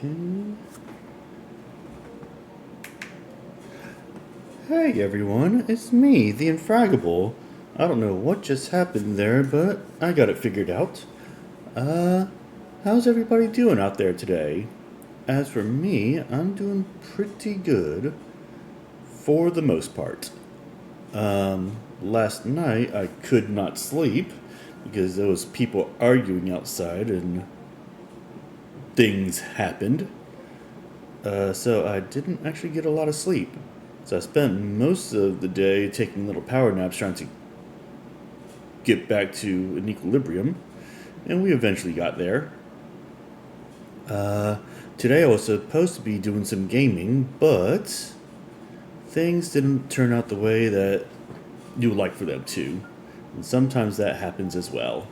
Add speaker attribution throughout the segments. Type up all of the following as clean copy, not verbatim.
Speaker 1: Okay. Hey everyone, it's me, the Infraggable. I don't know what just happened there, but I got it figured out. How's everybody doing out there today? As for me, I'm doing pretty good. For the most part. Last night I could not sleep because there was people arguing outside and things happened. So I didn't actually get a lot of sleep. So I spent most of the day taking little power naps trying to get back to an equilibrium. And we eventually got there. Today I was supposed to be doing some gaming, but things didn't turn out the way that you would like for them to. And sometimes that happens as well.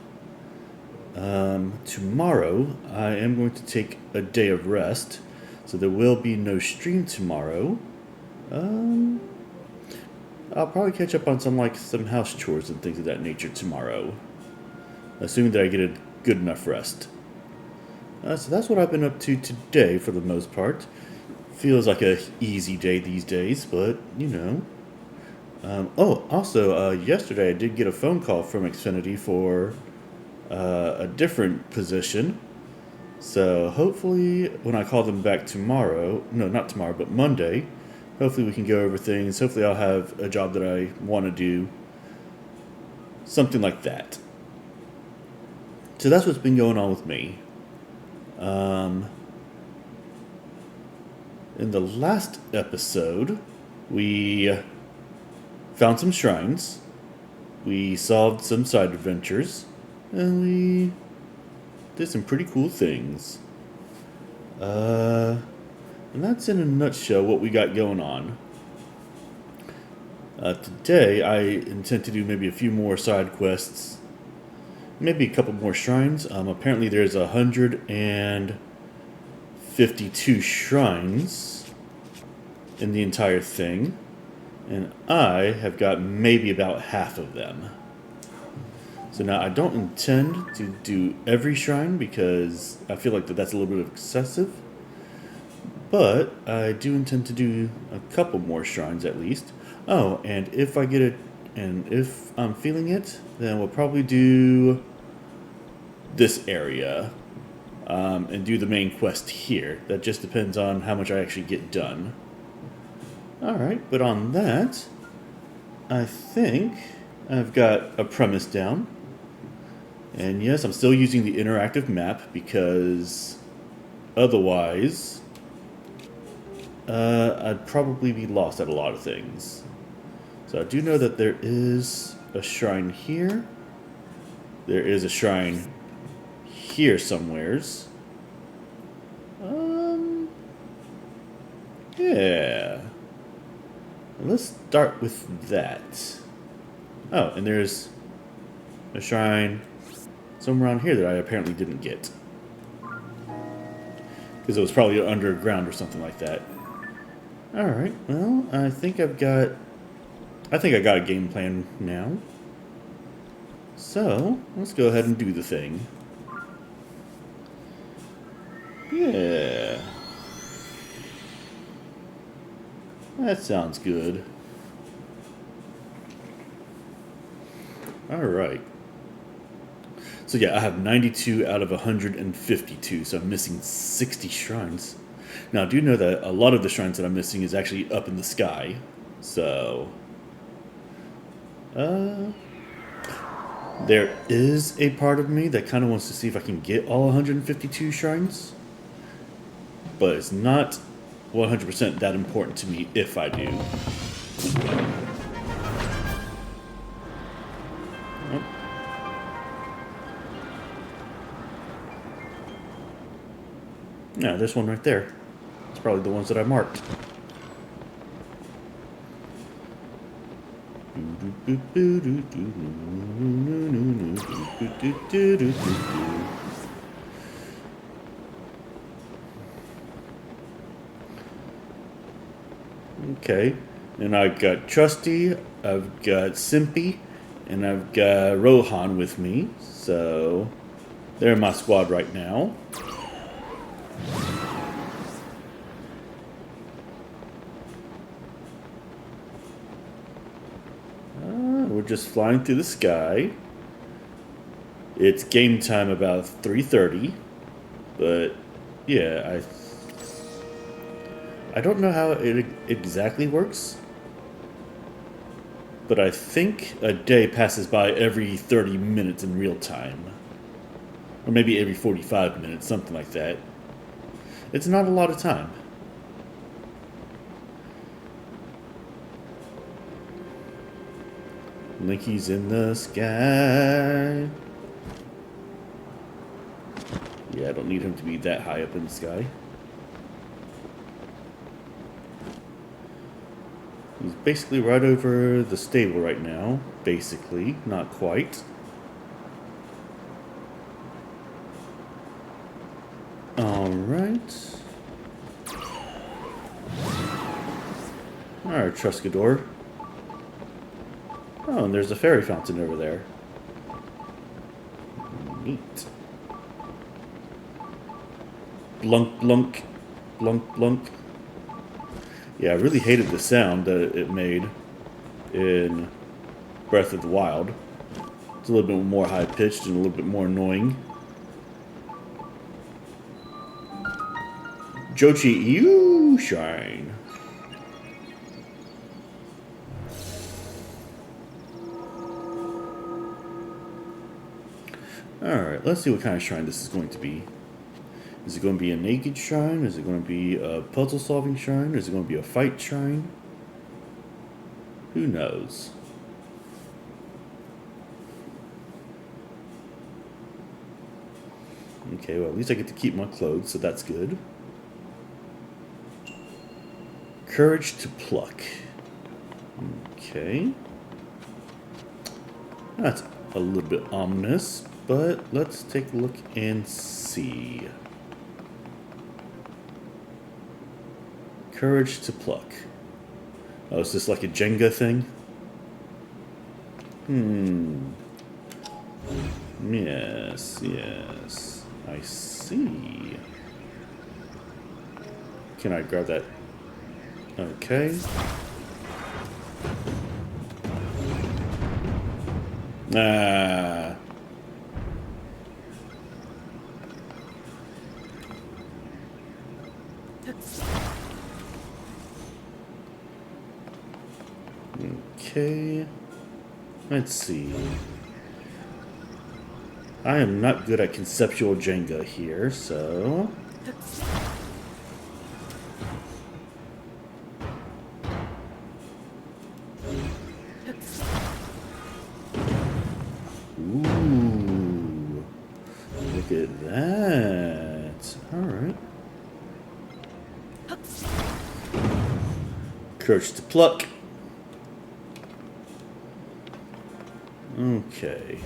Speaker 1: Tomorrow I am going to take a day of rest, so there will be no stream tomorrow. I'll probably catch up on some house chores and things of that nature tomorrow, assuming that I get a good enough rest. So that's what I've been up to today for the most part. Feels like a easy day these days, but you know. Yesterday I did get a phone call from Xfinity for a different position. So hopefully when I call them back tomorrow, no, not tomorrow, but Monday, hopefully we can go over things. Hopefully I'll have a job that I want to do. Something like that. So that's what's been going on with me. In the last episode, we found some shrines, we solved some side adventures, and we did some pretty cool things. And that's in a nutshell what we got going on. Today, I intend to do maybe a few more side quests, maybe a couple more shrines. Apparently there's 152 shrines in the entire thing, and I have got maybe about half of them. So now I don't intend to do every shrine because I feel like that's a little bit excessive, but I do intend to do a couple more shrines at least. Oh, and if I get it, and if I'm feeling it, then we'll probably do this area and do the main quest here. That just depends on how much I actually get done. Alright, but on that, I think I've got a premise down. And yes, I'm still using the interactive map because otherwise I'd probably be lost at a lot of things. So I do know that there is a shrine here. There is a shrine here somewheres. Yeah. Let's start with that. Oh, and there's a shrine somewhere around here that I apparently didn't get. Because it was probably underground or something like that. Alright, well, I think I got a game plan now. So, let's go ahead and do the thing. Yeah. That sounds good. Alright. So yeah, I have 92 out of 152, so I'm missing 60 shrines. Now, I do know that a lot of the shrines that I'm missing is actually up in the sky. So, there is a part of me that kind of wants to see if I can get all 152 shrines. But it's not 100% that important to me if I do. Oh. Yeah, there's one right there. It's probably the ones that I marked. Okay, and I've got Trusty, I've got Simpy, and I've got Rohan with me, so they're my squad right now. just flying through the sky. It's game time about 3:30, but yeah, I don't know how it exactly works, but I think a day passes by every 30 minutes in real time. Or maybe every 45 minutes, something like that. It's not a lot of time. Linky's in the sky. Yeah, I don't need him to be that high up in the sky. He's basically right over the stable right now. Basically, not quite. Alright. Alright, Truscador. Oh, and there's a fairy fountain over there. Neat. Blunk, blunk. Blunk, blunk. Yeah, I really hated the sound that it made in Breath of the Wild. It's a little bit more high-pitched and a little bit more annoying. Jochi, you shine. Alright, let's see what kind of shrine this is going to be. Is it going to be a naked shrine? Is it going to be a puzzle-solving shrine? Is it going to be a fight shrine? Who knows? Okay, well, at least I get to keep my clothes, so that's good. Courage to pluck. Okay. That's a little bit ominous, but let's take a look and see. Courage to pluck. Oh, is this like a Jenga thing? Yes, yes. I see. Can I grab that? Okay. Ah. Okay. Let's see. I am not good at conceptual Jenga here, so... Ooh. Look at that. Alright. Courage to pluck. Okay.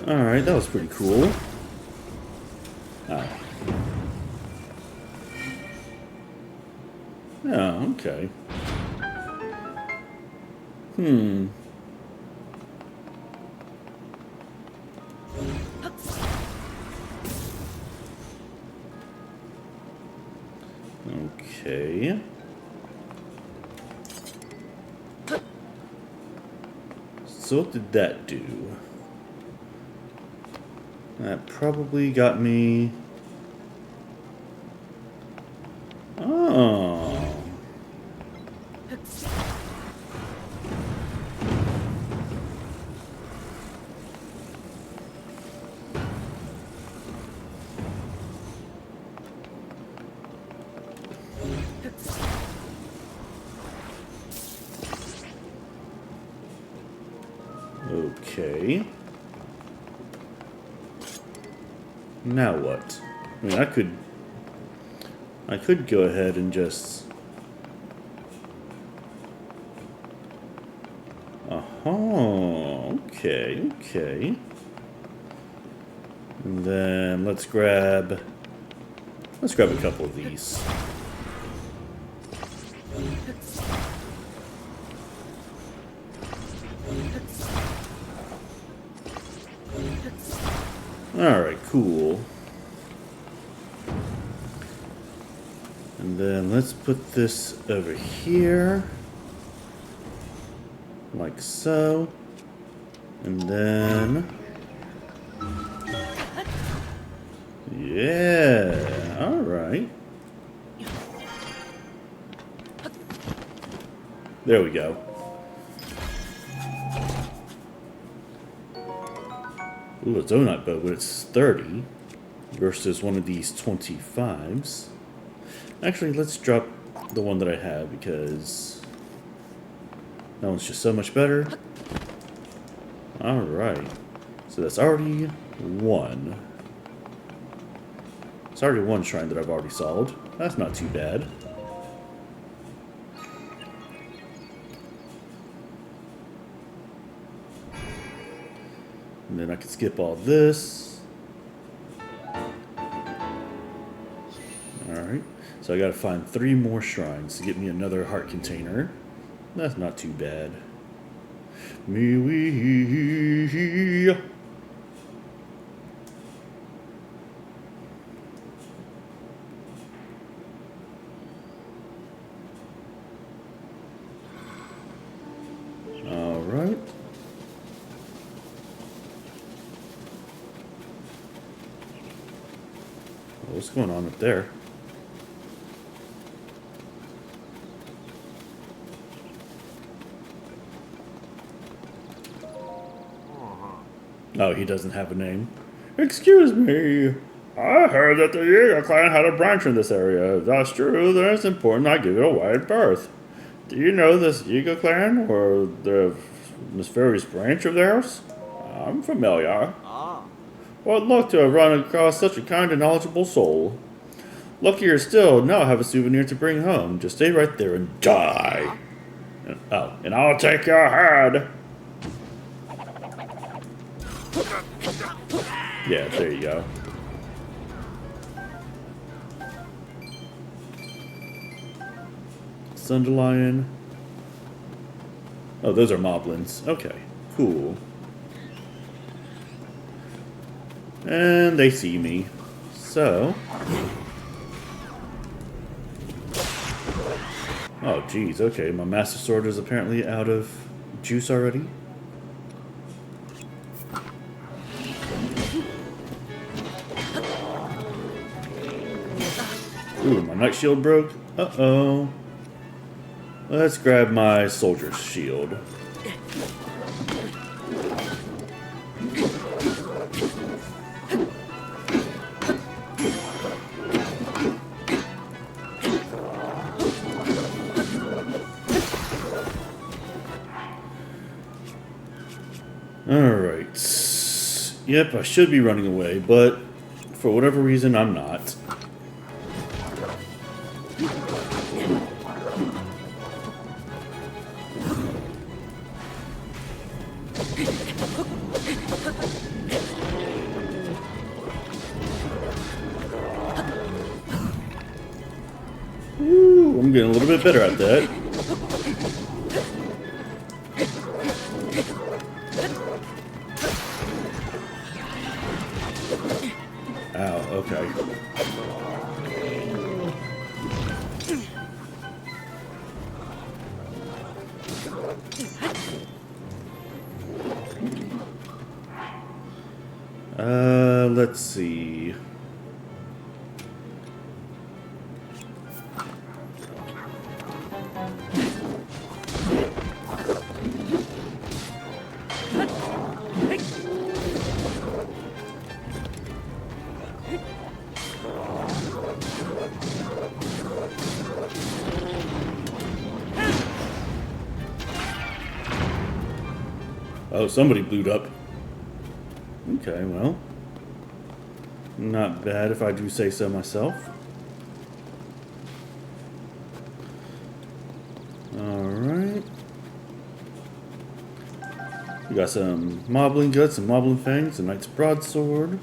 Speaker 1: Alright, that was pretty cool. Ah. Oh, okay. Okay. So what did that do? That probably got me... Oh. Okay. Now what? I mean, I could go ahead and just... Oh, Okay, okay. And then let's grab a couple of these. Alright, cool. And then let's put this over here. Like so. And then... yeah, alright. There we go. Ooh, a donut bow, but it's 30 versus one of these 25s. Actually, let's drop the one that I have because that one's just so much better. Alright. So that's already one. It's already one shrine that I've already solved. That's not too bad. And then I can skip all this. Alright. So I gotta find 3 more shrines to get me another heart container. That's not too bad. Me-wee. Alright. What's going on up there? Oh, he doesn't have a name. Excuse me. I heard that the Yiga clan had a branch in this area. If that's true, then it's important I give it a wide berth. Do you know this Yiga clan or the nefarious branch of theirs? I'm familiar. What luck to have run across such a kind and knowledgeable soul. Luckier still, now I have a souvenir to bring home. Just stay right there and die. And I'll take your head. Yeah, there you go. Sunderlion. Oh, those are moblins. Okay, cool. And they see me. So... oh, geez, okay. My Master Sword is apparently out of juice already. Ooh, my Knight Shield broke. Uh-oh. Let's grab my Soldier's Shield. Alright. Yep, I should be running away, but for whatever reason, I'm not. Ooh, I'm getting a little bit better at that. Ow, okay. Let's see. Oh, somebody blew up. Okay, well. Not bad if I do say so myself. Alright. We got some moblin guts, some moblin fangs, a knight's broadsword,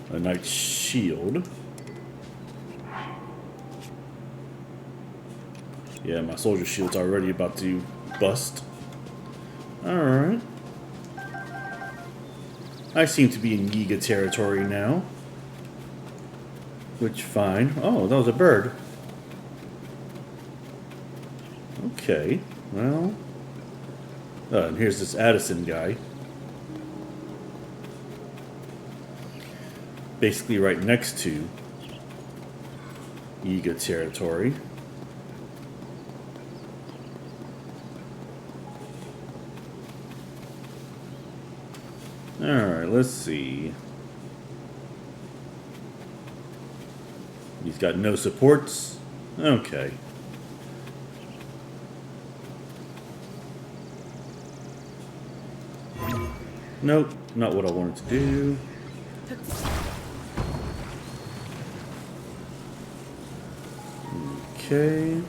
Speaker 1: a knight's shield. Yeah, my soldier shield's already about to bust. Alright. I seem to be in Yiga territory now. Which, fine. Oh, that was a bird. Okay, well. And here's this Addison guy. Basically right next to Yiga territory. Alright, let's see. He's got no supports. Okay. Nope, not what I wanted to do. Okay.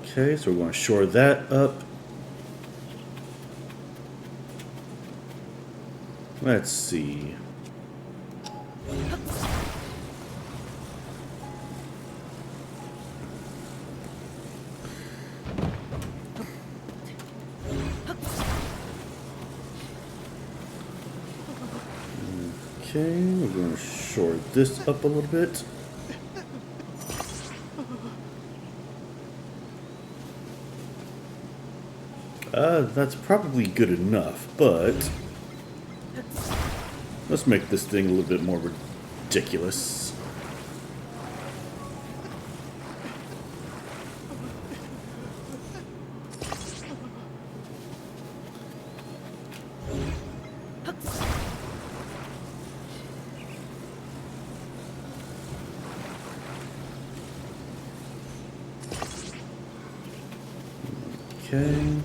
Speaker 1: Okay, so we're going to shore that up. Let's see. Okay, we're going to shore this up a little bit. That's probably good enough, but let's make this thing a little bit more ridiculous. Okay.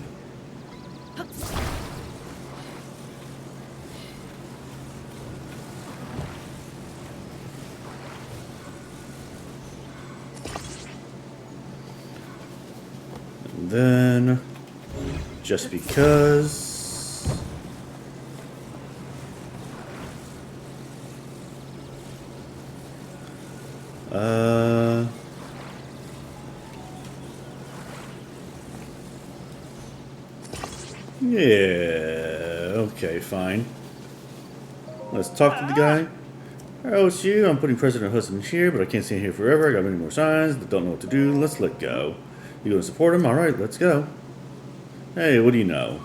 Speaker 1: And then, just because, yeah, okay, fine. Let's talk to the guy. Oh, it's you. I'm putting President Hudson here, but I can't stay here forever. I got many more signs that don't know what to do. Let's let go. You gonna support him? Alright, let's go. Hey, what do you know?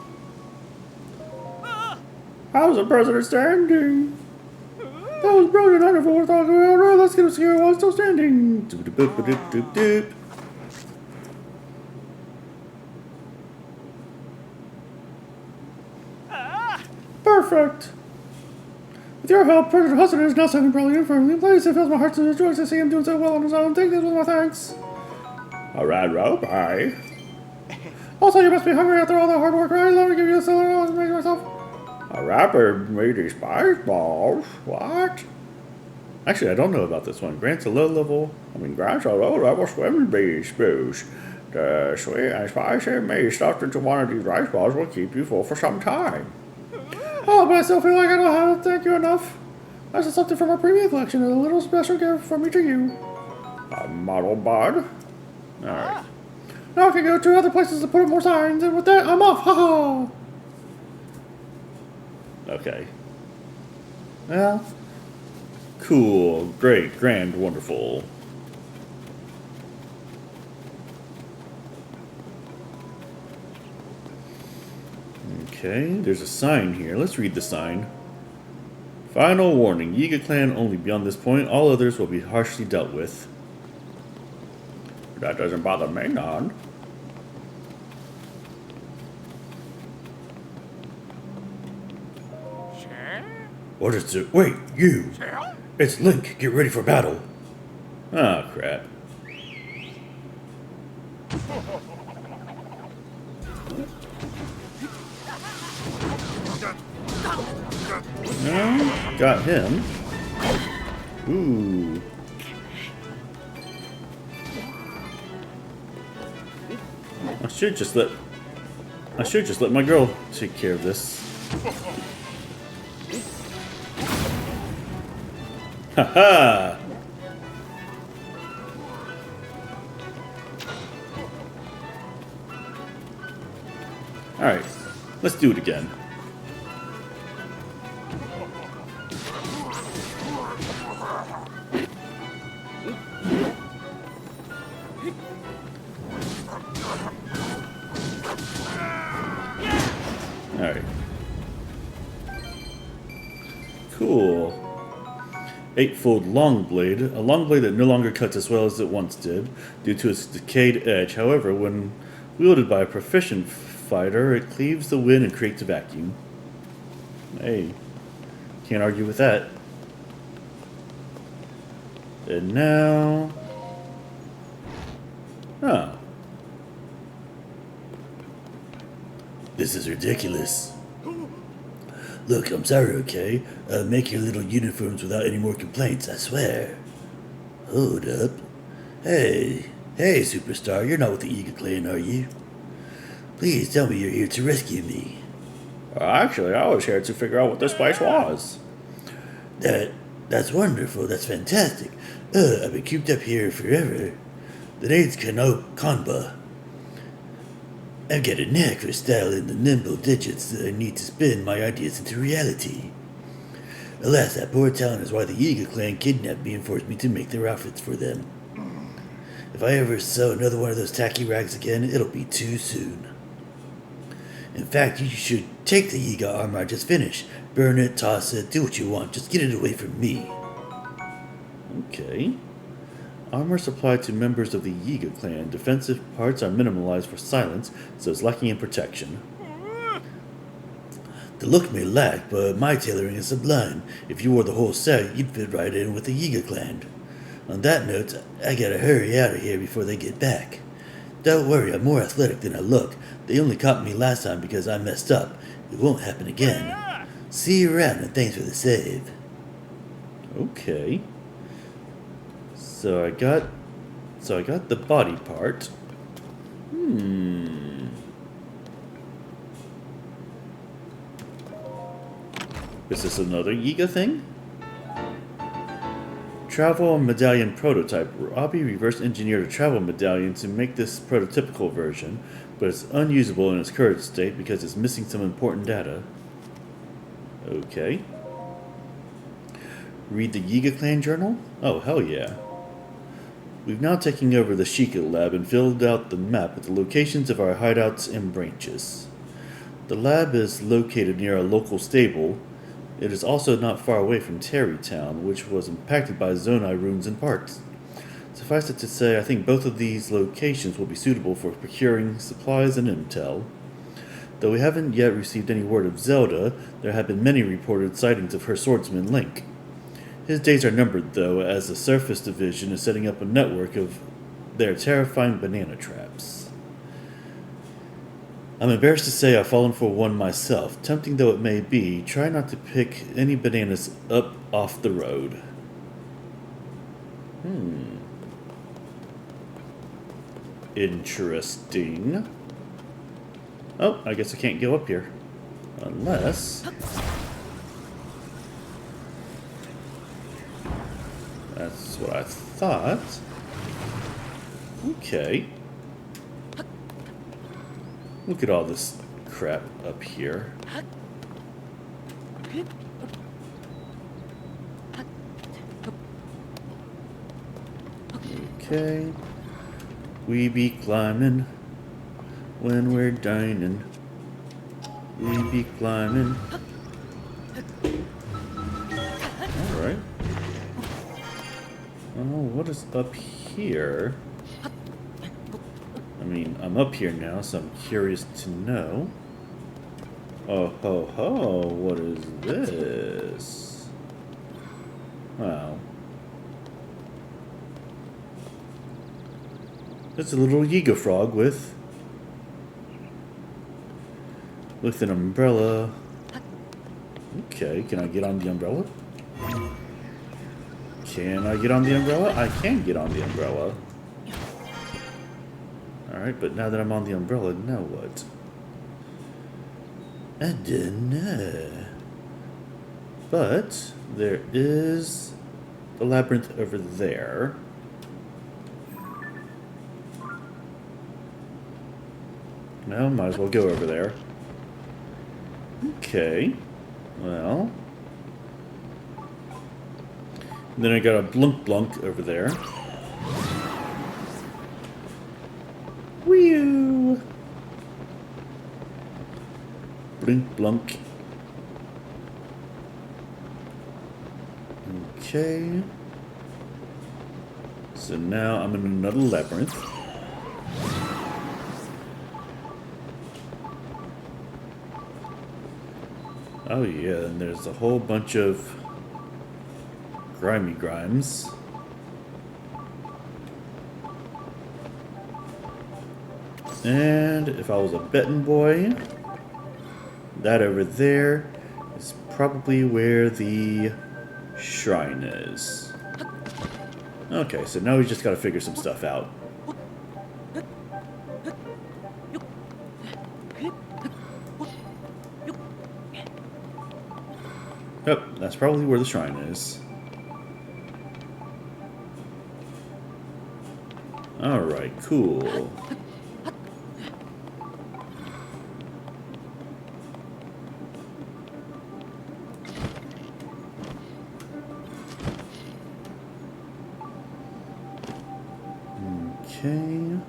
Speaker 1: How's the president standing? That was brilliant. I never would have thought, alright, let's get him here while he's still standing. Doop doop doop doop doop. Perfect. With your help, President Hudson is now standing proudly and firmly in place. It fills my heart to joy to see him doing so well on his own. Take this with my thanks. Alright, rope, bye. Also, you must be hungry after all the hard work, right? Let me give you a silver and make myself. A rapper made these spice balls. What? Actually, I don't know about this one. Grants a low-level swimming bee spoosh. The sweet and spicy meat stuffed into one of these rice balls will keep you full for some time. Oh, but I still feel like I don't have to thank you enough. That's something from our premium collection and a little special gift from me to you. A model bud? Alright. Now I can go to other places to put up more signs, and with that, I'm off. Haha. Okay. Well, cool, great, grand, wonderful. Okay, there's a sign here. Let's read the sign. Final warning. Yiga clan only beyond this point. All others will be harshly dealt with. That doesn't bother me none. What is it? Wait, you! It's Link. Get ready for battle. Ah, crap. No, got him. Ooh. I should just let my girl take care of this. Haha! Alright, let's do it again. Alright. Cool. Eightfold long blade, a long blade that no longer cuts as well as it once did due to its decayed edge. However, when wielded by a proficient fighter, it cleaves the wind and creates a vacuum. Hey, can't argue with that. And now... Oh. This is ridiculous. Look, I'm sorry, okay? Make your little uniforms without any more complaints, I swear. Hold up. Hey, superstar, you're not with the Yiga clan, are you? Please tell me you're here to rescue me. Actually, I was here to figure out what this place was. That's wonderful, that's fantastic. I've been cooped up here forever. The name's Kanba. I've got a knack for styling the nimble digits that I need to spin my ideas into reality. Alas, that poor talent is why the Yiga clan kidnapped me and forced me to make their outfits for them. If I ever sew another one of those tacky rags again, it'll be too soon. In fact, you should take the Yiga armor I just finished. Burn it, toss it, do what you want, just get it away from me. Okay. Armor supplied to members of the Yiga clan. Defensive parts are minimalized for silence, so it's lacking in protection. The look may lack, but my tailoring is sublime. If you wore the whole set, you'd fit right in with the Yiga clan. On that note, I gotta hurry out of here before they get back. Don't worry, I'm more athletic than I look. They only caught me last time because I messed up. It won't happen again. See you around, and thanks for the save. Okay. So I got the body part. Is this another Yiga thing? Travel medallion prototype. Robbie reverse engineered a travel medallion to make this prototypical version, but it's unusable in its current state because it's missing some important data. Okay. Read the Yiga clan journal? Oh, hell yeah. We've now taken over the Sheikah lab and filled out the map with the locations of our hideouts and branches. The lab is located near a local stable. It is also not far away from Terrytown, which was impacted by Zonai ruins in parts. Suffice it to say, I think both of these locations will be suitable for procuring supplies and intel. Though we haven't yet received any word of Zelda, there have been many reported sightings of her swordsman Link. His days are numbered, though, as the Surface Division is setting up a network of their terrifying banana traps. I'm embarrassed to say I've fallen for one myself. Tempting though it may be, try not to pick any bananas up off the road. Interesting. Oh, I guess I can't go up here. Unless... That's what I thought. Okay. Look at all this crap up here. Okay. We be climbing when we're dining. We be climbing. Alright. Oh, what is up here? I mean, I'm up here now, so I'm curious to know. Oh ho ho, what is this? Wow. It's a little Yiga frog with an umbrella Okay, can I get on the umbrella? Can I get on the umbrella? I can get on the umbrella. Alright, but now that I'm on the umbrella, now what? I don't know. But there is the labyrinth over there. Well, might as well go over there. Okay. Well. And then I got a blunk blunk over there. Whew. Blink blunk. Okay. So now I'm in another labyrinth. Oh yeah, and there's a whole bunch of grimy grimes. And if I was a betting boy, that over there is probably where the shrine is. Okay, so now we just gotta figure some stuff out. Yep, that's probably where the shrine is. Alright, cool. Okay.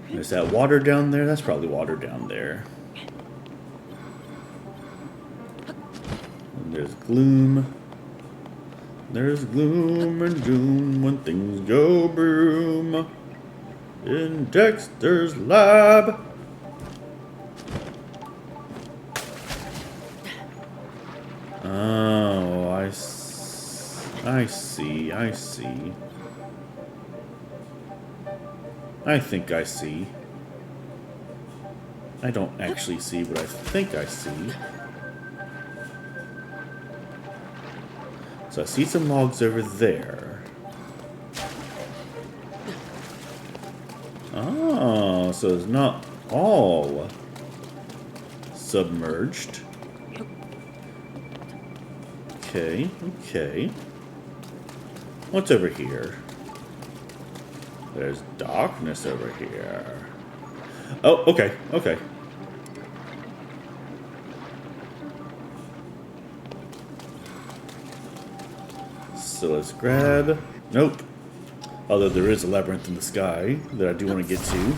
Speaker 1: There's that water down there. That's probably water down there. And there's gloom. There's gloom and doom when things go broom. In Dexter's lab. Oh, I see. I think I see. I don't actually see, but I think I see. So I see some logs over there. Oh, so it's not all submerged. Okay, okay. What's over here? There's darkness over here. Oh, okay, okay. So let's grab... Nope. Although there is a labyrinth in the sky that I do want to get to.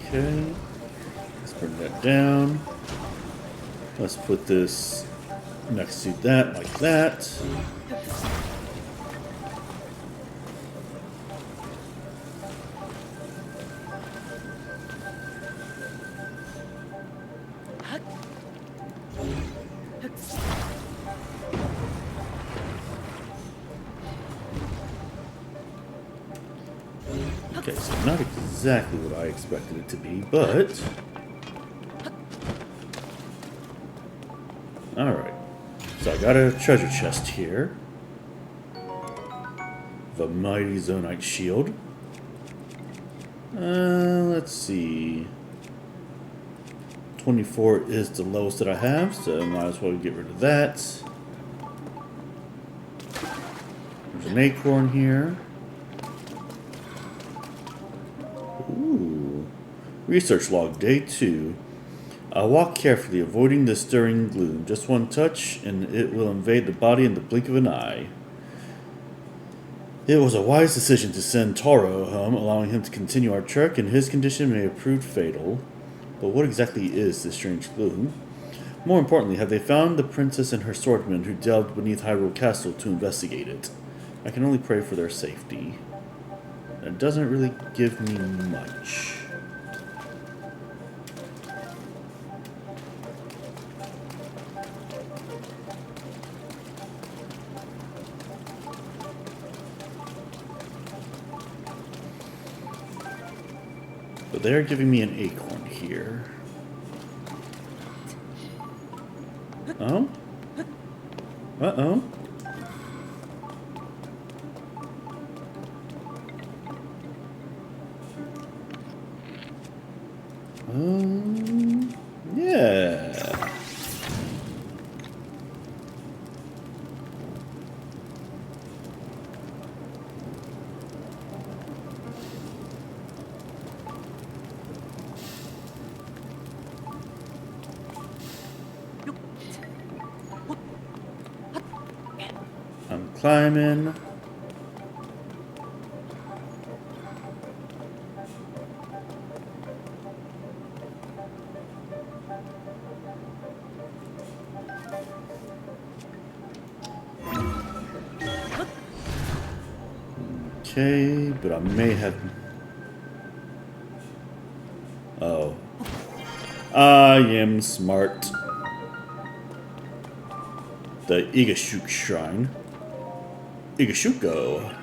Speaker 1: Okay. Let's bring that down. Let's put this next to that, like that. Okay, so not exactly what I expected it to be, but... Alright. So I got a treasure chest here. The mighty Zonite shield. Let's see. 24 is the lowest that I have, so I might as well get rid of that. There's an acorn here. Ooh. Research log, day 2. I walk carefully, avoiding the stirring gloom. Just one touch, and it will invade the body in the blink of an eye. It was a wise decision to send Tauro home, allowing him to continue our trek, and his condition may have proved fatal. But what exactly is this strange gloom? More importantly, have they found the princess and her swordmen who delved beneath Hyrule Castle to investigate it? I can only pray for their safety. That doesn't really give me much. But they are giving me an acorn here. Oh? Uh-oh. Yeah. I'm climbing. Okay, but I may have... Oh. I am smart. The Igashuke Shrine. Igashuko.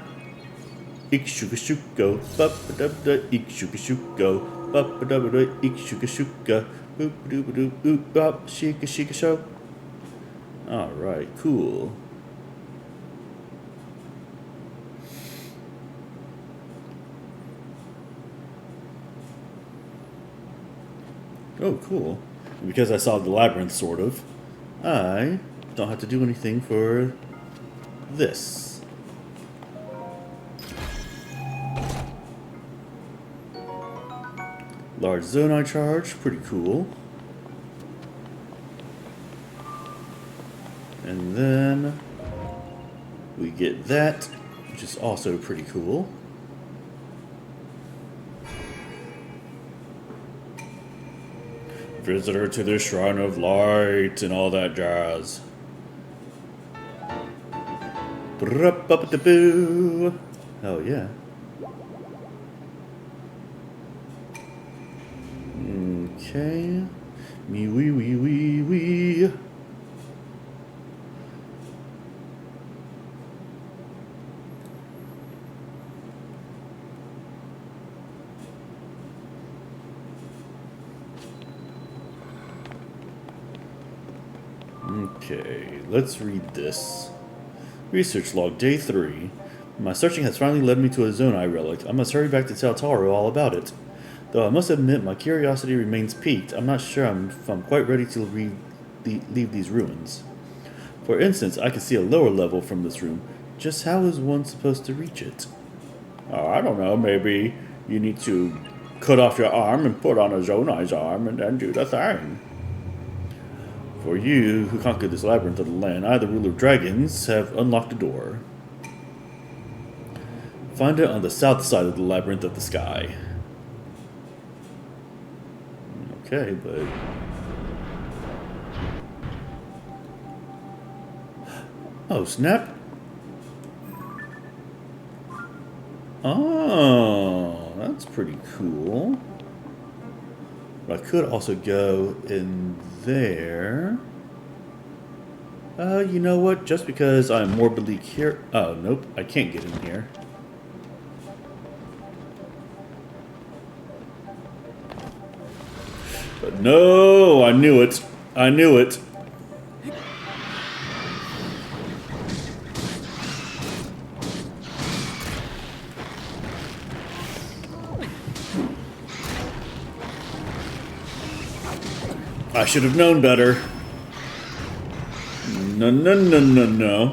Speaker 1: Ikshukashuko. Ba-ba-da-ba-da. Ikshukashuko. Ba-ba-da-ba-da. Ikshukashuka. Boop-a-doop-a-doop. Shika-shika-show. Alright, cool. Oh, cool. Because I saw the labyrinth, sort of, I don't have to do anything for this. Large Zonai charge, pretty cool. And then we get that, which is also pretty cool. Visitor to the Shrine of Light and all that jazz. Oh yeah. Okay. Me wee wee wee wee. Okay, let's read this. Research log, day 3. My searching has finally led me to a Zonai relic. I must hurry back to tell Tauro all about it. Though I must admit my curiosity remains piqued, I'm not sure if I'm quite ready to leave these ruins. For instance, I can see a lower level from this room. Just how is one supposed to reach it? I don't know, maybe you need to cut off your arm and put on a Zonai's arm and then do the thing. For you, who conquered this labyrinth of the land, I, the ruler of dragons, have unlocked a door. Find it on the south side of the labyrinth of the sky. Okay, but... Oh, snap. Oh, that's pretty cool. But I could also go in there. You know what? Just because I'm morbidly curious... Oh, nope. I can't get in here. But no! I knew it. I knew it. I should have known better. No, no, no, no, no.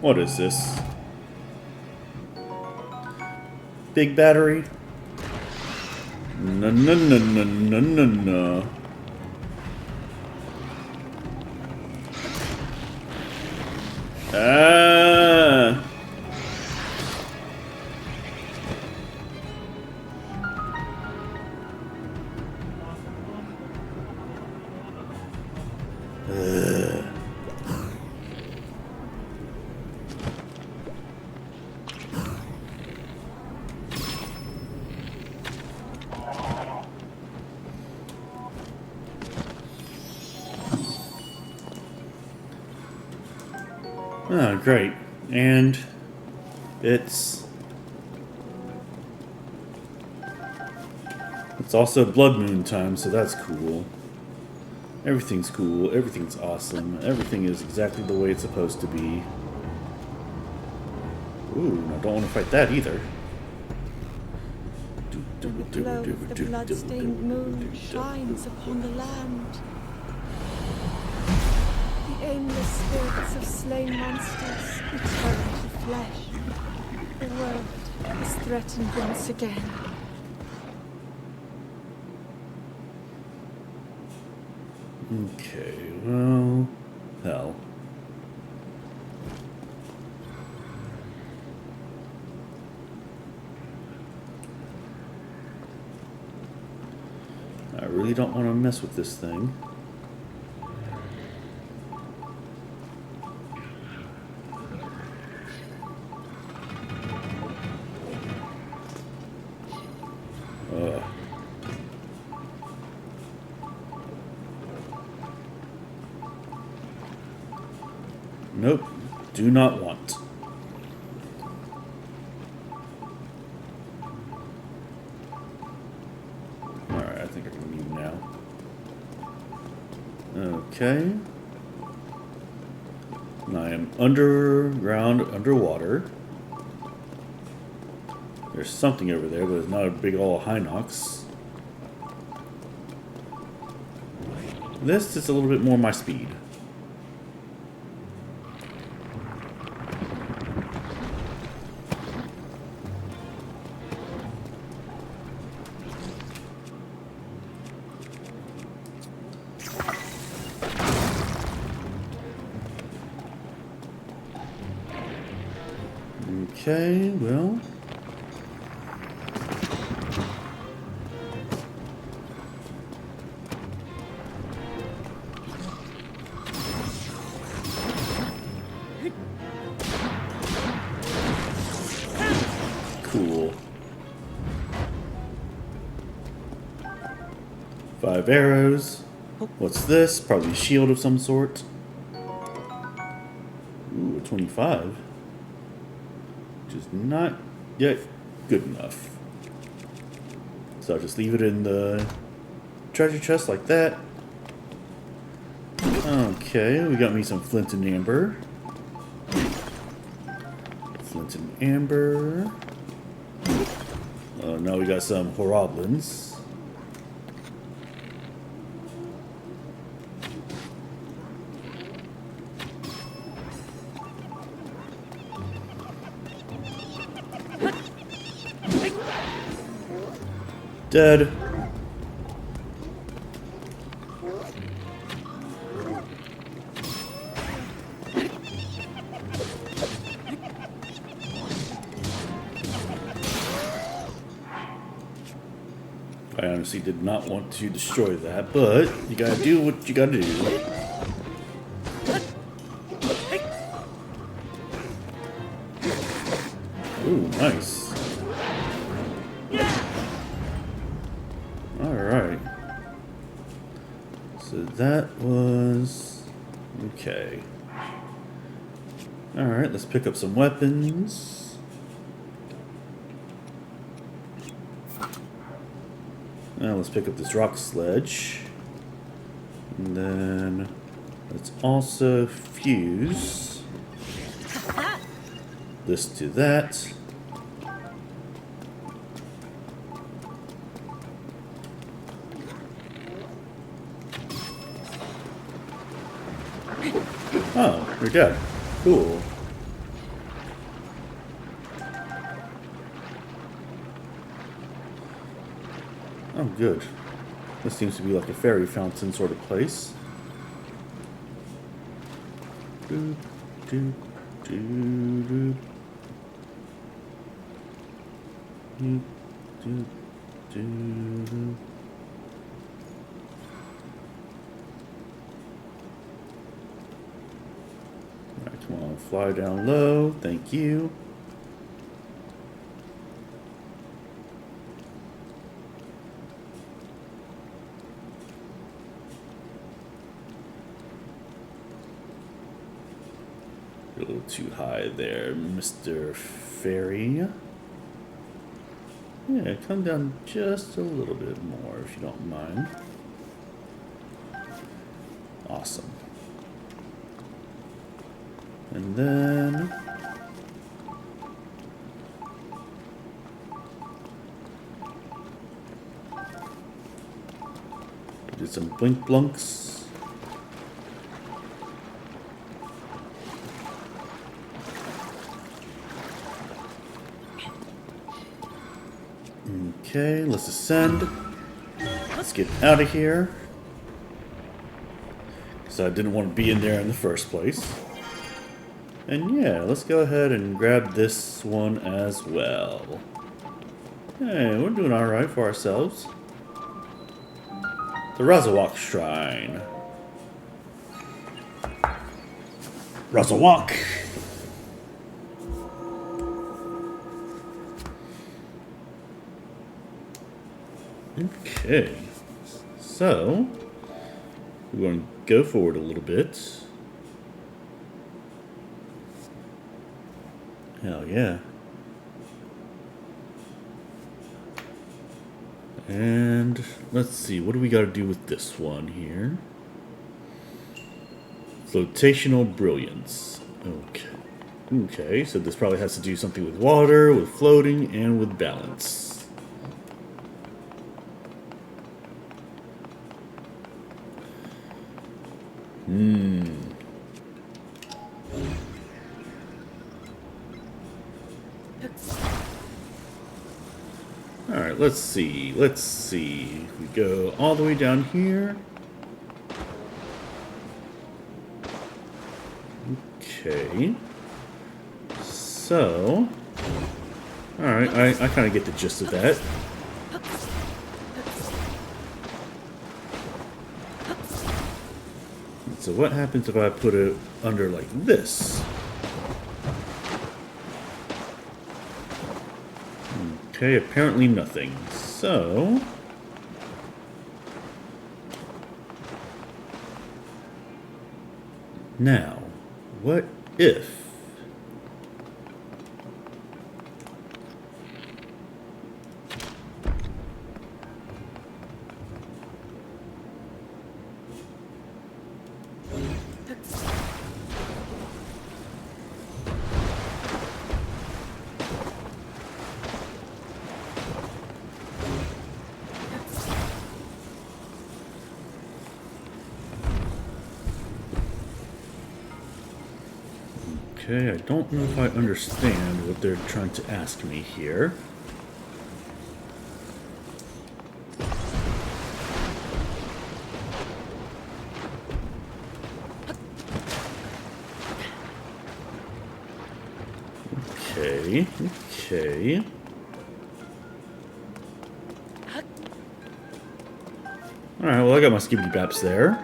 Speaker 1: What is this? Big battery? No, no, no, no, no, no, no. Ah! Oh, great. And it's... It's also blood moon time, so that's cool. Everything's cool, everything's awesome, everything is exactly the way it's supposed to be. Ooh, I don't want to fight that either.
Speaker 2: When the glow of the blood-stained moon shines upon the land, the aimless spirits of slain monsters return to flesh. The world is threatened once again.
Speaker 1: Okay, well, hell. I really don't want to mess with this thing. Nope, do not want. Alright, I think I can move now. Okay. And I am underground, underwater. There's something over there, but it's not a big ol' Hinox. This is a little bit more my speed. Okay, well. Cool. 5 arrows. What's this? Probably a shield of some sort. Ooh, a 25. Which is not yet good enough. So I'll just leave it in the treasure chest like that. Okay, we got me some flint and amber. Flint and amber. Oh, now we got some horoblins. Dead. I honestly did not want to destroy that, but you gotta do what you gotta do. Ooh, nice. Alright. So that was... okay. Alright, let's pick up some weapons. Now let's pick up this rock sledge. And then let's also fuse this to that. Oh, you're dead. Cool. Oh, good. This seems to be like a fairy fountain sort of place. Doop, doop, doop, doop. Doop, doop, doop. Alright, come on, fly down low. Thank you. You're a little too high there, Mr. Fairy. Yeah, come down just a little bit more if you don't mind. Awesome. And then did some blink blunks. Okay, let's ascend. Let's get out of here. Because I didn't want to be in there in the first place. And yeah, let's go ahead and grab this one as well. Hey, we're doing alright for ourselves. The Razawak Shrine. Razawak! Okay. So, we're going to go forward a little bit. Hell yeah. And let's see, what do we got to do with this one here? Flotational Brilliance. Okay. Okay, so this probably has to do something with water, with floating, and with balance. Alright, let's see. Let's see. We go all the way down here. Okay. So. Alright, I kind of get the gist of that. So what happens if I put it under like this? Okay, apparently nothing. So... now, what if... okay, I don't know if I understand what they're trying to ask me here. Okay, okay. Alright, well I got my skibbity baps there.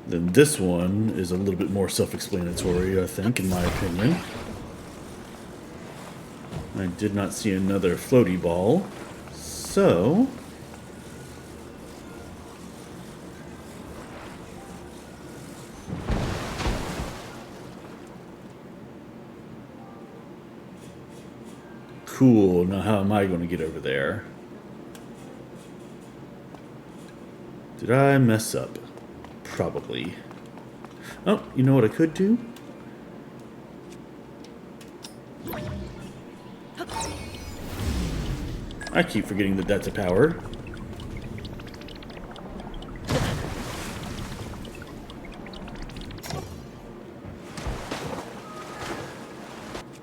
Speaker 1: Then this one is a little bit more self-explanatory, I think, in my opinion. I did not see another floaty ball, so... cool, now how am I going to get over there? Did I mess up? Probably. Oh, you know what I could do? I keep forgetting that that's a power.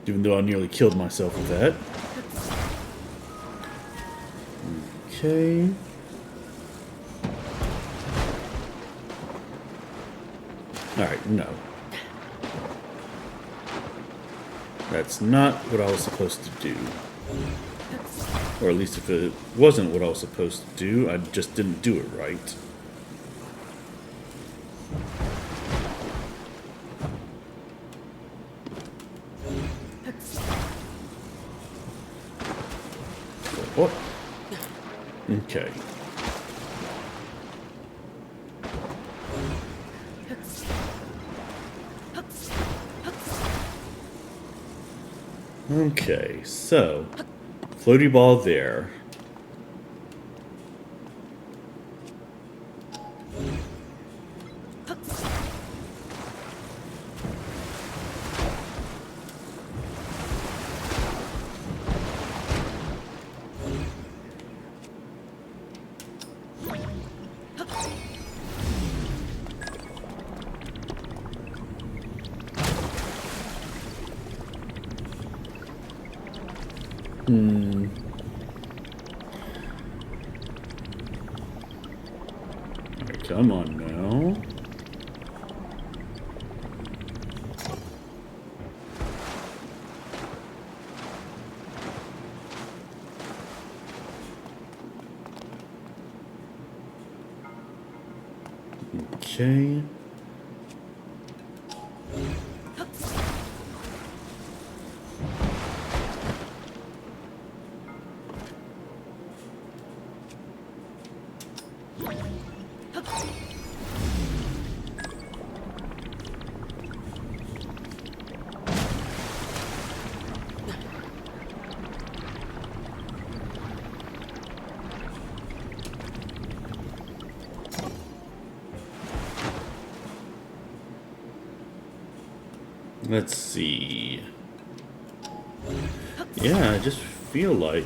Speaker 1: Even though I nearly killed myself with that. Okay. Alright, no. That's not what I was supposed to do. Or at least if it wasn't what I was supposed to do, I just didn't do it right. What? Okay. Okay, so floaty ball there. Come on now. Okay. Let's see. Yeah, I just feel like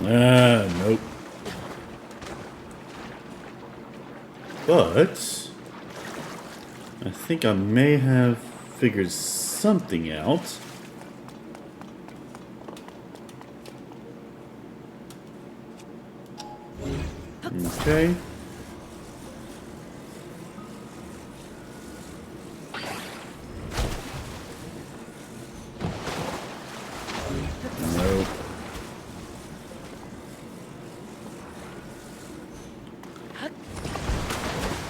Speaker 1: nope. But I think I may have figured something out. Okay. Nope.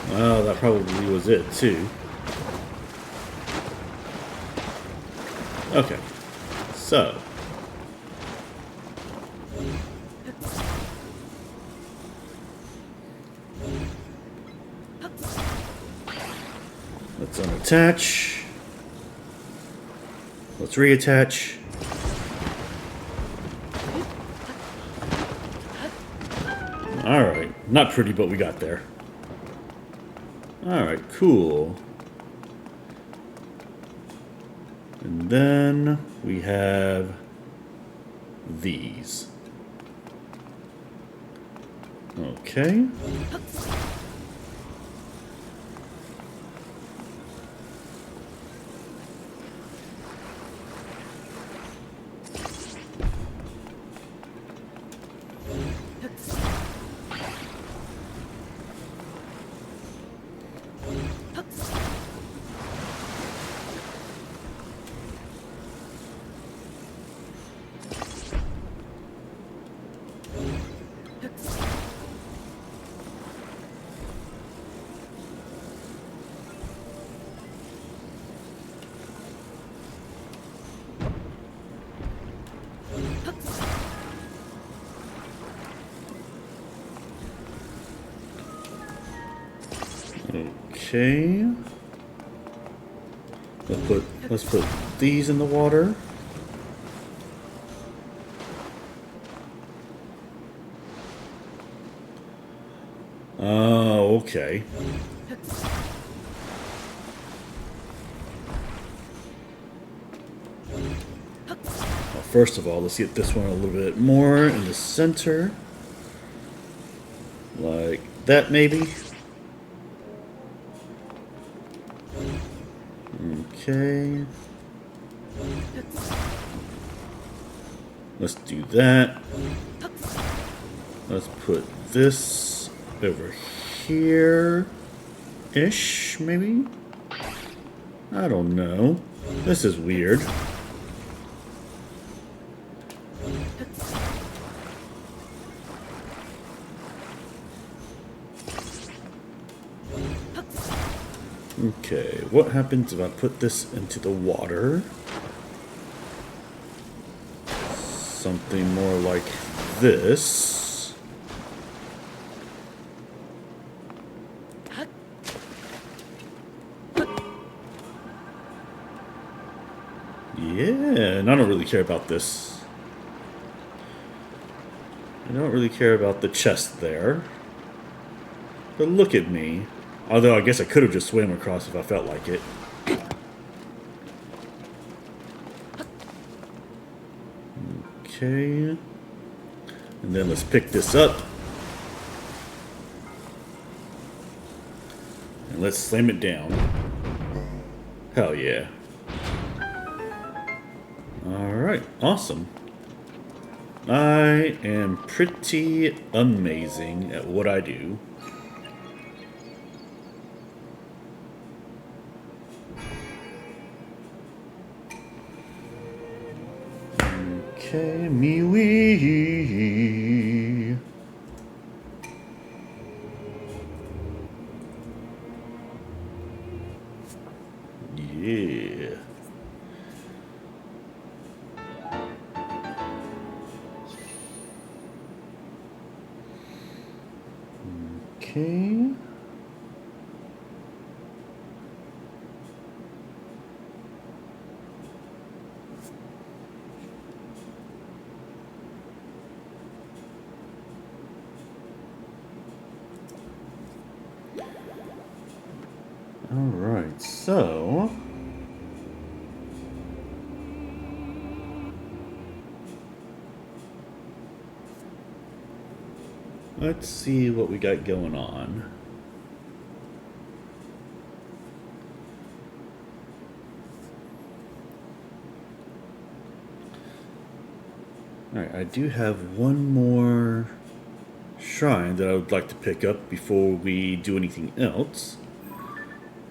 Speaker 1: Well, that probably was it too. Okay. So. Let's unattach. Let's reattach. Alright. Not pretty, but we got there. Alright, cool. And then we have these. Okay. Okay. Let's put these in the water. Oh, okay. Well, first of all, let's get this one a little bit more in the center. Like that, maybe. Okay. Let's do that. Let's put this over here-ish, maybe? I don't know. This is weird. Okay, what happens if I put this into the water? something more like this. Yeah, and I don't really care about this. I don't really care about the chest there. But look at me. Although I guess I could have just swam across if I felt like it. Okay. And then let's pick this up. And let's slam it down. Hell yeah. Alright, awesome. I am pretty amazing at what I do. Okay, me wee. Yeah. Okay. Alright, so let's see what we got going on. Alright, I do have one more shrine that I would like to pick up before we do anything else.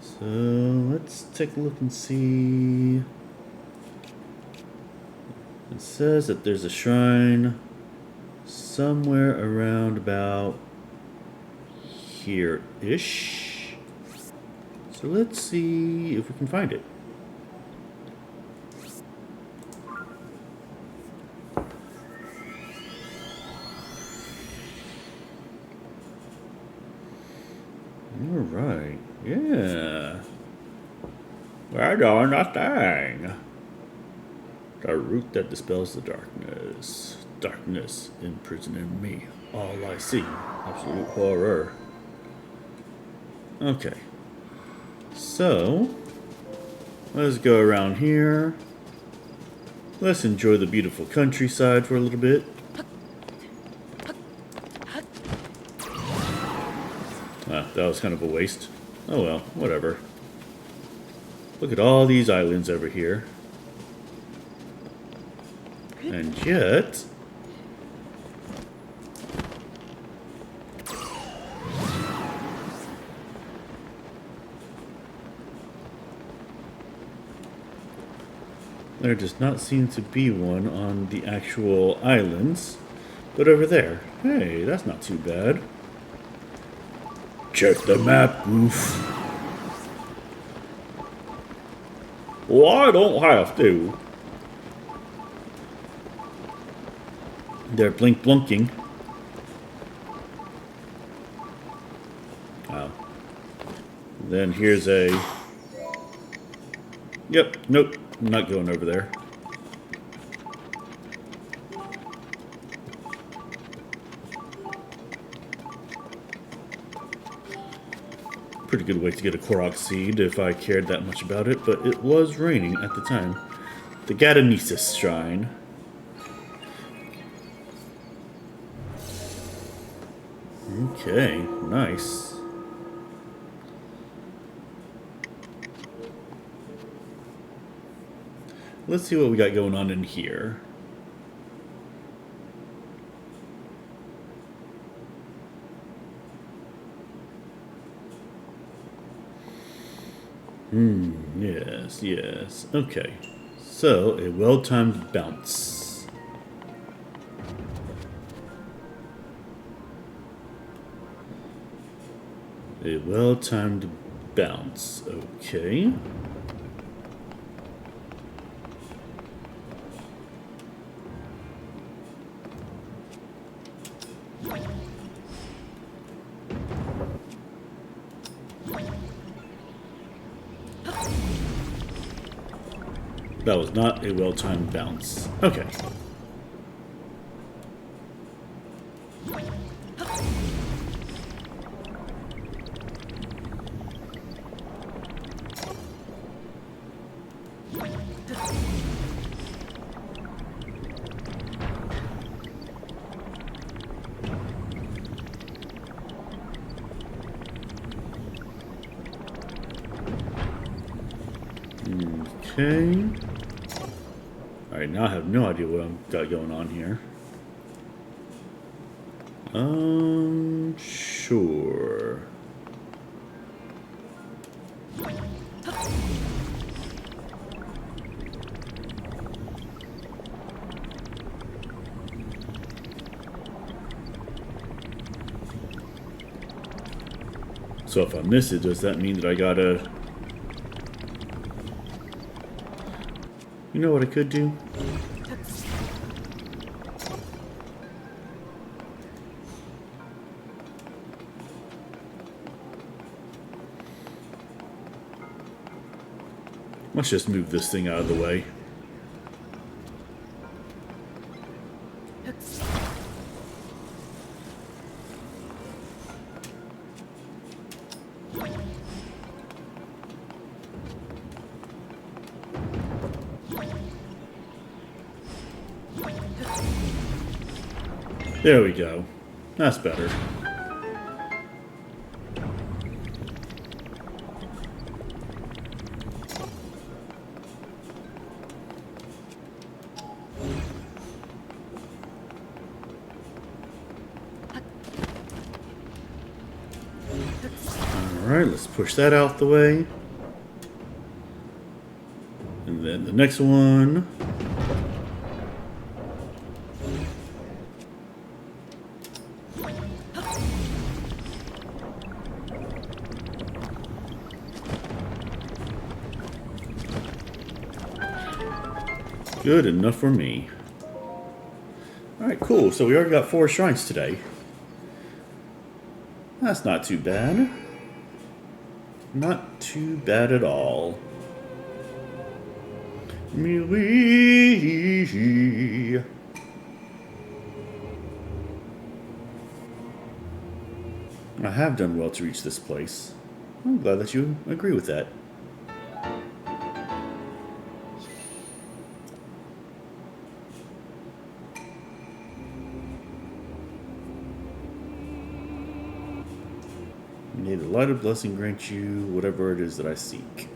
Speaker 1: So let's take a look and see. It says that there's a shrine somewhere around about here-ish. So let's see if we can find it. Alright, yeah. We're doing a thing. The root that dispels the darkness. Darkness imprisoning me. All I see. Absolute horror. Okay. So, let's go around here. Let's enjoy the beautiful countryside for a little bit. That was kind of a waste. Oh well, whatever. Look at all these islands over here. And yet... there does not seem to be one on the actual islands. But over there, hey, that's not too bad. Check the map, oof. Well, I don't have to. They're blunking. Wow. Then here's a... Yep, nope, I'm not going over there. Pretty good way to get a Korok seed if I cared that much about it, but it was raining at the time. The Gadanesis Shrine. Okay, nice. Let's see what we got going on in here. Yes, yes. Okay. So, a well-timed bounce. A well-timed bounce. Okay. That was not a well-timed bounce. Okay. Okay. Alright, now I have no idea what I've got going on here. Sure. So if I miss it, does that mean that I gotta... You know what I could do? Let's just move this thing out of the way. There we go. That's better. Alright, let's push that out the way. And then the next one. Good enough for me. Alright, cool. So we already got 4 shrines today. That's not too bad. Not too bad at all. Melee. I have done well to reach this place. I'm glad that you agree with that. May the light of blessing grant you whatever it is that I seek.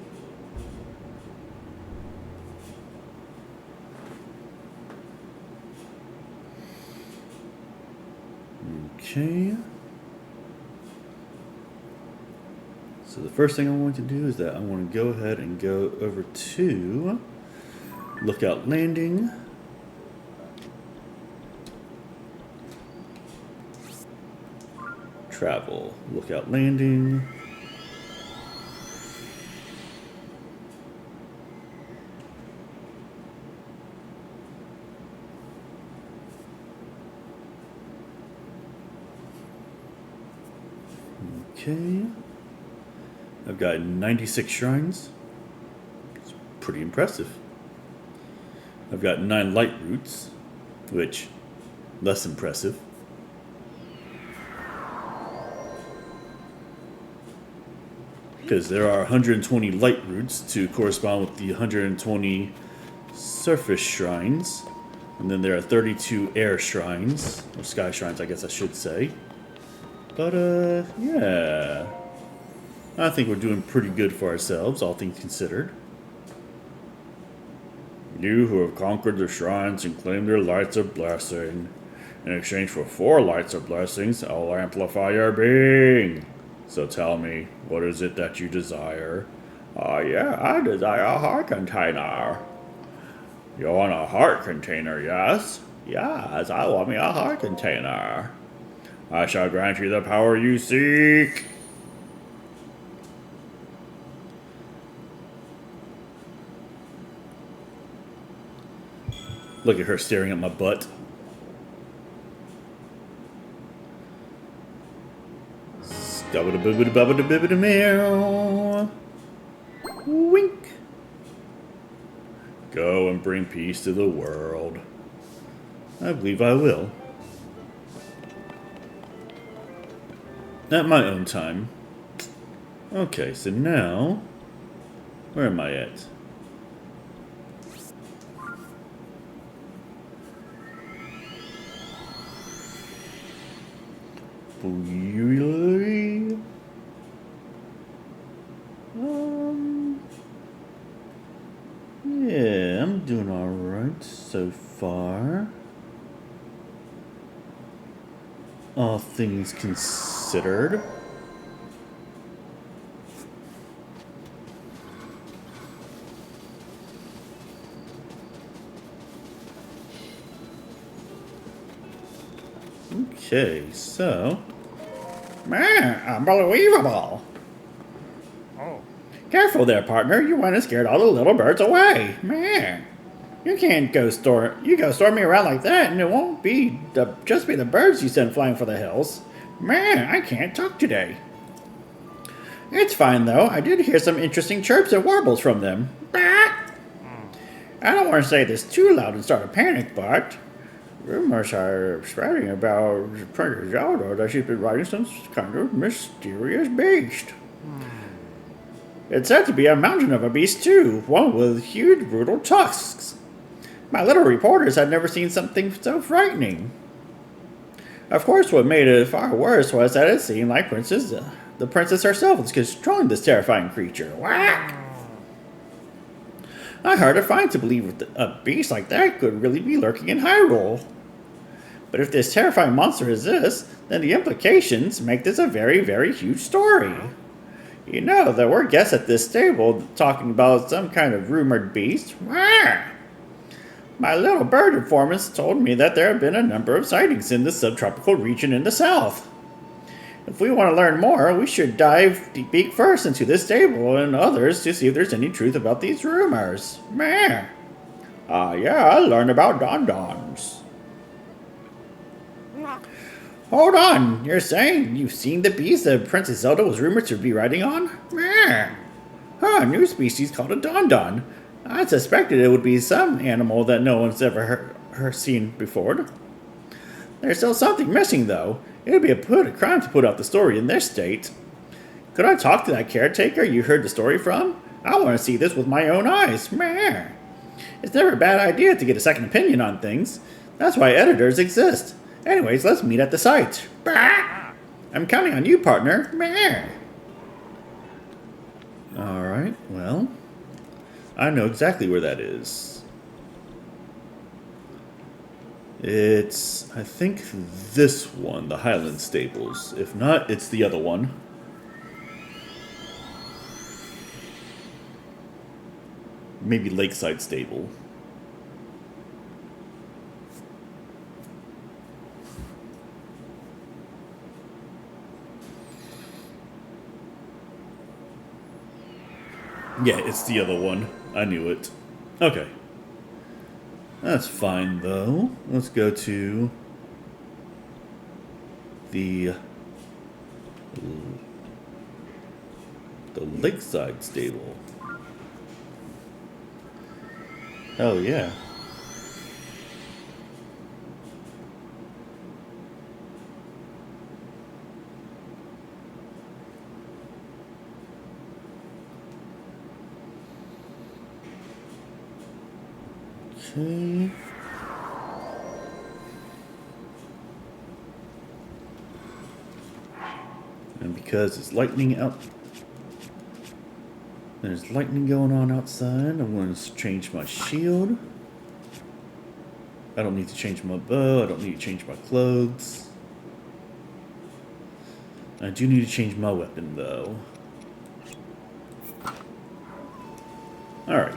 Speaker 1: Okay. So the first thing I want to do is that I want to go ahead and go over to Lookout Landing. Travel. Lookout Landing. Okay. I've got 96 shrines. It's pretty impressive. I've got 9 light roots, which, less impressive. Because there are 120 light roots to correspond with the 120 surface shrines. And then there are 32 air shrines, or sky shrines, I guess I should say. But, yeah. I think we're doing pretty good for ourselves, all things considered. You who have conquered the shrines and claimed their lights of blessing. In exchange for 4 lights of blessings, I'll amplify your being. So tell me, what is it that you desire? Yeah, I desire a heart container. You want a heart container, yes? Yes, I want me a heart container. I shall grant you the power you seek. Look at her staring at my butt. Wink. Go and bring peace to the world. I believe I will. At my own time. Okay, so now... Where am I at? Yeah, I'm doing alright so far. All things considered. Okay, so... Man, unbelievable!
Speaker 3: Oh.
Speaker 1: Careful there, partner. You went and scared all the little birds away. Man, you can't go storm me around like that, and it won't be just be the birds you send flying for the hills. Man, I can't talk today. It's fine though. I did hear some interesting chirps and warbles from them. I don't want to say this too loud and start a panic, but rumors are spreading about Princess Zelda that she's been riding some kind of mysterious beast. It's said to be a mountain of a beast too, one with huge brutal tusks. My little reporters had never seen something so frightening. Of course, what made it far worse was that it seemed like the princess herself was controlling this terrifying creature. Whack! I hard to find to believe a beast like that could really be lurking in Hyrule. But if this terrifying monster exists, then the implications make this a very, very huge story. You know, there were guests at this stable talking about some kind of rumored beast. Wah! My little bird informants told me that there have been a number of sightings in the subtropical region in the south. If we want to learn more, we should dive deep first into this stable and others to see if there's any truth about these rumors. Meh. Yeah, I learned about Don-Dons. Hold on, you're saying you've seen the beast that Princess Zelda was rumored to be riding on? Meh. A new species called a Don-Don. I suspected it would be some animal that no one's ever seen before. There's still something missing, though. It would be a crime to put out the story in this state. Could I talk to that caretaker you heard the story from? I want to see this with my own eyes. Meh. It's never a bad idea to get a second opinion on things. That's why editors exist. Anyways, let's meet at the site. Bah! I'm counting on you, partner. Meh. Alright, well... I know exactly where that is. It's, I think, this one, the Highland Stables. If not, it's the other one. Maybe Lakeside Stable. Yeah, it's the other one. I knew it. Okay. That's fine, though. Let's go to the Lakeside Stable. Oh, yeah. Okay. And because it's lightning out, there's lightning going on outside, I'm going to change my shield. I don't need to change my bow, I don't need to change my clothes. I do need to change my weapon, though. Alright.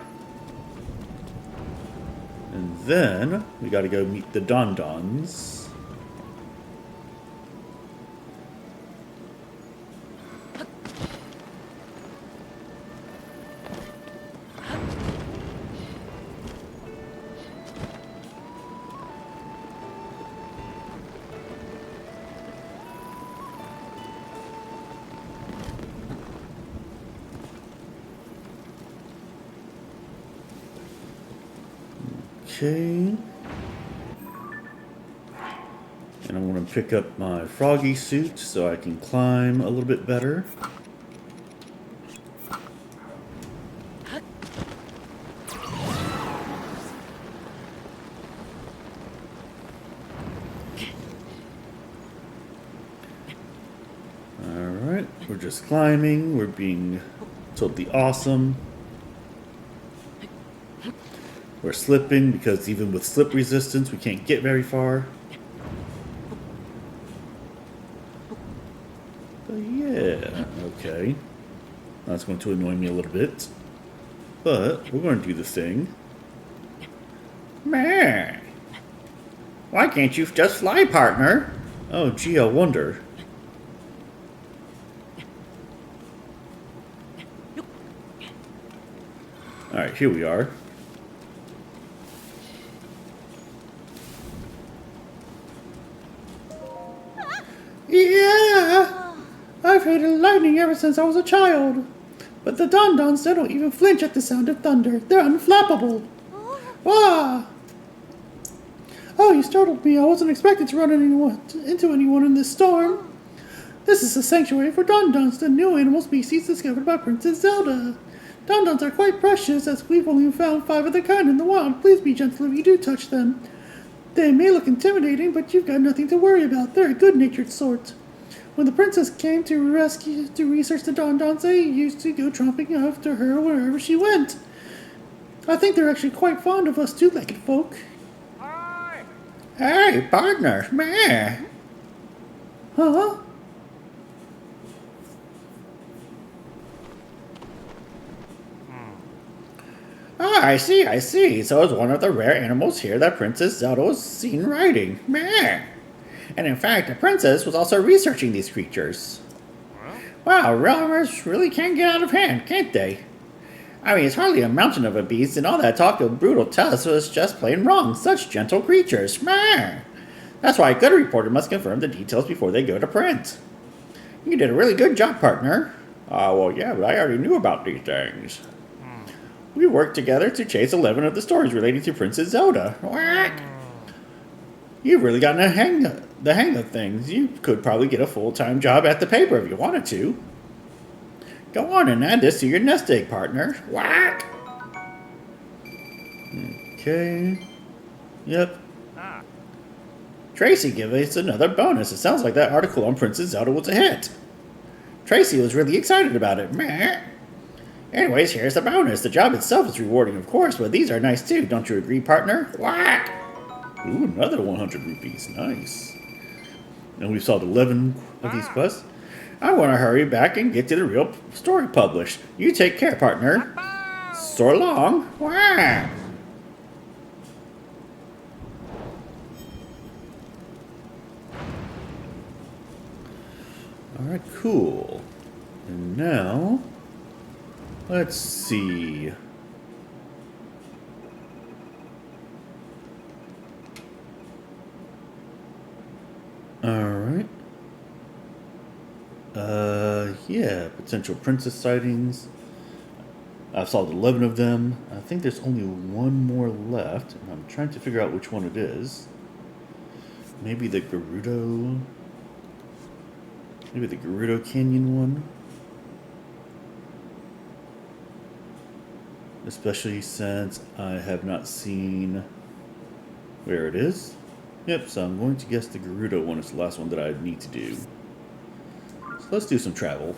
Speaker 1: And then, we gotta go meet the Don-Dons. Okay. And I'm going to pick up my froggy suit so I can climb a little bit better. Alright, we're just climbing. We're being totally awesome. We're slipping because even with slip resistance, we can't get very far. But yeah, okay. That's going to annoy me a little bit. But we're going to do the thing. Man, why can't you just fly, partner? Oh, gee, I wonder. Alright, here we are. Yeah! I've hated lightning ever since I was a child. But the Dondons, they don't even flinch at the sound of thunder. They're unflappable. Wah! Oh, you startled me. I wasn't expecting to run into anyone in this storm. This is a sanctuary for Dondons, the new animal species discovered by Princess Zelda. Dondons are quite precious, as we've only found 5 of their kind in the wild. Please be gentle if you do touch them. They may look intimidating, but you've got nothing to worry about. They're a good-natured sort. When the princess came to research the Dondons, they used to go tromping after her wherever she went. I think they're actually quite fond of us two-legged folk.
Speaker 3: Hi!
Speaker 1: Hey, partner, meh. Huh? Ah, I see. So it's one of the rare animals here that Princess Zelda was seen riding. Meh. And in fact, the princess was also researching these creatures. Wow, realmers really can get out of hand, can't they? I mean, it's hardly a mountain of a beast, and all that talk of brutal Tusk was just plain wrong. Such gentle creatures. Meh. That's why a good reporter must confirm the details before they go to print. You did a really good job, partner. Well, yeah, but I already knew about these things. We worked together to chase 11 of the stories relating to Princess Zelda. What? You've really gotten the hang of things. You could probably get a full-time job at the paper if you wanted to. Go on and add this to your nest egg, partner. What? Okay. Yep. Tracy gave us another bonus. It sounds like that article on Princess Zelda was a hit. Tracy was really excited about it. Meh. Anyways, here's the bonus. The job itself is rewarding, of course, but these are nice too. Don't you agree, partner? What? Ooh, another 100 rupees. Nice. And we solved 11 of these quests. I want to hurry back and get to the real story published. You take care, partner. So long. Wow. Alright, cool. And now, let's see. Alright. Yeah, potential princess sightings. I've solved 11 of them. I think there's only one more left, and I'm trying to figure out which one it is. Maybe the Gerudo... Maybe the Gerudo Canyon one? Especially since I have not seen where it is. Yep, so I'm going to guess the Gerudo one is the last one that I need to do. So let's do some travel.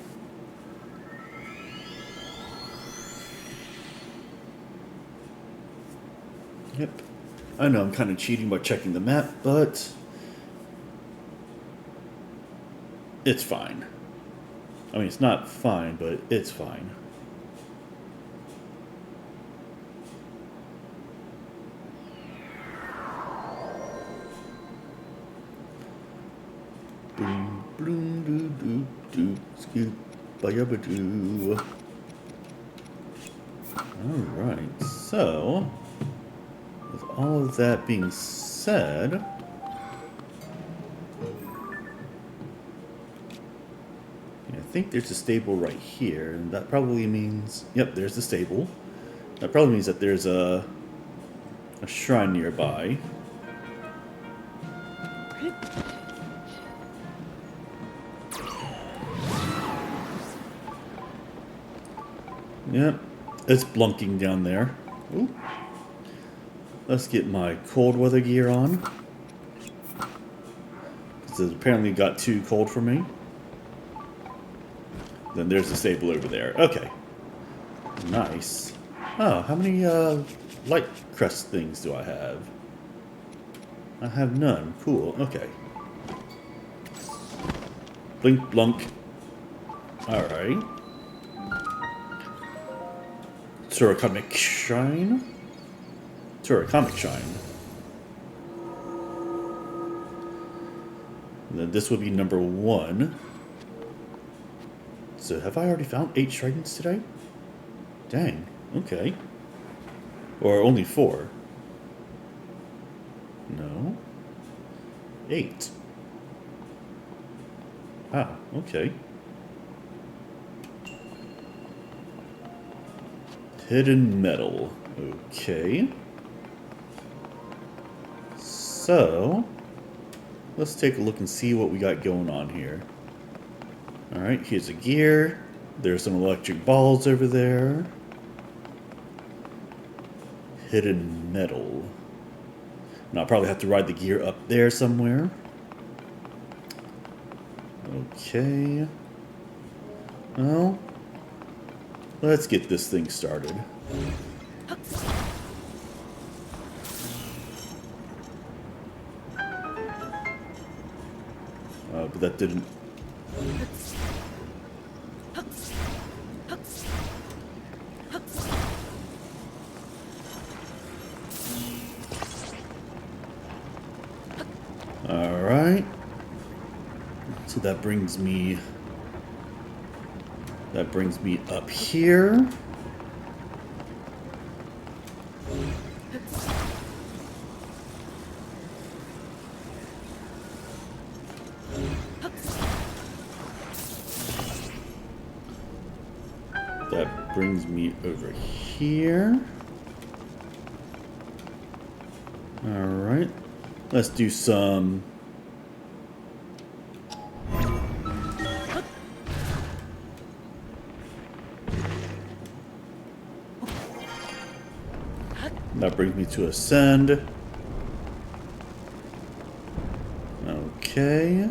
Speaker 1: Yep. I know I'm kind of cheating by checking the map, but it's fine. I mean, it's not fine, but it's fine. Boom, bloom, doo, doo, doo, scoop, ba-yabba-doo. Alright, so with all of that being said, I think there's a stable right here, and that probably means, yep, there's the stable. That probably means that there's a a shrine nearby. Yep, it's blunking down there. Ooh. Let's get my cold weather gear on. Because it apparently got too cold for me. Then there's the stable over there. Okay. Nice. Oh, how many light crest things do I have? I have none. Cool. Okay. Blink, blunk. Alright. Comic Shrine? Comic Shrine. And then this would be number 1. So have I already found 8 shrines today? Dang. Okay. Or only 4. No. 8. Ah, okay. Hidden metal. Okay. So, let's take a look and see what we got going on here. Alright, here's a gear. There's some electric balls over there. Hidden metal. And I'll probably have to ride the gear up there somewhere. Okay. Well, let's get this thing started. But that didn't... Alright. So that brings me up here. That brings me over here. Alright. Let's do some... That brings me to ascend. Okay.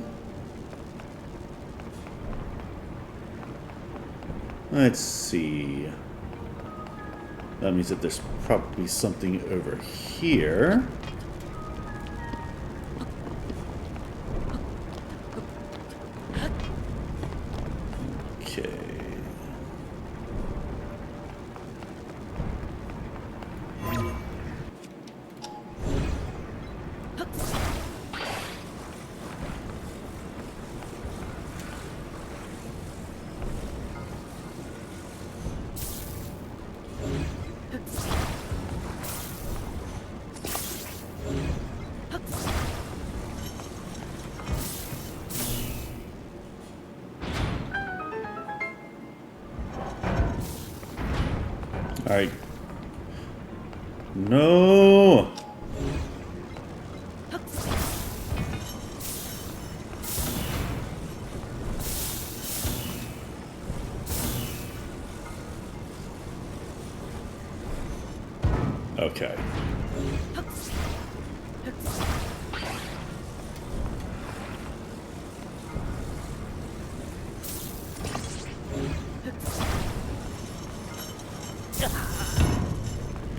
Speaker 1: Let's see. That means that there's probably something over here. Okay. Alright. No! Okay.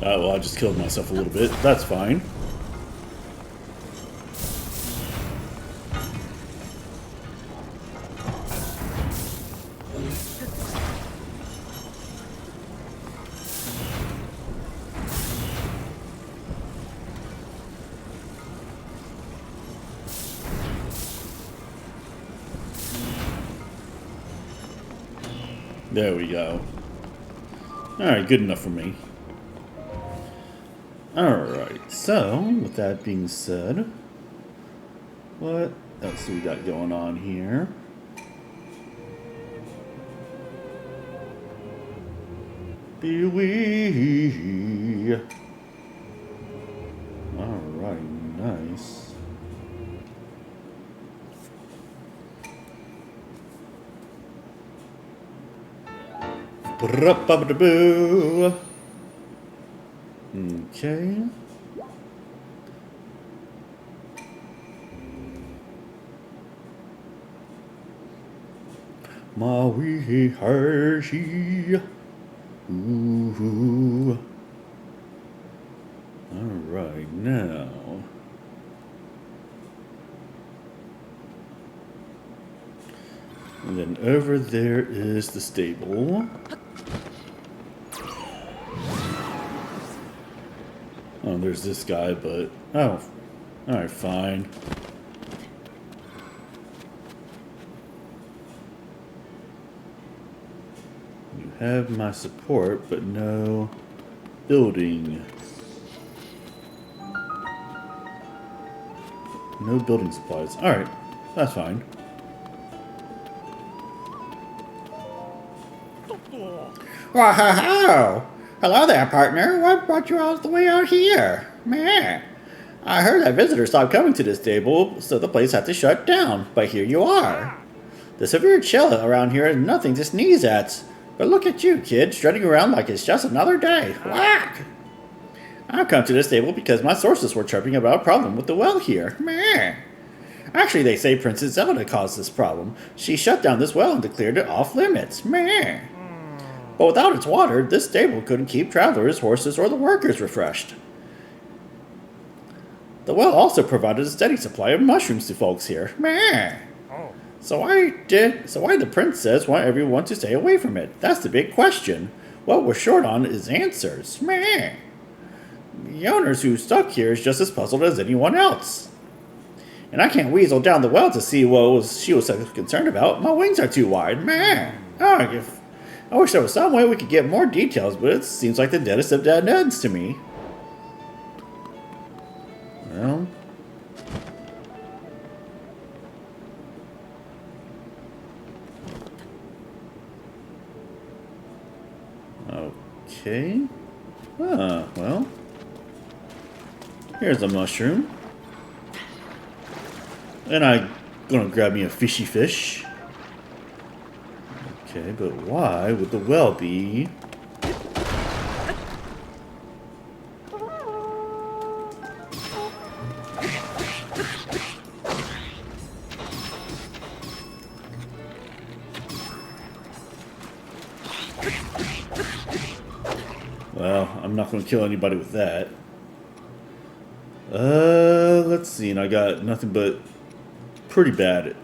Speaker 1: Well, I just killed myself a little bit. That's fine. There we go. Alright, good enough for me. Alright, so, with that being said, what else do we got going on here? Be we. Boo. Okay. Maui Hershey. Ooh. Alright, now. And then over there is the stable. Oh, there's this guy, but... Oh. Alright, fine. You have my support, but no building. No building supplies. Alright, that's fine.
Speaker 4: Wow! Hello there, partner. What brought you all the way out here? Man, I heard that visitors stopped coming to this table, so the place had to shut down. But here you are. The severe chill around here is nothing to sneeze at. But look at you, kid, strutting around like it's just another day. Whack! I've come to this table because my sources were chirping about a problem with the well here. Meh. Actually, they say Princess Zelda caused this problem. She shut down this well and declared it off limits. Meh. But without its water, this stable couldn't keep travelers, horses, or the workers refreshed. The well also provided a steady supply of mushrooms to folks here. Meh.
Speaker 3: Oh.
Speaker 4: So why did the princess want everyone to stay away from it? That's the big question. What we're short on is answers. Meh. The owners who stuck here is just as puzzled as anyone else. And I can't weasel down the well to see what she was so concerned about. My wings are too wide. Man. I wish there was some way we could get more details, but it seems like the deadest of dead ends to me.
Speaker 1: Well. Okay. Well. Here's a mushroom. And I'm gonna grab me a fishy fish. Okay, but why would the well be... Well, I'm not going to kill anybody with that. Let's see, and I got nothing but pretty bad.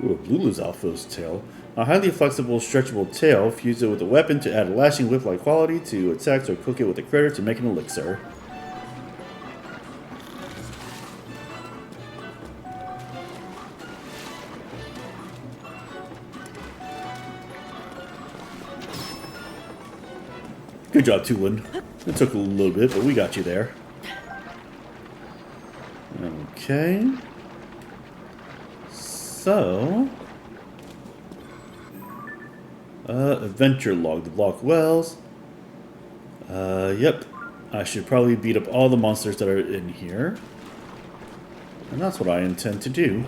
Speaker 1: Ooh, a Lulu's Alpha's tail. A highly flexible, stretchable tail. Fuse it with a weapon to add a lashing whip-like quality to attacks, or cook it with a critter to make an elixir. Good job, Tulin. It took a little bit, but we got you there. Okay. So... adventure log. The block wells. Yep. I should probably beat up all the monsters that are in here. And that's what I intend to do.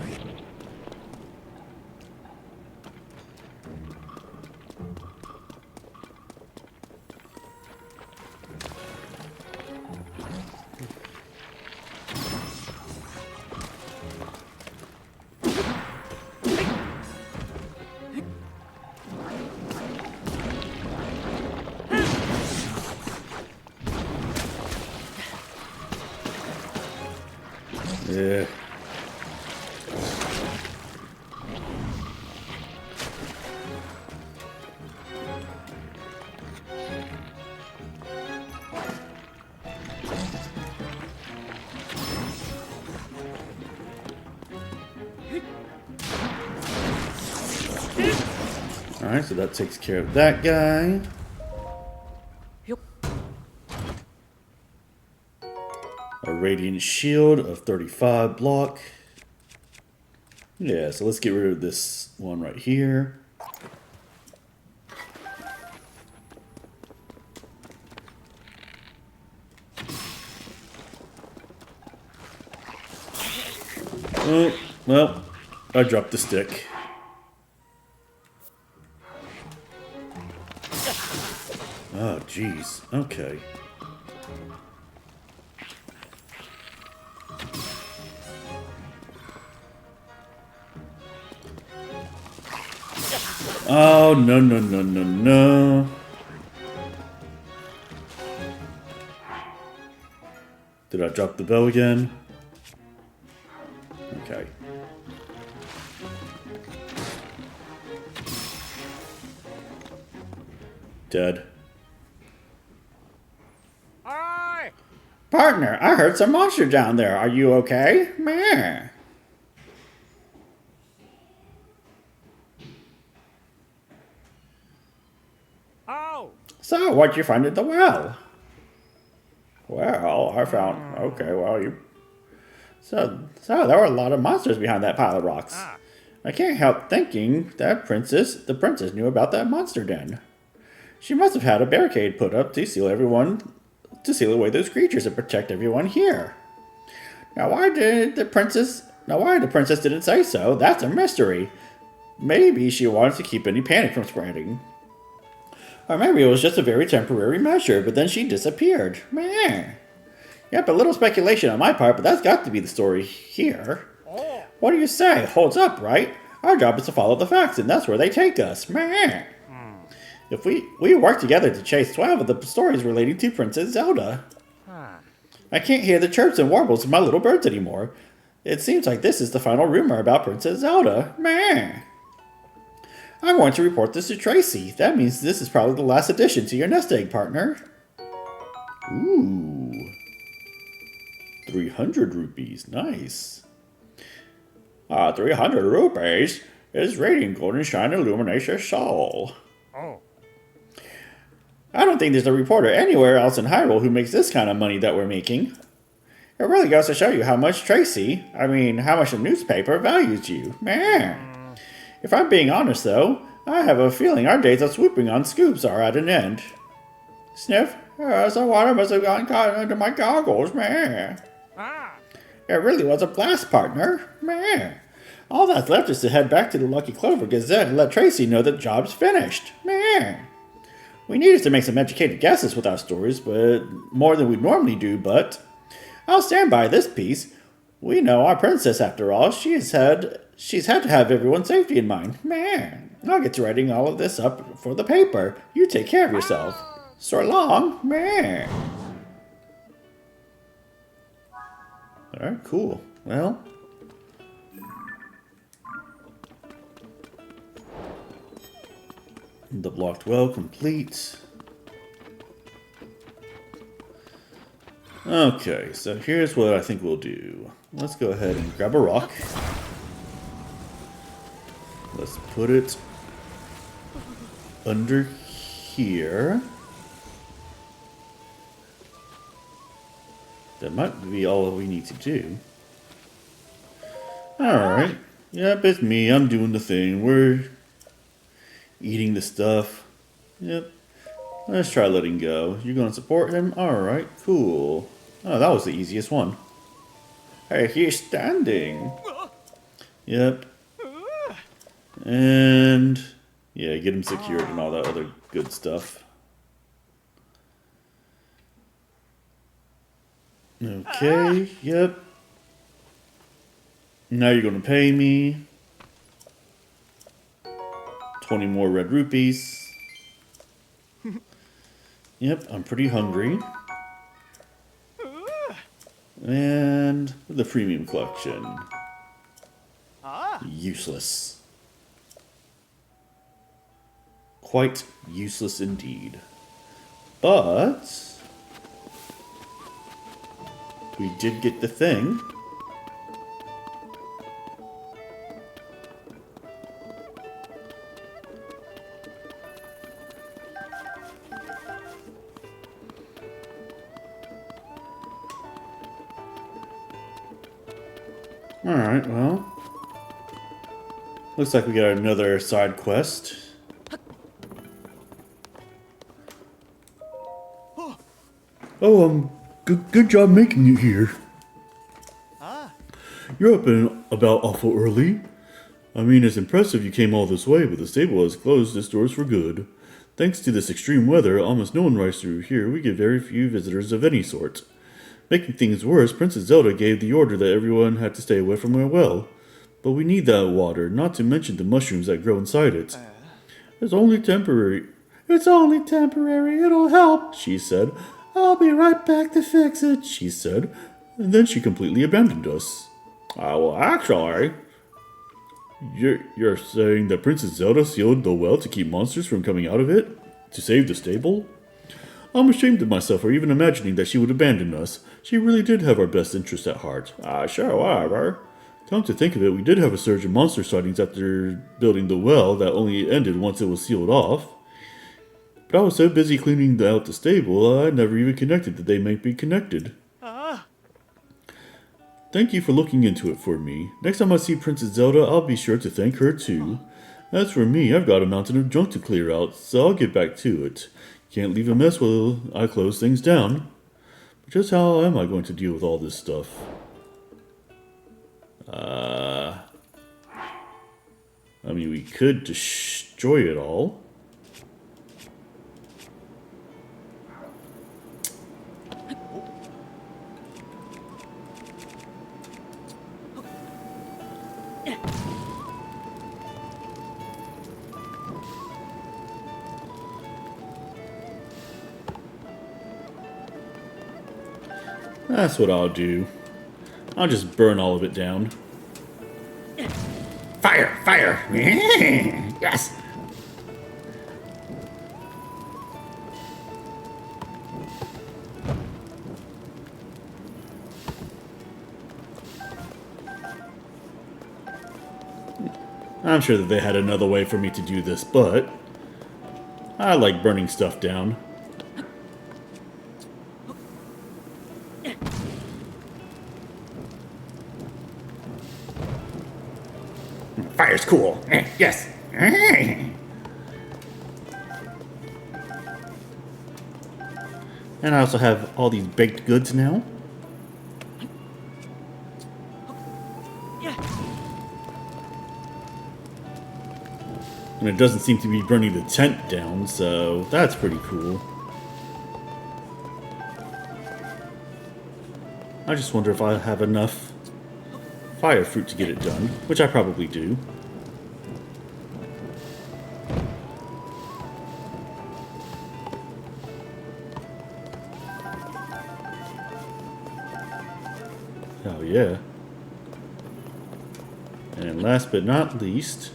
Speaker 1: Yeah. Alright, so that takes care of that guy. A radiant shield of 35 block. Yeah, so let's get rid of this one right here. Oh, well, I dropped the stick. Oh, jeez. Okay. Oh, no, no, no, no, no. Did I drop the bell again? Okay. Dead.
Speaker 3: Aye!
Speaker 4: Partner, I heard some monster down there. Are you okay? Meh.
Speaker 3: Oh!
Speaker 4: So, what'd you find at the well? Well, I found... Okay, well, you... So there were a lot of monsters behind that pile of rocks.
Speaker 3: Ah.
Speaker 4: I can't help thinking that the princess knew about that monster den. She must have had a barricade put up to seal away those creatures and protect everyone here. Now why the princess didn't say so? That's a mystery. Maybe she wanted to keep any panic from spreading. Or maybe it was just a very temporary measure, but then she disappeared. Meh. Yep, a little speculation on my part, but that's got to be the story here.
Speaker 3: Oh!
Speaker 4: What do you say? Holds up, right? Our job is to follow the facts, and that's where they take us. Meh. If we work together to chase 12 of the stories relating to Princess Zelda. I can't hear the chirps and warbles of my little birds anymore. It seems like this is the final rumor about Princess Zelda. Meh. I'm going to report this to Tracy. That means this is probably the last addition to your nest egg, partner. Ooh. 300 rupees. Nice. 300 rupees is radiant golden shine illuminates your soul.
Speaker 3: Oh!
Speaker 4: I don't think there's a reporter anywhere else in Hyrule who makes this kind of money that we're making. It really goes to show you how much how much a newspaper values you. Man. If I'm being honest, though, I have a feeling our days of swooping on scoops are at an end. Sniff, some water must have gotten caught under my goggles, man.
Speaker 3: Ah!
Speaker 4: It really was a blast, partner. Man. All that's left is to head back to the Lucky Clover Gazette and let Tracy know that the job's finished. Man. We needed to make some educated guesses with our stories, but more than we normally do, but I'll stand by this piece. We know our princess, after all. She's had to have everyone's safety in mind. Man, I'll get to writing all of this up for the paper. You take care of yourself. So long, man. Alright, cool. Well, the blocked well complete.
Speaker 1: Okay, so here's what I think we'll do. Let's go ahead and grab a rock. Let's put it under here. That might be all we need to do. Alright. Yep, it's me. I'm doing the thing. We're eating the stuff. Yep. Let's try letting go. You're going to support him? Alright, cool. Oh, that was the easiest one.
Speaker 4: Hey, he's standing.
Speaker 1: Yep. And yeah, get him secured and all that other good stuff. Okay, yep. Now you're going to pay me 20 more red rupees. Yep, I'm pretty hungry. And the premium collection. Useless. Quite useless indeed. But we did get the thing. Alright, well. Looks like we got another side quest. Oh, good job making it here. You're up and about awful early. I mean, it's impressive you came all this way, but the stable has closed its doors for good. Thanks to this extreme weather, almost no one rides through here. We get very few visitors of any sort. Making things worse, Princess Zelda gave the order that everyone had to stay away from her well. But we need that water, not to mention the mushrooms that grow inside it. It's only temporary. It's only temporary, it'll help, she said. I'll be right back to fix it, she said. And then she completely abandoned us. Well, actually, you're saying that Princess Zelda sealed the well to keep monsters from coming out of it? To save the stable? I'm ashamed of myself for even imagining that she would abandon us. She really did have our best interest at heart. Sure, whatever. Come to think of it, we did have a surge of monster sightings after building the well that only ended once it was sealed off. But I was so busy cleaning out the stable, I never even connected that they might be connected. Thank you for looking into it for me. Next time I see Princess Zelda, I'll be sure to thank her too. As for me, I've got a mountain of junk to clear out, so I'll get back to it. Can't leave a mess while I close things down. But just how am I going to deal with all this stuff? I mean, we could destroy it all. That's what I'll do. I'll just burn all of it down.
Speaker 4: Fire! Fire! Yes!
Speaker 1: I'm sure that they had another way for me to do this, but I like burning stuff down.
Speaker 4: Fire's cool. Yes.
Speaker 1: And I also have all these baked goods now. And it doesn't seem to be burning the tent down, so that's pretty cool. I just wonder if I have enough fire fruit to get it done, which I probably do. Oh yeah. And last but not least,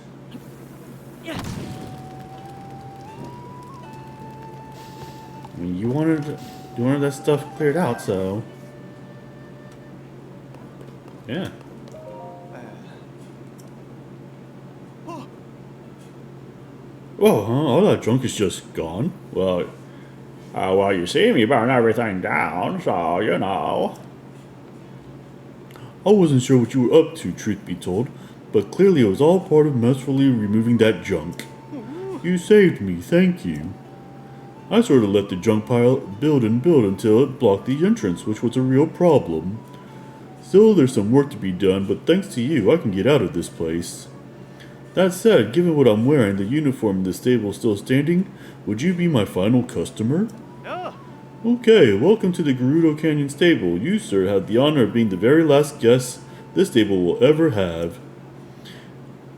Speaker 1: I mean, you wanted that stuff cleared out, so yeah. Whoa, huh? All that junk is just gone? Well, you see me burn everything down, so, you know. I wasn't sure what you were up to, truth be told, but clearly it was all part of masterfully removing that junk. You saved me, thank you. I sort of let the junk pile build and build until it blocked the entrance, which was a real problem. Still, there's some work to be done, but thanks to you, I can get out of this place. That said, given what I'm wearing, the uniform in the stable still standing, would you be my final customer? Okay, welcome to the Gerudo Canyon stable. You, sir, have the honor of being the very last guest this stable will ever have.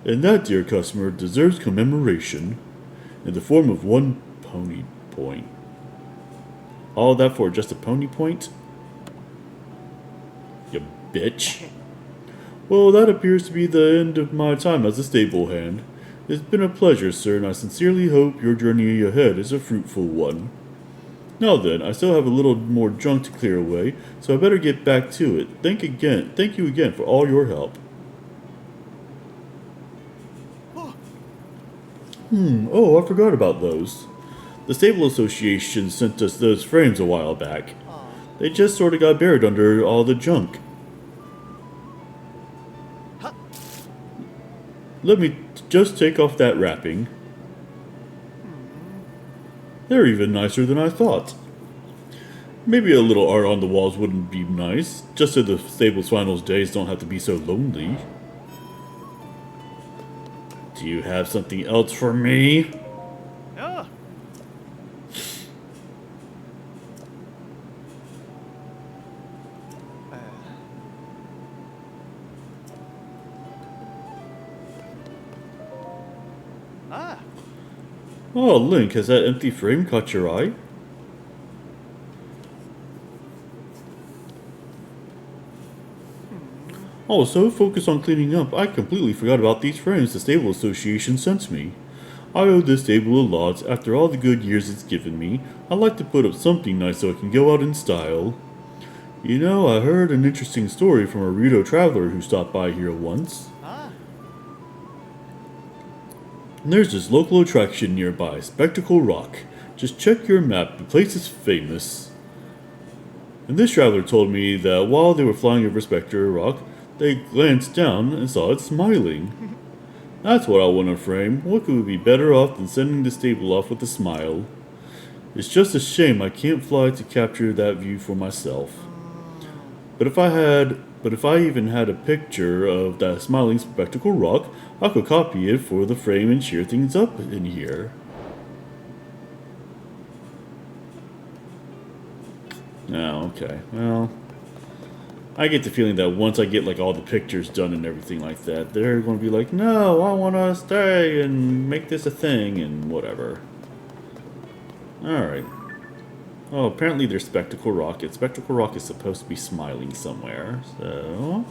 Speaker 1: And that, dear customer, deserves commemoration in the form of 1 pony point. All that for just a pony point? You bitch. Well, that appears to be the end of my time as a stable hand. It's been a pleasure, sir, and I sincerely hope your journey ahead is a fruitful one. Now then, I still have a little more junk to clear away, so I better get back to it. Thank you again for all your help. Oh, I forgot about those. The Stable Association sent us those frames a while back. They just sort of got buried under all the junk. let me just take off that wrapping. They're even nicer than I thought. Maybe a little art on the walls wouldn't be nice, just so the stable's final days don't have to be so lonely. Do you have something else for me?
Speaker 3: Oh.
Speaker 1: Oh, Link, has that empty frame caught your eye? I was so focused on cleaning up, I completely forgot about these frames the Stable Association sent me. I owe this stable a lot. After all the good years it's given me, I'd like to put up something nice so I can go out in style. You know, I heard an interesting story from a Rito traveler who stopped by here once. And there's this local attraction nearby, Spectacle Rock. Just check your map, the place is famous. And this traveler told me that while they were flying over Spectre Rock, they glanced down and saw it smiling. That's what I want to frame. What could be better off than sending the stable off with a smile? It's just a shame I can't fly to capture that view for myself. But if I even had a picture of that smiling Spectacle Rock, I could copy it for the frame and cheer things up in here. Oh, okay. Well, I get the feeling that once I get like all the pictures done and everything like that, they're going to be like, no, I want to stay and make this a thing and whatever. Alright. Oh, apparently there's Spectacle Rock. Spectacle Rock is supposed to be smiling somewhere, so...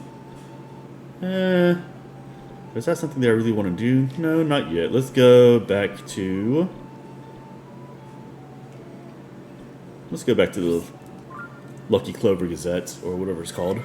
Speaker 1: is that something that I really want to do? No, not yet. Let's go back to... Let's go back to the Lucky Clover Gazette, or whatever it's called.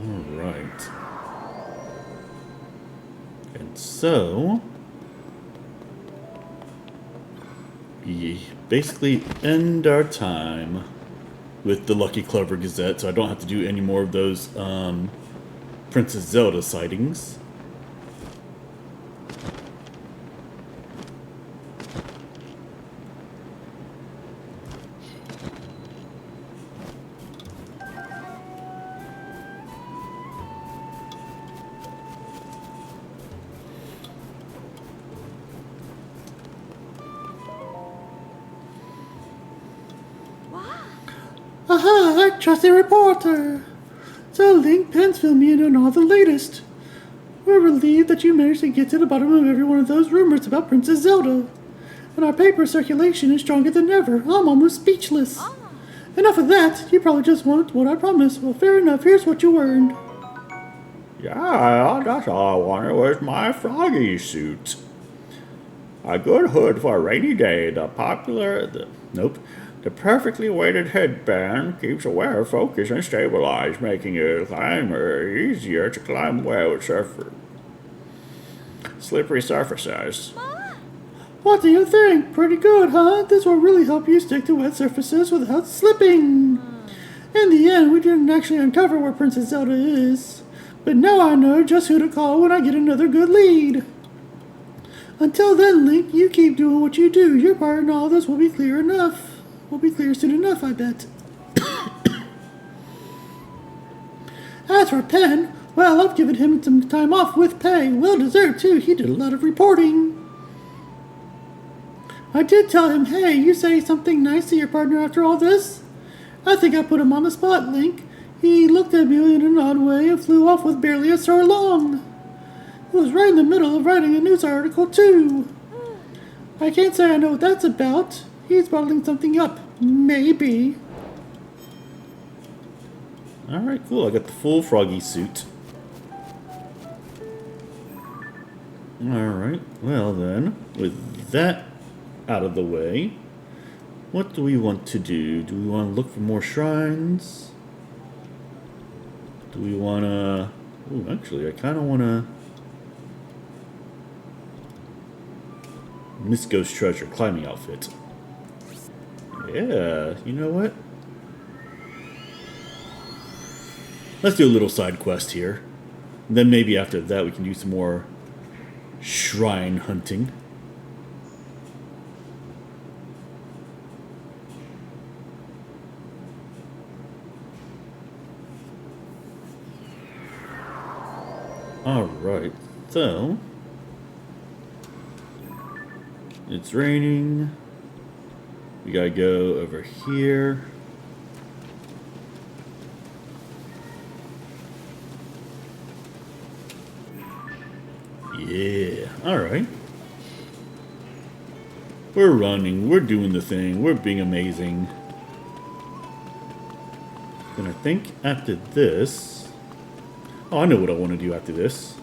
Speaker 1: Alright. And so... we basically end our time with the Lucky Clover Gazette, so I don't have to do any more of those Princess Zelda sightings.
Speaker 4: Aha, trusty reporter. So Link, Penn's filled me in on all the latest. We're relieved that you managed to get to the bottom of every one of those rumors about Princess Zelda. And our paper circulation is stronger than ever. I'm almost speechless. Enough of that. You probably just want what I promised. Well, fair enough. Here's what you earned.
Speaker 5: Yeah, that's all I wanted was my froggy suit. A good hood for a rainy day. The perfectly weighted headband keeps a wearer focused and stabilized, making a climber easier to climb well with slippery surfaces.
Speaker 4: What do you think? Pretty good, huh? This will really help you stick to wet surfaces without slipping. In the end, we didn't actually uncover where Princess Zelda is. But now I know just who to call when I get another good lead. Until then, Link, you keep doing what you do. Your part in all this will be clear enough. Will be clear soon enough, I bet. As for Penn, well, I've given him some time off with pay. Well deserved, too. He did a lot of reporting. I did tell him, hey, you say something nice to your partner after all this? I think I put him on the spot, Link. He looked at me in an odd way and flew off with barely a so long. He was right in the middle of writing a news article, too. I can't say I know what that's about. He's bottling something up. Maybe.
Speaker 1: Alright, cool. I got the full froggy suit. Alright, well then, with that out of the way, what do we want to do? Do we want to look for more shrines? Do we want to... Ooh, actually, I kind of want to... Miss Ghost Treasure climbing outfit. Yeah, you know what? Let's do a little side quest here. And then maybe after that we can do some more shrine hunting. Alright, so... It's raining. We gotta go over here. Yeah, alright. We're running, we're doing the thing, we're being amazing. Then I think after this... Oh, I know what I want to do after this.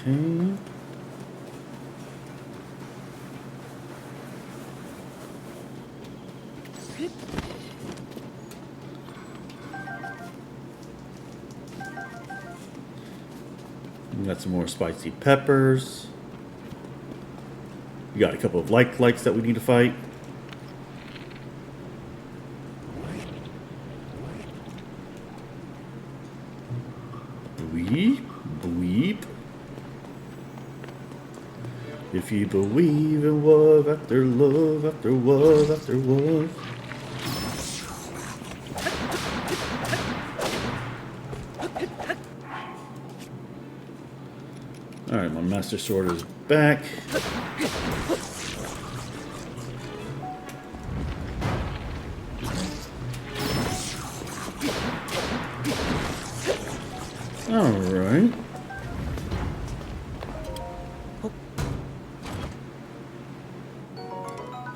Speaker 1: Okay. We got some more spicy peppers. We got a couple of likes that we need to fight. Bleep, bleep. If you believe in love after love after love after love. Alright, my Master Sword is back. Alright.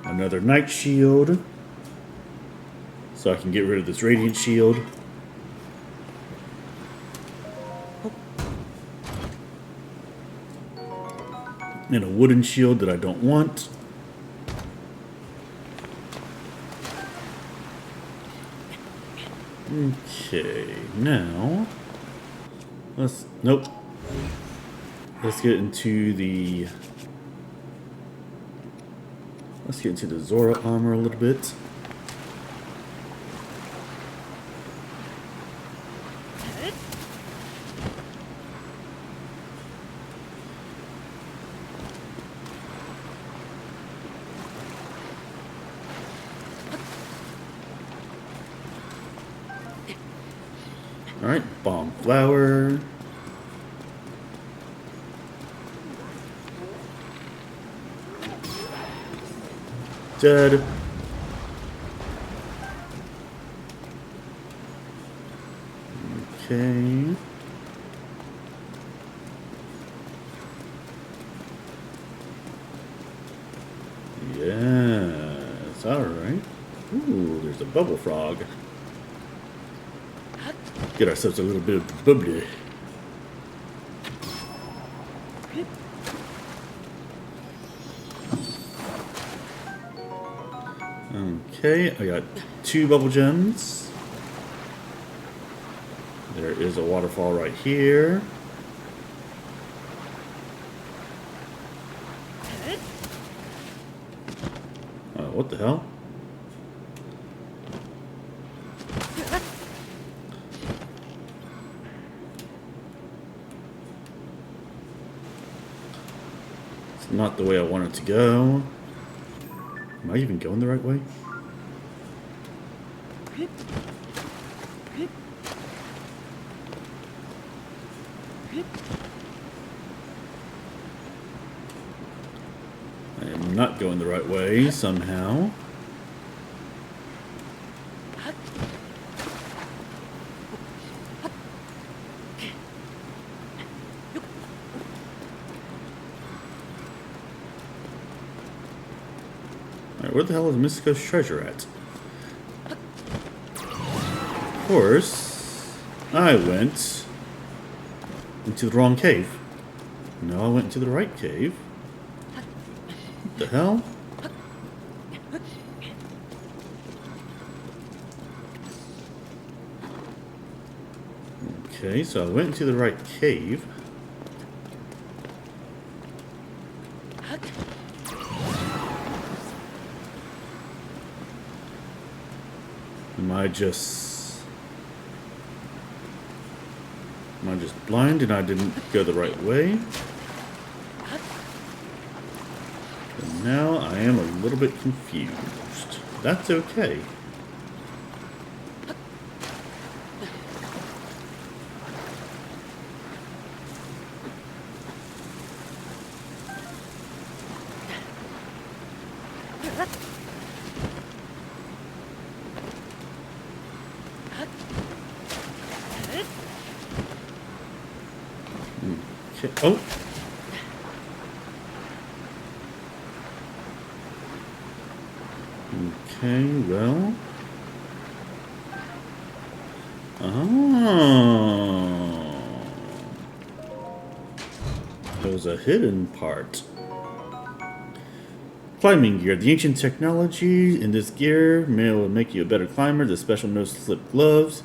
Speaker 1: Another Night Shield. So I can get rid of this Radiant Shield. And a wooden shield that I don't want. Okay, now nope. Let's get into the Zora armor a little bit. Alright, bomb flower. Dead. Okay. Yes, alright. Ooh, there's a bubble frog. Get ourselves a little bit of the bubbly. Okay, I got 2 bubble gems. There is a waterfall right here. What the hell? It's not the way I want it to go. Am I even going the right way? I am not going the right way somehow. Alright, where the hell is Mystico's treasure at? Of course, I went into the wrong cave. No, I went into the right cave. What the hell? Okay, so I went into the right cave. Am I just blind and I didn't go the right way? And now I am a little bit confused. That's okay. Okay. Oh. Okay, well. Oh. There was a hidden part. Climbing gear. The ancient technology in this gear will make you a better climber. The special no-slip gloves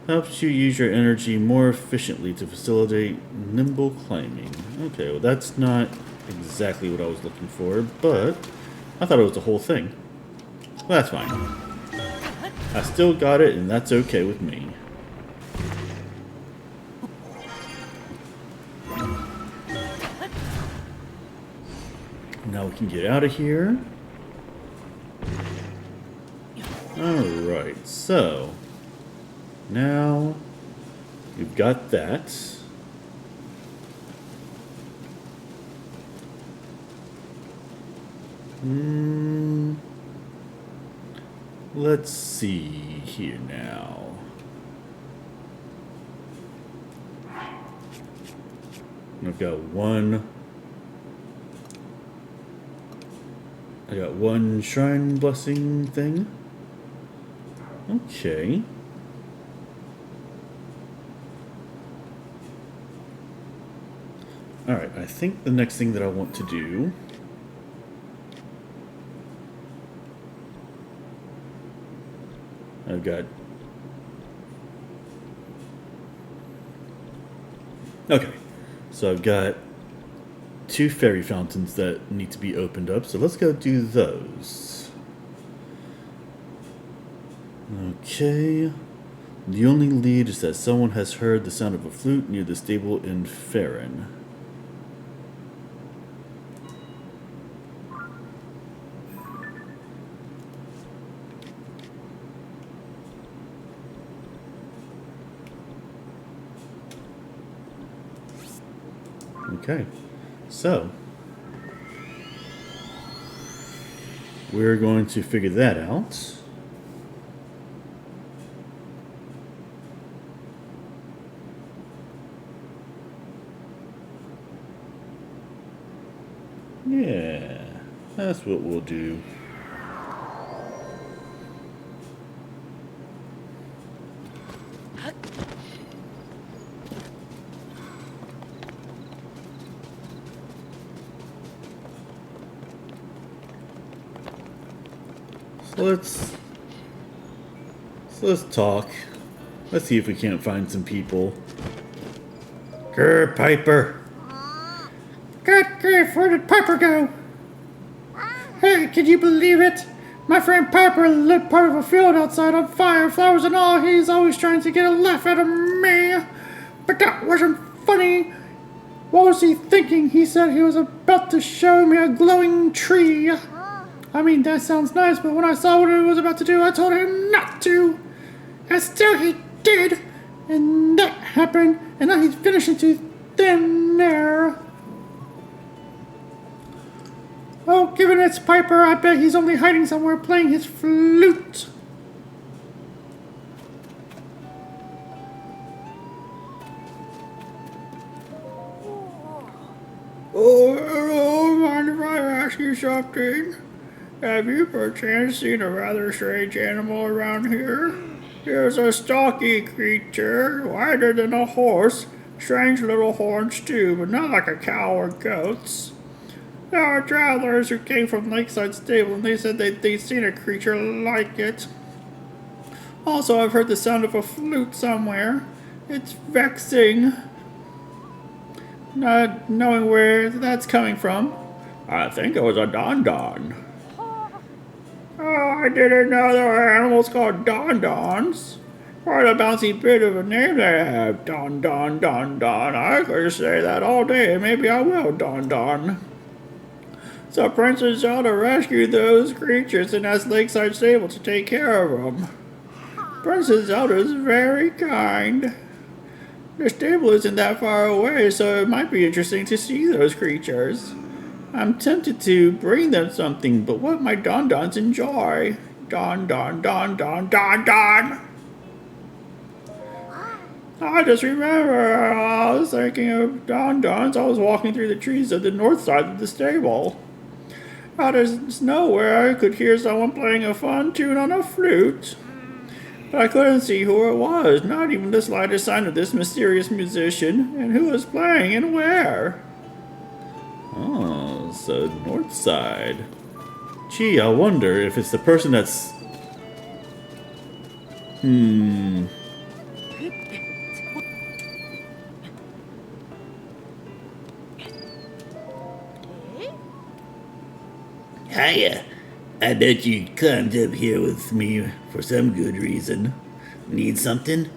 Speaker 1: helps you use your energy more efficiently to facilitate nimble climbing. Okay, well that's not exactly what I was looking for, but I thought it was the whole thing. Well, that's fine. I still got it, and that's okay with me. Now we can get out of here. Alright, so now you've got that. Let's see here now. I've got one. I got one shrine blessing thing. Okay. Alright, I think the next thing that I want to do I've got... Okay, so I've got 2 fairy fountains that need to be opened up, so let's go do those. Okay. The only lead is that someone has heard the sound of a flute near the stable in Farron. Okay, so we're going to figure that out. Yeah, that's what we'll do. Let's talk. Let's see if we can't find some people. Grr, Pyper.
Speaker 6: Good grief, where did Pyper go? Hey, can you believe it? My friend Pyper lit part of a field outside on fire, flowers and all. He's always trying to get a laugh out of me. But that wasn't funny. What was he thinking? He said he was about to show me a glowing tree. I mean, that sounds nice, but when I saw what he was about to do, I told him not to. And still he did. And that happened, and now he's finished into thin air. Oh, given it's Pyper, I bet he's only hiding somewhere playing his flute. Oh, hello, mind if I ask you something? Have you perchance seen a rather strange animal around here? There's a stocky creature, wider than a horse,
Speaker 5: strange little horns too, but not like a cow or goats. There are travelers who came from Lakeside Stable and they said they'd seen a creature like it. Also, I've heard the sound of a flute somewhere. It's vexing. Not knowing where that's coming from. I think it was a don-don. Oh, I didn't know there were animals called don-dons. What a bouncy bit of a name they have. Don-don, don-don. I could say that all day. Maybe I will, don-don. So Princess Zelda rescued those creatures and asked Lakeside Stable to take care of them. Princess Zelda is very kind. The stable isn't that far away, so it might be interesting to see those creatures. I'm tempted to bring them something, but what might don-dons enjoy? Don-don, don-don, don-don! I just remember I was thinking of don-dons. I was walking through the trees of the north side of the stable. Out of nowhere, I could hear someone playing a fun tune on a flute. But I couldn't see who it was, not even the slightest sign of this mysterious musician, and who was playing and where.
Speaker 1: Oh, so north side. Gee, I wonder if it's the person that's...
Speaker 4: Hiya. I bet you climbed up here with me for some good reason. Need something?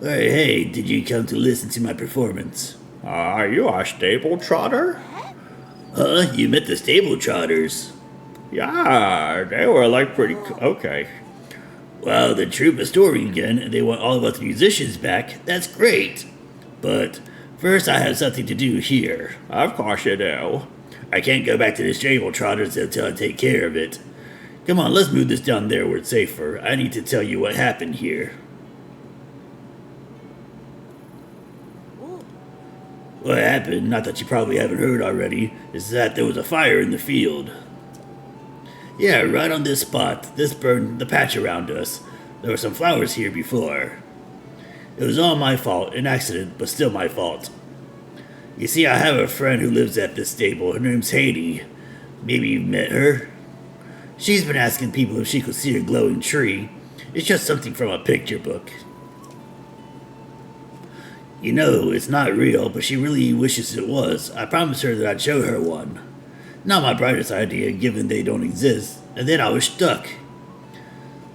Speaker 4: Or hey, did you come to listen to my performance?
Speaker 5: Are you a stable trotter?
Speaker 4: You met the stable trotters.
Speaker 5: Yeah, they were like pretty... Okay.
Speaker 4: Well, the troupe is touring again, and they want all of us musicians back. That's great. But first I have something to do here.
Speaker 5: Of course you do.
Speaker 4: I can't go back to the stable trotters until I take care of it. Come on, let's move this down there where it's safer. I need to tell you what happened here. What happened, not that you probably haven't heard already, is that there was a fire in the field. Yeah, right on this spot. This burned the patch around us. There were some flowers here before. It was all my fault, an accident, but still my fault. You see, I have a friend who lives at this stable. Her name's Haite. Maybe you've met her? She's been asking people if she could see a glowing tree. It's just something from a picture book. You know, it's not real, but she really wishes it was. I promised her that I'd show her one. Not my brightest idea, given they don't exist, and then I was stuck.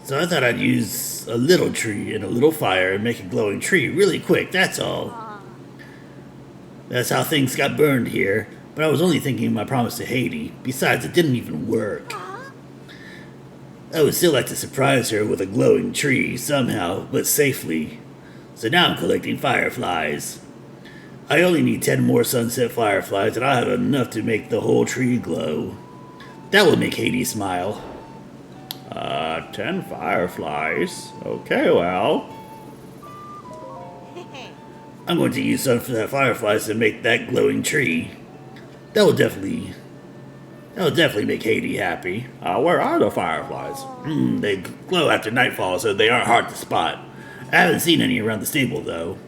Speaker 4: So I thought I'd use a little tree and a little fire and make a glowing tree really quick, that's all. That's how things got burned here, but I was only thinking of my promise to Haite. Besides, it didn't even work. I would still like to surprise her with a glowing tree somehow, but safely. So now I'm collecting fireflies. I only need 10 more sunset fireflies, and I'll have enough to make the whole tree glow. That will make Haite smile.
Speaker 5: 10 fireflies. Okay, well.
Speaker 4: I'm going to use some of the fireflies to make that glowing tree. That will definitely make Haite happy.
Speaker 5: Where are the fireflies?
Speaker 4: They glow after nightfall, so they aren't hard to spot. I haven't seen any around the stable, though.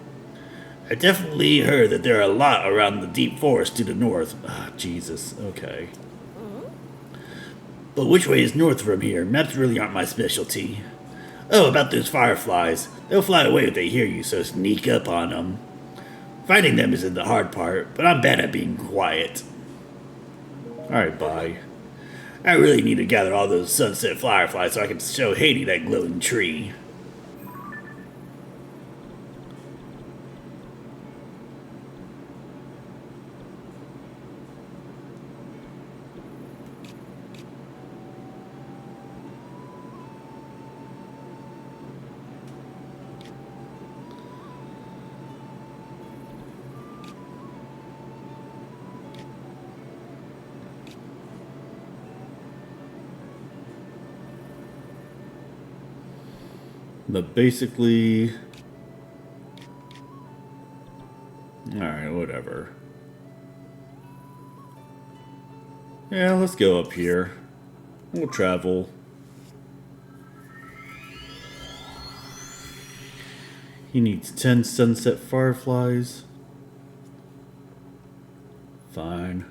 Speaker 4: I definitely heard that there are a lot around the deep forest to the north. Jesus, okay. But which way is north from here? Maps really aren't my specialty. Oh, about those fireflies. They'll fly away if they hear you, so sneak up on them. Finding them isn't the hard part, but I'm bad at being quiet.
Speaker 1: Alright, bye.
Speaker 4: I really need to gather all those sunset fireflies so I can show Haite that glowing tree.
Speaker 1: But basically... Alright, whatever. Yeah, let's go up here. We'll travel. He needs 10 sunset fireflies. Fine.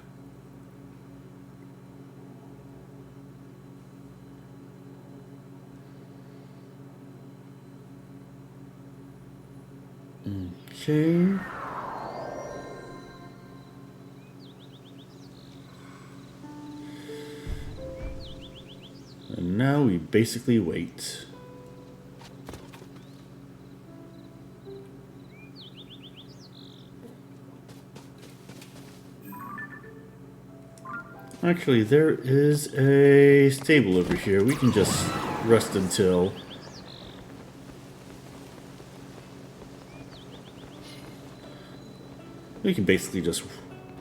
Speaker 1: Okay. And now we basically wait. Actually, there is a stable over here. We can just rest until... We can basically just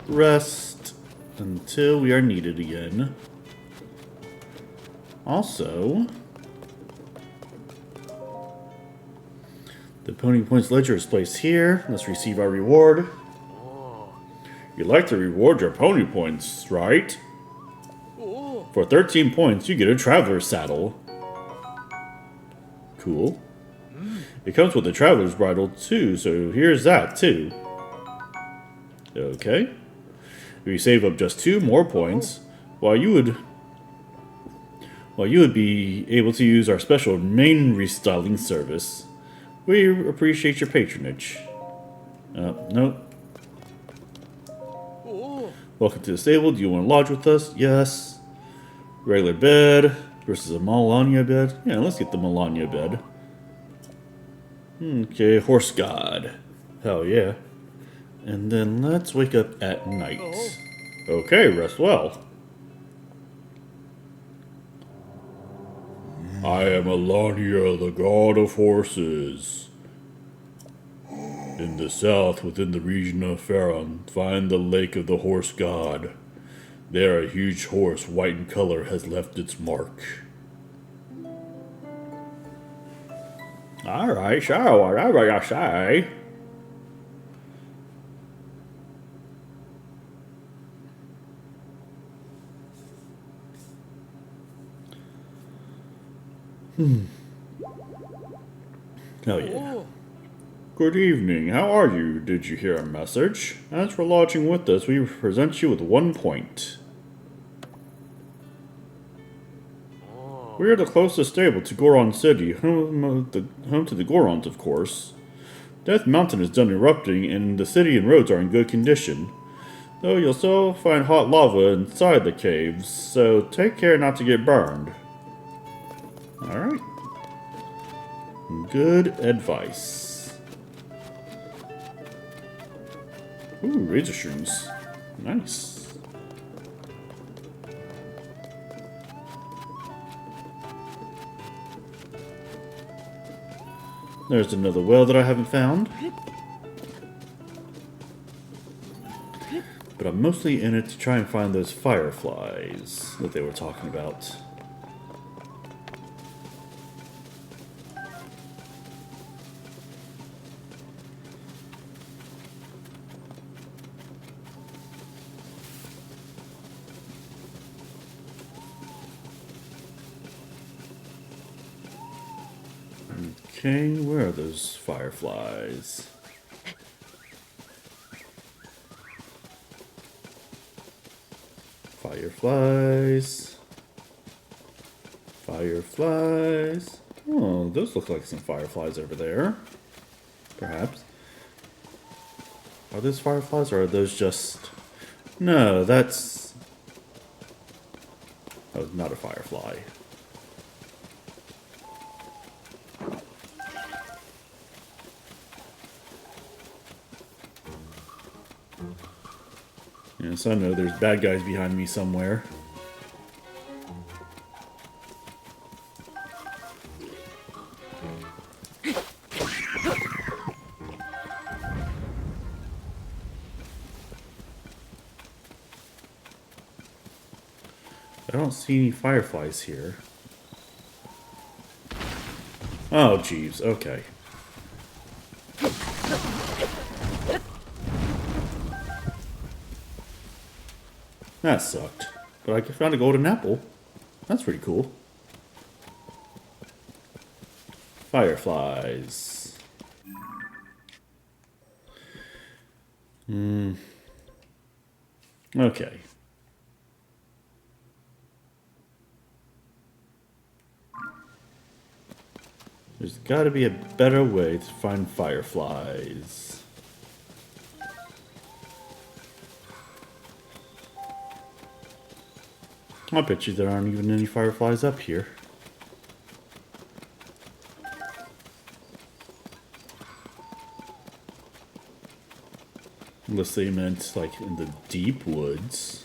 Speaker 1: rest until we are needed again. Also, the Pony Points ledger is placed here. Let's receive our reward. You like to reward your Pony Points, right? For 13 points, you get a Traveler's Saddle. Cool. It comes with a Traveler's Bridle, too, so here's that, too. Okay. If you save up just 2 more points, while you would be able to use our special main restyling service. We appreciate your patronage. Nope. Welcome to the stable. Do you want to lodge with us? Yes. Regular bed versus a Melania bed. Yeah, let's get the Melania bed. Okay, horse god. Hell yeah. And then let's wake up at night. Okay, rest well. I am Melania, the god of horses. In the south, within the region of Faron, find the lake of the horse god. There a huge horse, white in color, has left its mark. Alright, sure, whatever you say. Oh yeah. Good evening, how are you? Did you hear a message? As for lodging with us, we present you with 1 point. We are the closest stable to Goron City, home to the Gorons, of course. Death Mountain is done erupting, and the city and roads are in good condition. Though you'll still find hot lava inside the caves, so take care not to get burned. Alright. Good advice. Ooh, razor shrooms. Nice. There's another well that I haven't found. But I'm mostly in it to try and find those fireflies that they were talking about. Okay, where are those fireflies? Fireflies. Fireflies. Oh, those look like some fireflies over there. Perhaps. Are those fireflies or are those just... No, that's... Oh, not a firefly. Yes, I know there's bad guys behind me somewhere. I don't see any fireflies here. Oh, jeez. Okay. That sucked. But I found a golden apple. That's pretty cool. Fireflies. Okay. There's got to be a better way to find fireflies. I bet you there aren't even any fireflies up here. Unless they meant like in the deep woods.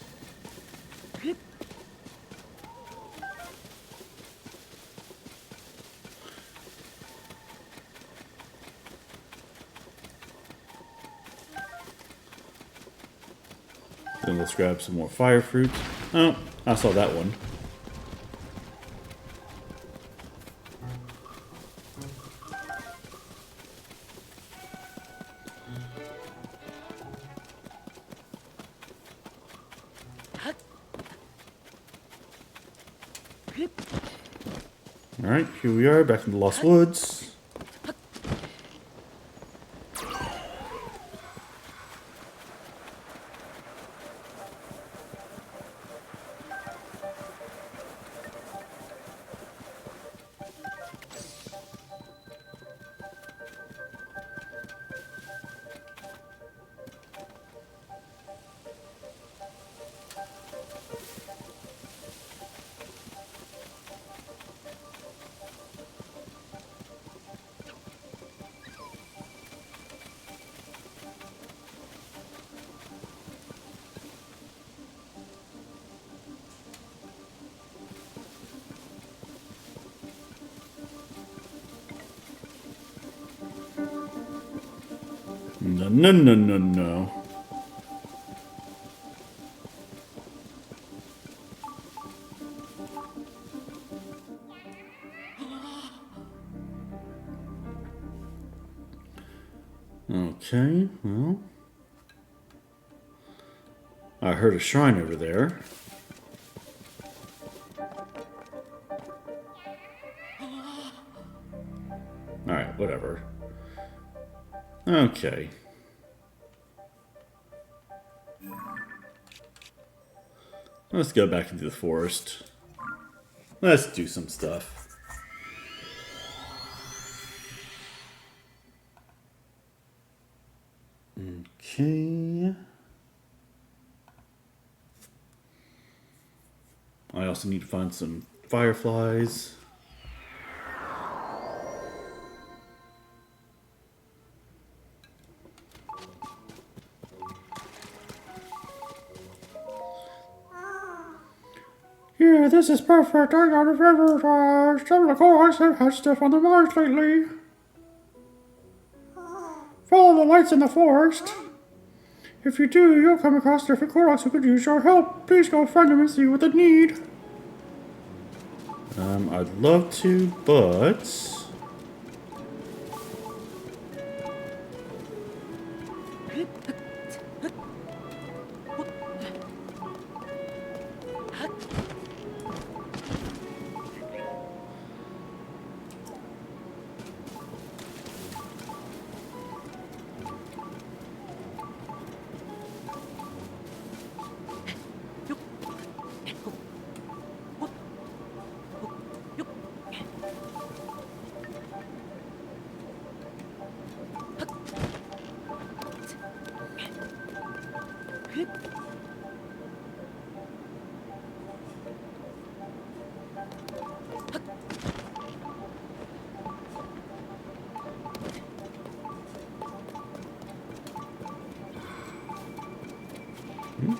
Speaker 1: Then let's grab some more fire fruit. Oh, I saw that one. Alright, here we are, back in the Lost Woods. No, no, no, no, no. Okay, well. I heard a shrine over there. Alright, whatever. Okay. Let's go back into the forest. Let's do some stuff. Okay. I also need to find some fireflies.
Speaker 6: Yeah, this is perfect. I got a river. Some of the cohorts have had stuff on the marsh lately. Follow the lights in the forest. If you do, you'll come across different Koroks who could use your help. Please go find them and see what they need.
Speaker 1: I'd love to, but...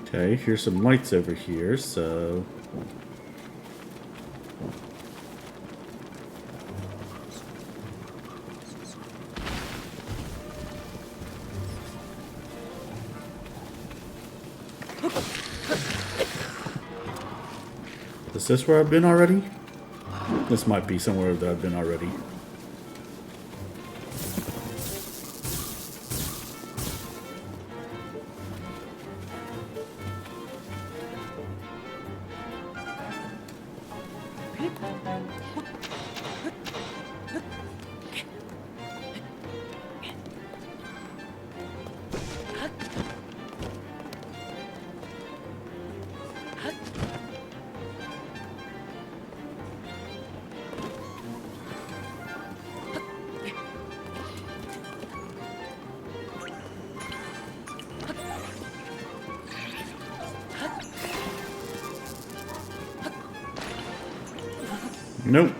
Speaker 1: Okay, here's some lights over here, so... Is this where I've been already? This might be somewhere that I've been already. Nope.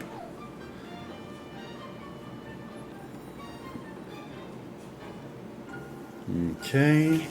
Speaker 1: Okay.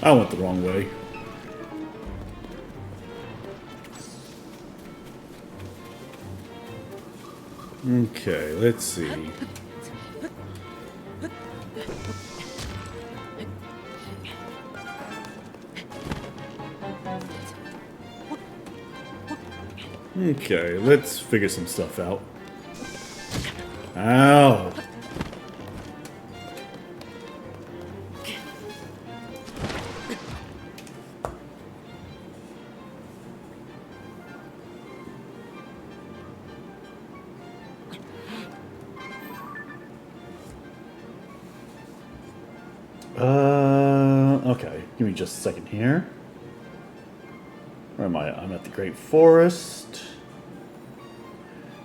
Speaker 1: I went the wrong way. Okay, let's see. Okay, let's figure some stuff out. Ow! Okay, give me just a second here. Where am I? I'm at the Great Forest.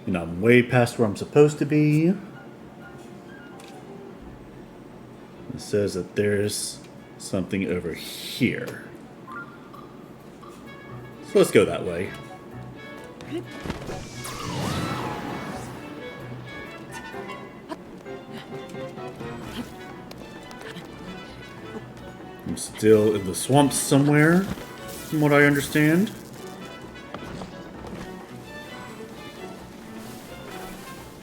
Speaker 1: You know, I'm way past where I'm supposed to be. It says that there's something over here. So let's go that way. I'm still in the swamps somewhere, from what I understand.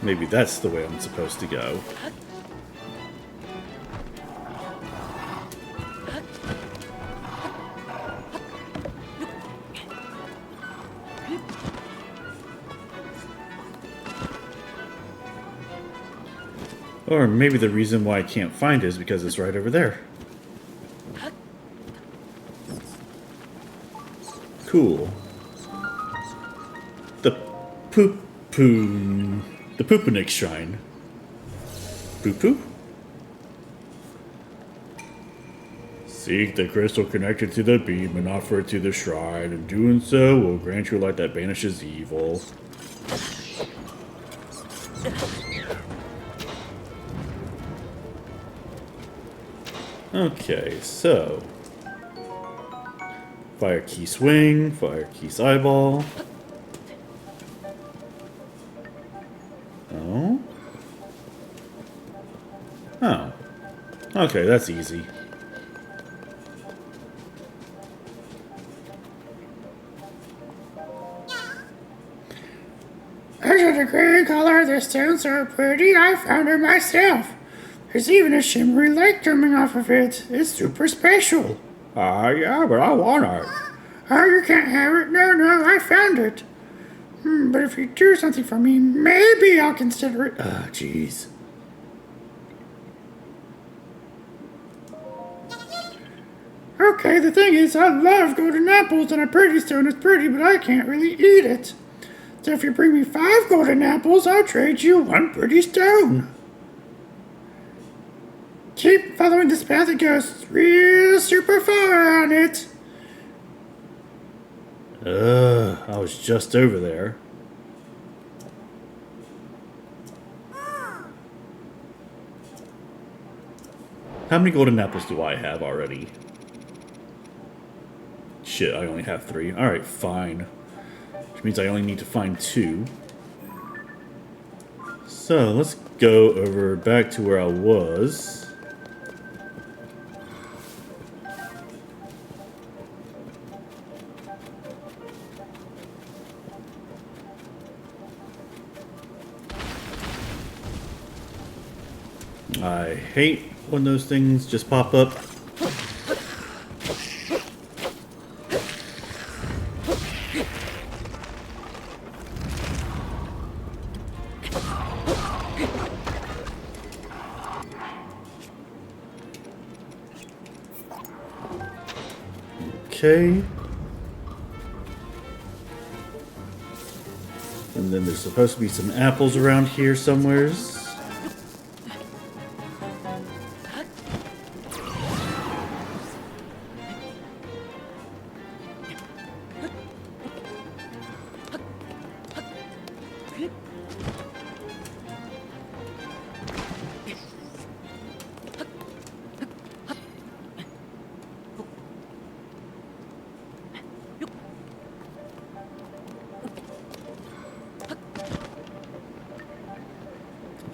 Speaker 1: Maybe that's the way I'm supposed to go. Or maybe the reason why I can't find it is because it's right over there. Cool. The Poopanik Shrine. Poo-poo? Seek the crystal connected to the beam and offer it to the shrine. In doing so, will grant you light that banishes evil. Okay, so... Fire key swing, fire key's eyeball. Oh? Oh. Okay, that's easy.
Speaker 6: There's a green color. This stone's so pretty, I found it myself. There's even a shimmery light coming off of it. It's super special.
Speaker 5: Yeah, but I want it.
Speaker 6: Oh, you can't have it. No, I found it. But if you do something for me, maybe I'll consider it.
Speaker 4: Jeez.
Speaker 6: Okay, the thing is, I love golden apples, and a pretty stone is pretty, but I can't really eat it. So if you bring me 5 golden apples, I'll trade you 1 pretty stone. Keep following this path, it goes real super far on it.
Speaker 1: I was just over there. How many golden apples do I have already? Shit, I only have 3. Alright, fine. Which means I only need to find 2. So, let's go over back to where I was. I hate when those things just pop up. Okay. And then there's supposed to be some apples around here somewheres.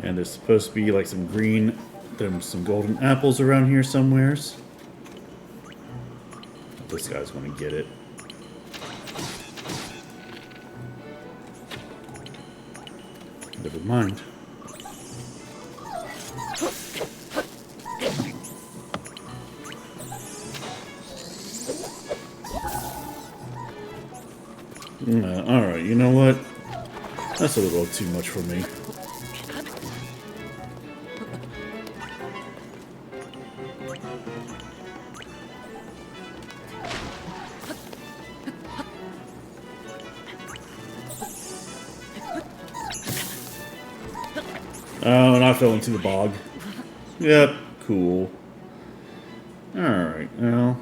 Speaker 1: And there's supposed to be like some green, there's some golden apples around here somewheres. This guy's gonna get it. Never mind. Alright, you know what? That's a little too much for me. Oh, and I fell into the bog. Yep, cool. Alright, well.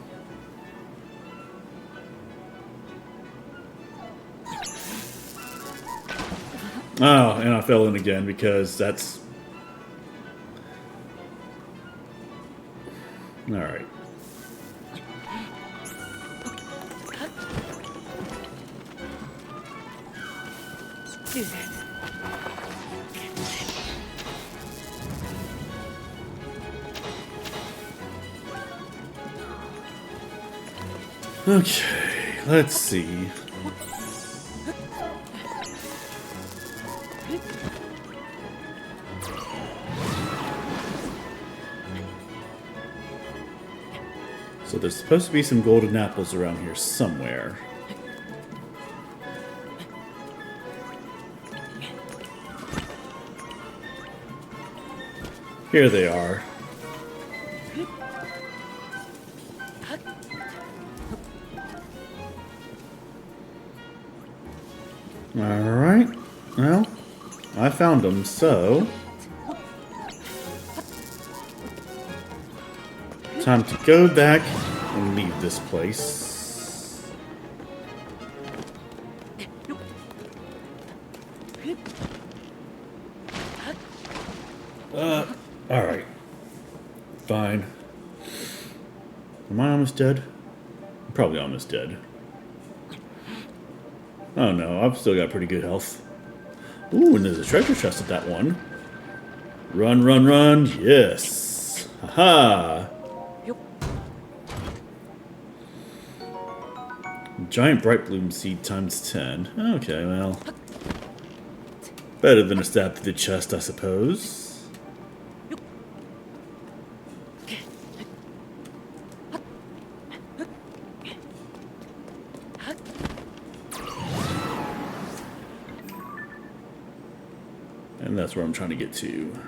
Speaker 1: Oh, and I fell in again because that's... Alright. Okay, let's see. So there's supposed to be some golden apples around here somewhere. Here they are. Alright, well, I found them, so... time to go back and leave this place. Alright. Fine. Am I almost dead? I'm probably almost dead. Oh no, I've still got pretty good health. Ooh, and there's a treasure chest at that one. Run, run, run. Yes. Haha. Giant bright bloom seed times 10. Okay, well. Better than a stab to the chest, I suppose. And that's where I'm trying to get to.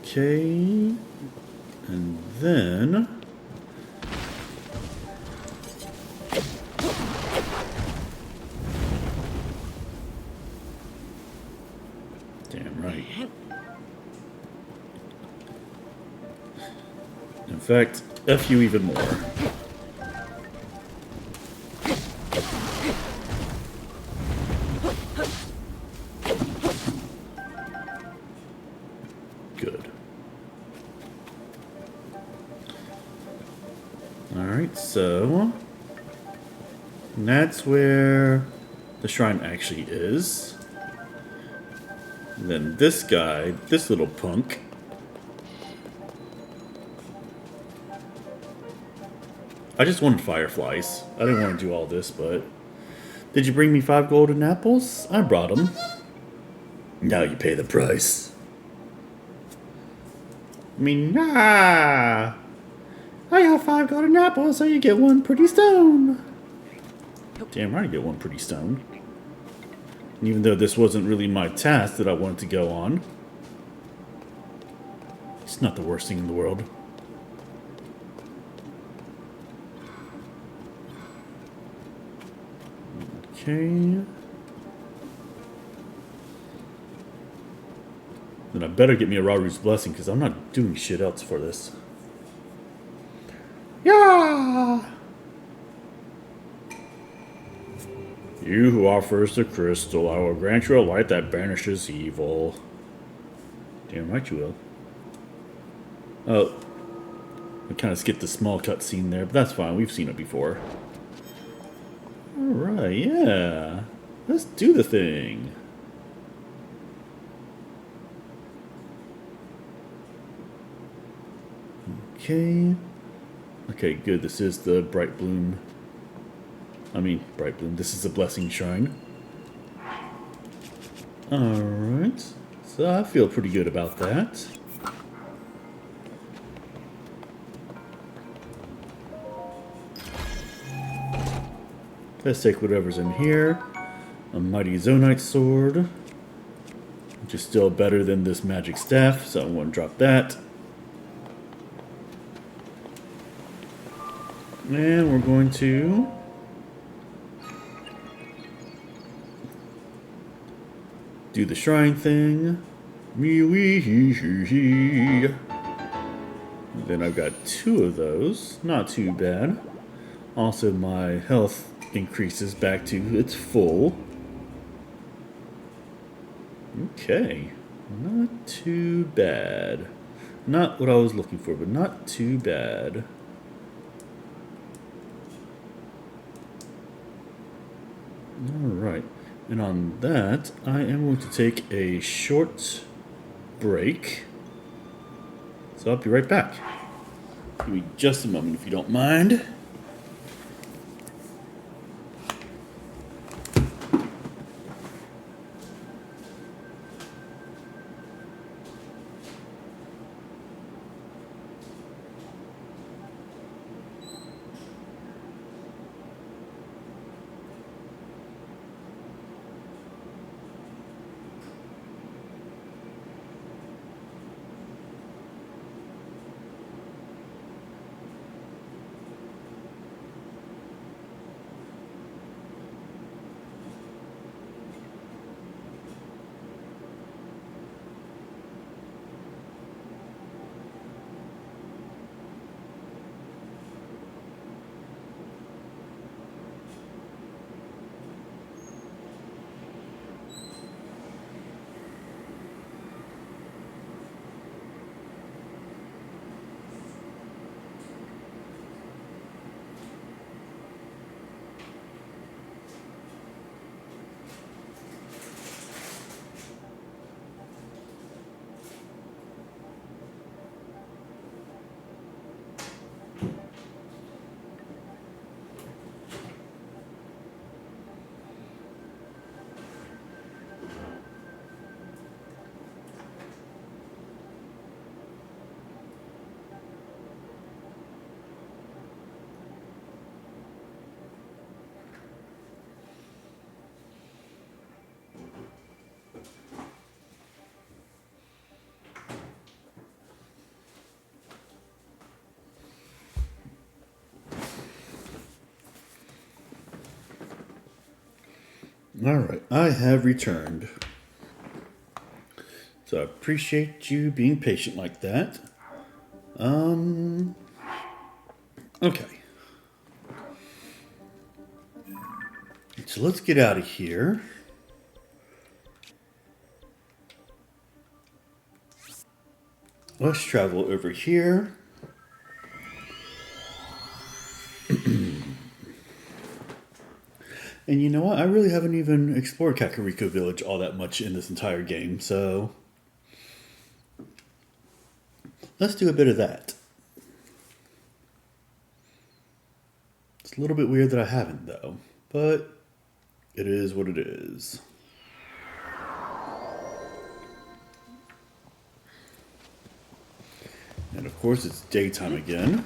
Speaker 1: Okay, and then damn right. In fact, F you even more. Good. Alright, so that's where the shrine actually is. And then this guy, this little punk, I just wanted fireflies. I didn't want to do all this, but did you bring me 5 golden apples? I brought them. Now you pay the price. I mean, nah.
Speaker 6: I got 5 golden apples, so you get 1 pretty stone.
Speaker 1: Damn right I get 1 pretty stone. And even though this wasn't really my task that I wanted to go on, it's not the worst thing in the world. Okay. Then I better get me a Raru's Blessing, because I'm not doing shit else for this.
Speaker 6: Yeah!
Speaker 1: You who offers the crystal, I will grant you a light that banishes evil. Damn right you will. Oh. I kind of skipped the small cutscene there, but that's fine. We've seen it before. Alright, yeah. Let's do the thing. Okay. Okay, good. This is the Bright Bloom. Bright Bloom. This is the Blessing Shrine. Alright. So I feel pretty good about that. Let's take whatever's in here. A Mighty Zonite Sword, which is still better than this Magic Staff, so I want to drop that. And we're going to do the shrine thing. Then I've got 2 of those. Not too bad. Also, my health increases back to its full. Okay. Not too bad. Not what I was looking for, but not too bad. Alright, and on that, I am going to take a short break. So I'll be right back. Give me just a moment if you don't mind. Alright, I have returned. So I appreciate you being patient like that. Okay. So let's get out of here. Let's travel over here. And you know what? I really haven't even explored Kakariko Village all that much in this entire game, so let's do a bit of that. It's a little bit weird that I haven't, though, but it is what it is. And of course, it's daytime again.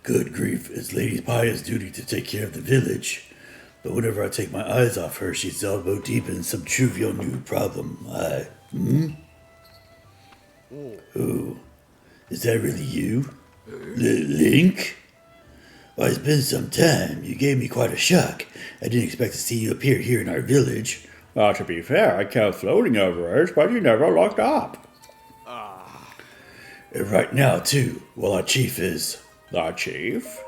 Speaker 4: Good grief, it's Lady Paya's duty to take care of the village. But whenever I take my eyes off her, she's elbow deep in some trivial new problem. Oh, is that really you? Link? Well, it's been some time. You gave me quite a shock. I didn't expect to see you appear here in our village.
Speaker 5: Well, to be fair, I kept floating over it, but you never looked up.
Speaker 4: And right now, too, while our chief is...
Speaker 5: The chief?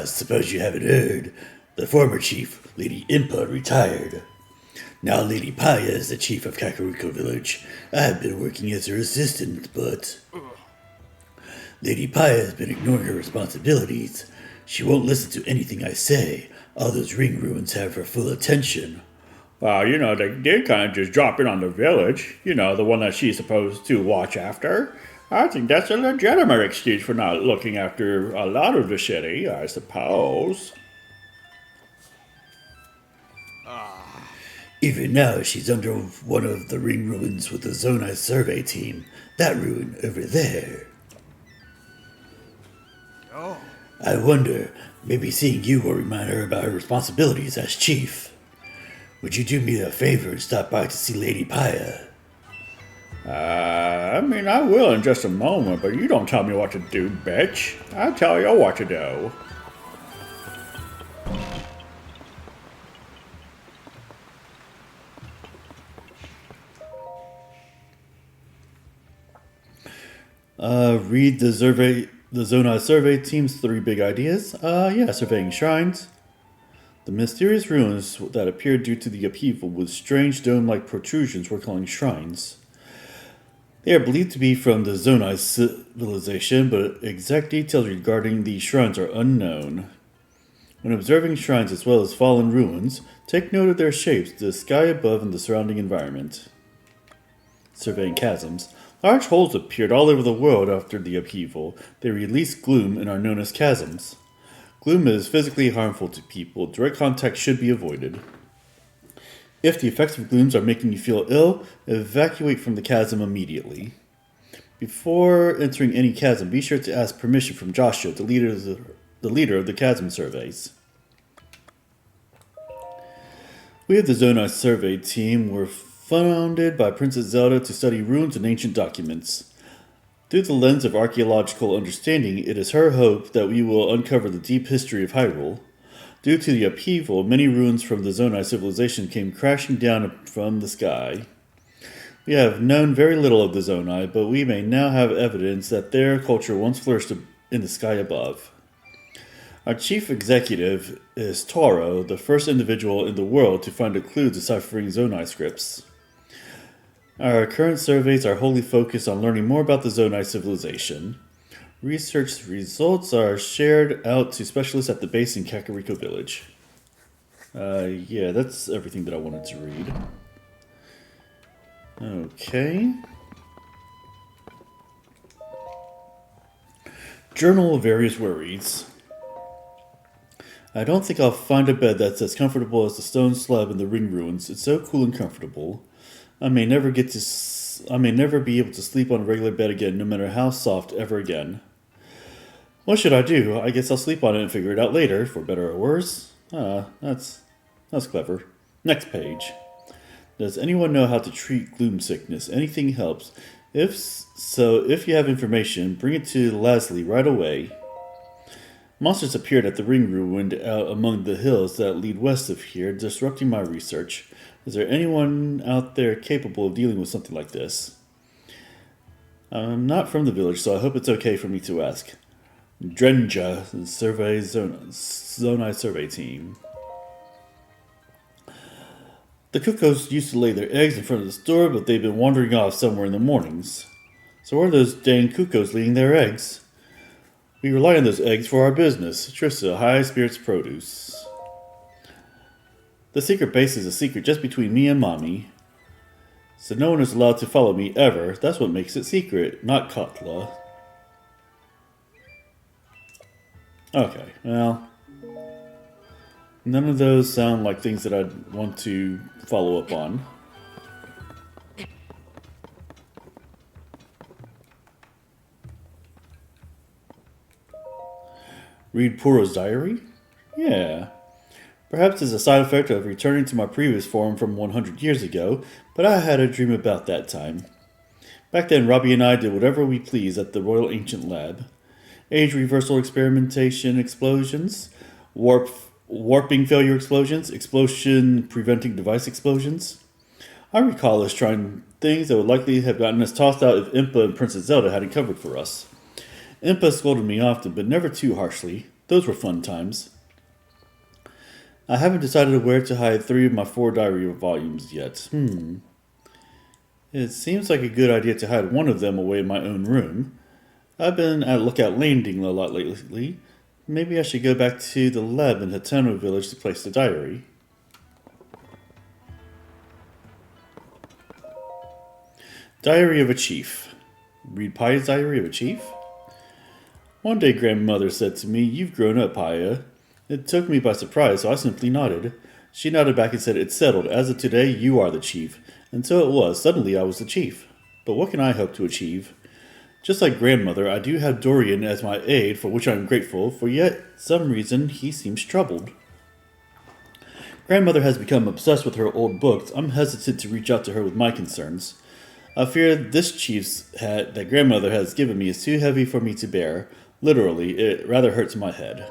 Speaker 4: Suppose you haven't heard. The former chief, Lady Impa, retired. Now Lady Paya is the chief of Kakariko Village. I've been working as her assistant, but... Lady Paya has been ignoring her responsibilities. She won't listen to anything I say. All those ring ruins have her full attention.
Speaker 5: Well, they did kind of just drop in on the village. The one that she's supposed to watch after. I think that's a legitimate excuse for not looking after a lot of the city, I suppose.
Speaker 4: Even now, she's under one of the ring ruins with the Zonai survey team. That ruin over there. I wonder, maybe seeing you will remind her about her responsibilities as chief. Would you do me a favor and stop by to see Lady Paya?
Speaker 5: I will in just a moment, but you don't tell me what to do, bitch. I tell you what to do.
Speaker 1: Read the Zonai survey team's 3 big ideas. Surveying shrines. The mysterious ruins that appeared due to the upheaval with strange dome-like protrusions were calling shrines. They are believed to be from the Zonai civilization, but exact details regarding these shrines are unknown. When observing shrines as well as fallen ruins, take note of their shapes, the sky above, and the surrounding environment. Surveying chasms. Large holes appeared all over the world after the upheaval. They released gloom and are known as chasms. Gloom is physically harmful to people. Direct contact should be avoided. If the effects of glooms are making you feel ill, evacuate from the chasm immediately. Before entering any chasm, be sure to ask permission from Joshua, the leader of the chasm surveys. We of the Zonai survey team were founded by Princess Zelda to study ruins and ancient documents. Through the lens of archaeological understanding, it is her hope that we will uncover the deep history of Hyrule. Due to the upheaval, many ruins from the Zonai civilization came crashing down from the sky. We have known very little of the Zonai, but we may now have evidence that their culture once flourished in the sky above. Our chief executive is Tauro, the first individual in the world to find a clue deciphering Zonai scripts. Our current surveys are wholly focused on learning more about the Zonai civilization. Research results are shared out to specialists at the base in Kakariko Village. That's everything that I wanted to read. Okay. Journal of Various Worries. I don't think I'll find a bed that's as comfortable as the stone slab in the ring ruins. It's so cool and comfortable. I may never be able to sleep on a regular bed again, no matter how soft, ever again. What should I do? I guess I'll sleep on it and figure it out later, for better or worse. That's clever. Next page. Does anyone know how to treat gloom sickness? Anything helps. If you have information, bring it to Leslie right away. Monsters appeared at the ring ruined out among the hills that lead west of here, disrupting my research. Is there anyone out there capable of dealing with something like this? I'm not from the village, so I hope it's okay for me to ask. Jenga, Zonai survey team. The cuckoos used to lay their eggs in front of the store, but they've been wandering off somewhere in the mornings. So where are those dang cuckoos laying their eggs? We rely on those eggs for our business. Trista, High Spirits Produce. The secret base is a secret just between me and Mommy. So no one is allowed to follow me ever. That's what makes it secret, not Katla. Okay, well, none of those sound like things that I'd want to follow up on. Read Puro's diary? Yeah. Perhaps as a side effect of returning to my previous form from 100 years ago, but I had a dream about that time. Back then, Robbie and I did whatever we pleased at the Royal Ancient Lab. Age reversal experimentation explosions, warping failure explosions, explosion preventing device explosions. I recall us trying things that would likely have gotten us tossed out if Impa and Princess Zelda hadn't covered for us. Impa scolded me often, but never too harshly. Those were fun times. I haven't decided where to hide 3 of my 4 diary volumes yet. It seems like a good idea to hide one of them away in my own room. I've been at Lookout Landing a lot lately. Maybe I should go back to the lab in Hateno Village to place the diary. Diary of a Chief. Read Paya's Diary of a Chief? One day grandmother said to me, "You've grown up, Paya." It took me by surprise, so I simply nodded. She nodded back and said, "It's settled. As of today, you are the chief." And so it was. Suddenly I was the chief. But what can I hope to achieve? Just like grandmother, I do have Dorian as my aide, for which I am grateful, for yet, some reason, he seems troubled. Grandmother has become obsessed with her old books. I'm hesitant to reach out to her with my concerns. I fear this chief's hat that grandmother has given me is too heavy for me to bear. Literally, it rather hurts my head.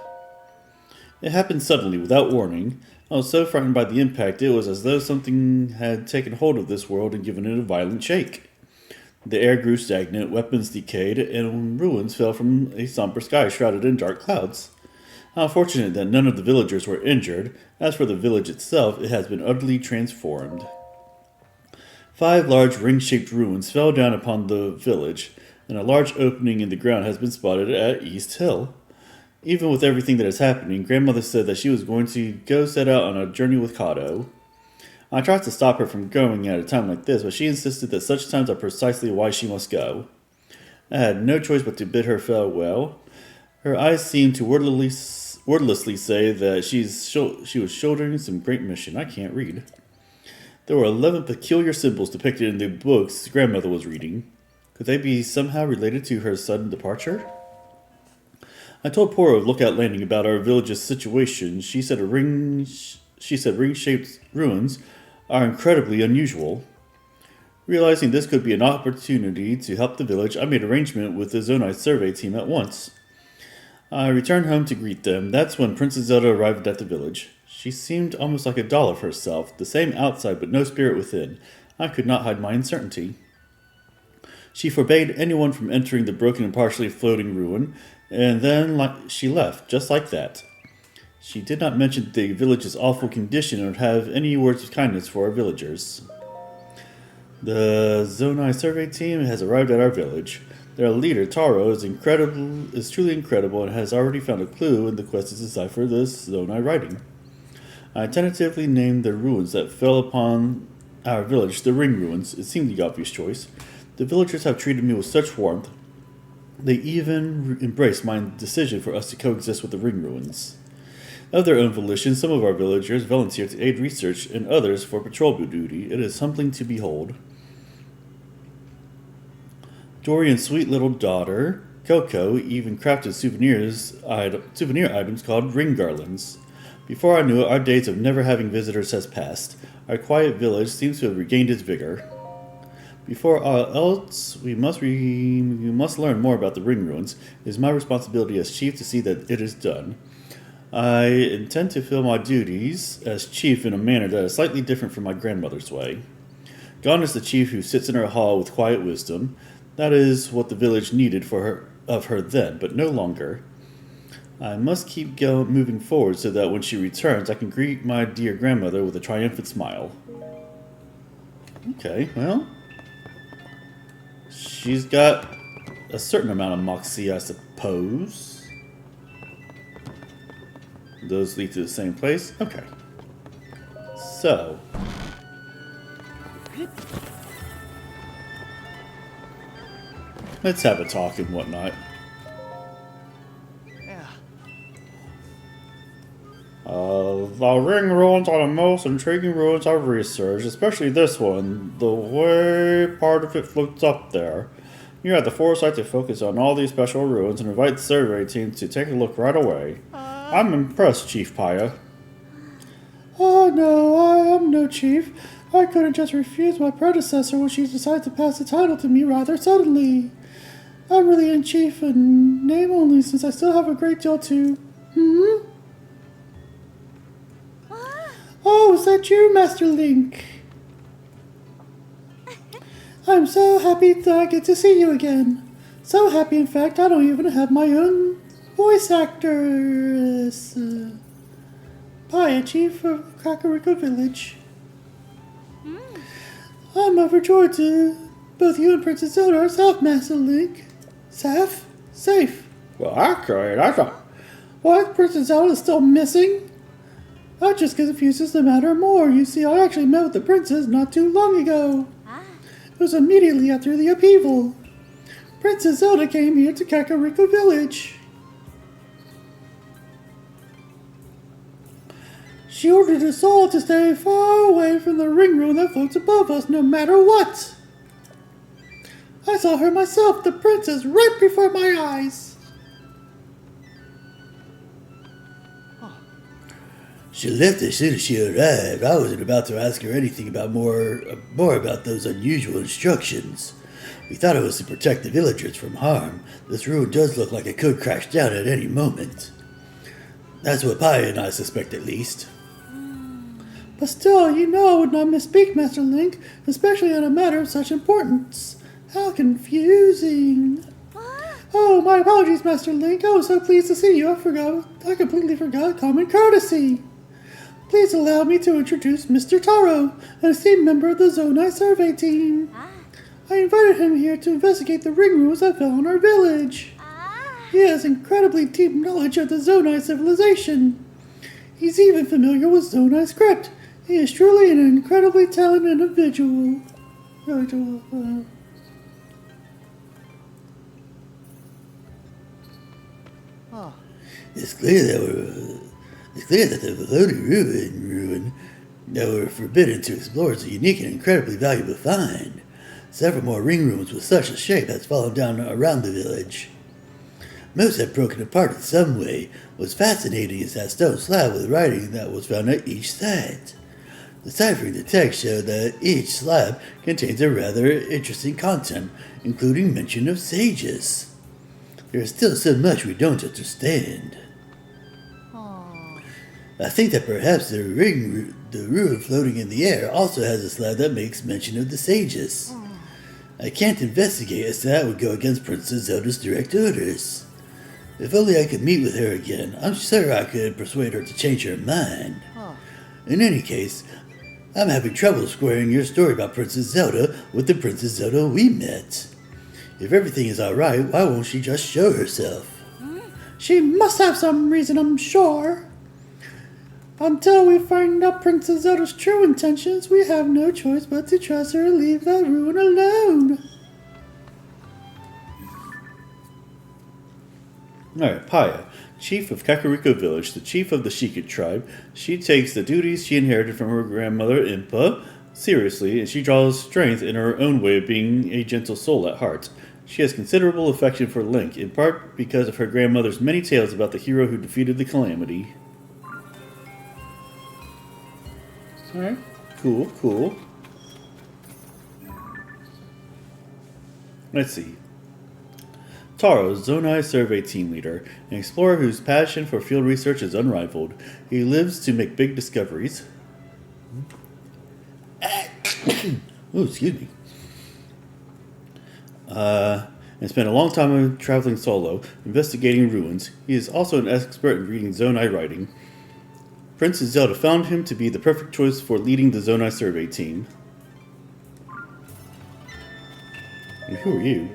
Speaker 1: It happened suddenly, without warning. I was so frightened by the impact, it was as though something had taken hold of this world and given it a violent shake. The air grew stagnant, weapons decayed, and ruins fell from a somber sky shrouded in dark clouds. How fortunate that none of the villagers were injured. As for the village itself, it has been utterly transformed. 5 large ring-shaped ruins fell down upon the village, and a large opening in the ground has been spotted at East Hill. Even with everything that is happening, grandmother said that she was going to go set out on a journey with Kato. I tried to stop her from going at a time like this, but she insisted that such times are precisely why she must go. I had no choice but to bid her farewell. Her eyes seemed to wordlessly say that she was shouldering some great mission. I can't read. There were 11 peculiar symbols depicted in the books grandmother was reading. Could they be somehow related to her sudden departure? I told Poro of Lookout Landing about our village's situation. She said ring-shaped ruins are incredibly unusual. Realizing this could be an opportunity to help the village, I made arrangement with the Zonai survey team at once. I returned home to greet them. That's when Princess Zelda arrived at the village. She seemed almost like a doll of herself, the same outside but no spirit within. I could not hide my uncertainty. She forbade anyone from entering the broken and partially floating ruin, and then she left, just like that. She did not mention the village's awful condition or have any words of kindness for our villagers. The Zonai survey team has arrived at our village. Their leader, Tauro, is truly incredible and has already found a clue in the quest to decipher this Zonai writing. I tentatively named the ruins that fell upon our village the Ring Ruins. It seemed the obvious choice. The villagers have treated me with such warmth. They even embraced my decision for us to coexist with the Ring Ruins. Of their own volition, some of our villagers volunteered to aid research and others for patrol duty. It is humbling to behold. Dorian's sweet little daughter, Coco, even crafted souvenir items called ring garlands. Before I knew it, our days of never having visitors has passed. Our quiet village seems to have regained its vigor. Before all else, we must learn more about the Ring Ruins. It is my responsibility as chief to see that it is done. I intend to fill my duties as chief in a manner that is slightly different from my grandmother's way. Gone is the chief who sits in her hall with quiet wisdom. That is what the village needed of her then, but no longer. I must keep moving forward so that when she returns, I can greet my dear grandmother with a triumphant smile. Okay, well, she's got a certain amount of moxie, I suppose. Those lead to the same place? Okay. So. Let's have a talk and whatnot. The Ring Ruins are the most intriguing ruins I've researched, especially this one. The way part of it floats up there. You had the foresight to focus on all these special ruins and invite the survey team to take a look right away. I'm impressed, Chief Paya.
Speaker 6: Oh no, I am no chief. I couldn't just refuse my predecessor when she decided to pass the title to me rather suddenly. I'm really in chief in name only since I still have a great deal to... Oh, is that you, Master Link? I'm so happy that I get to see you again. So happy, in fact, I don't even have my own voice actress. Paya, chief of Kakariko Village. I'm overjoyed to both you and Princess Zelda are safe, Master Link. Safe.
Speaker 5: Well, actually, that's a...
Speaker 6: What? Princess Zelda is still missing? I just get confused as the matter more. You see, I actually met with the princess not too long ago. It was immediately after the upheaval. Princess Zelda came here to Kakariko Village. She ordered us all to stay far away from the ring room that floats above us, no matter what. I saw her myself, the princess, right before my eyes.
Speaker 4: She left as soon as she arrived. I wasn't about to ask her anything about more about those unusual instructions. We thought it was to protect the villagers from harm. This ruin does look like it could crash down at any moment. That's what Paya and I suspect, at least.
Speaker 6: But still, you know I would not misspeak, Master Link, especially on a matter of such importance. How confusing. Oh, my apologies, Master Link. I was so pleased to see you. I completely forgot common courtesy. Please allow me to introduce Mr. Tauro, an esteemed member of the Zonai survey team. I invited him here to investigate the ring ruins that fell on our village. He has incredibly deep knowledge of the Zonai civilization. He's even familiar with Zonai script. He is truly an incredibly talented individual.
Speaker 4: It's clear that the floating ruin that were forbidden to explore is a unique and incredibly valuable find. Several more ring rooms with such a shape has fallen down around the village. Most have broken apart in some way. What's fascinating is that stone slab with writing that was found at each site. Deciphering the text showed that each slab contains a rather interesting content, including mention of sages. There is still so much we don't understand. I think that perhaps the ruin floating in the air also has a slab that makes mention of the sages. I can't investigate as that would go against Princess Zelda's direct orders. If only I could meet with her again, I'm sure I could persuade her to change her mind. In any case, I'm having trouble squaring your story about Princess Zelda with the Princess Zelda we met. If everything is alright, why won't she just show herself?
Speaker 6: She must have some reason, I'm sure. Until we find out Princess Zelda's true intentions, we have no choice but to trust her and leave that ruin alone.
Speaker 1: Alright, Paya, chief of Kakariko Village, the chief of the Sheikah tribe. She takes the duties she inherited from her grandmother Impa seriously, and she draws strength in her own way of being a gentle soul at heart. She has considerable affection for Link, in part because of her grandmother's many tales about the hero who defeated the calamity. Alright, cool. Let's see. Tauro, Zonai Survey Team Leader, an explorer whose passion for field research is unrivaled. He lives to make big discoveries. Oh, excuse me. And spent a long time traveling solo, investigating ruins. He is also an expert in reading Zonai writing. Princess Zelda found him to be the perfect choice for leading the Zonai survey team. And who are you?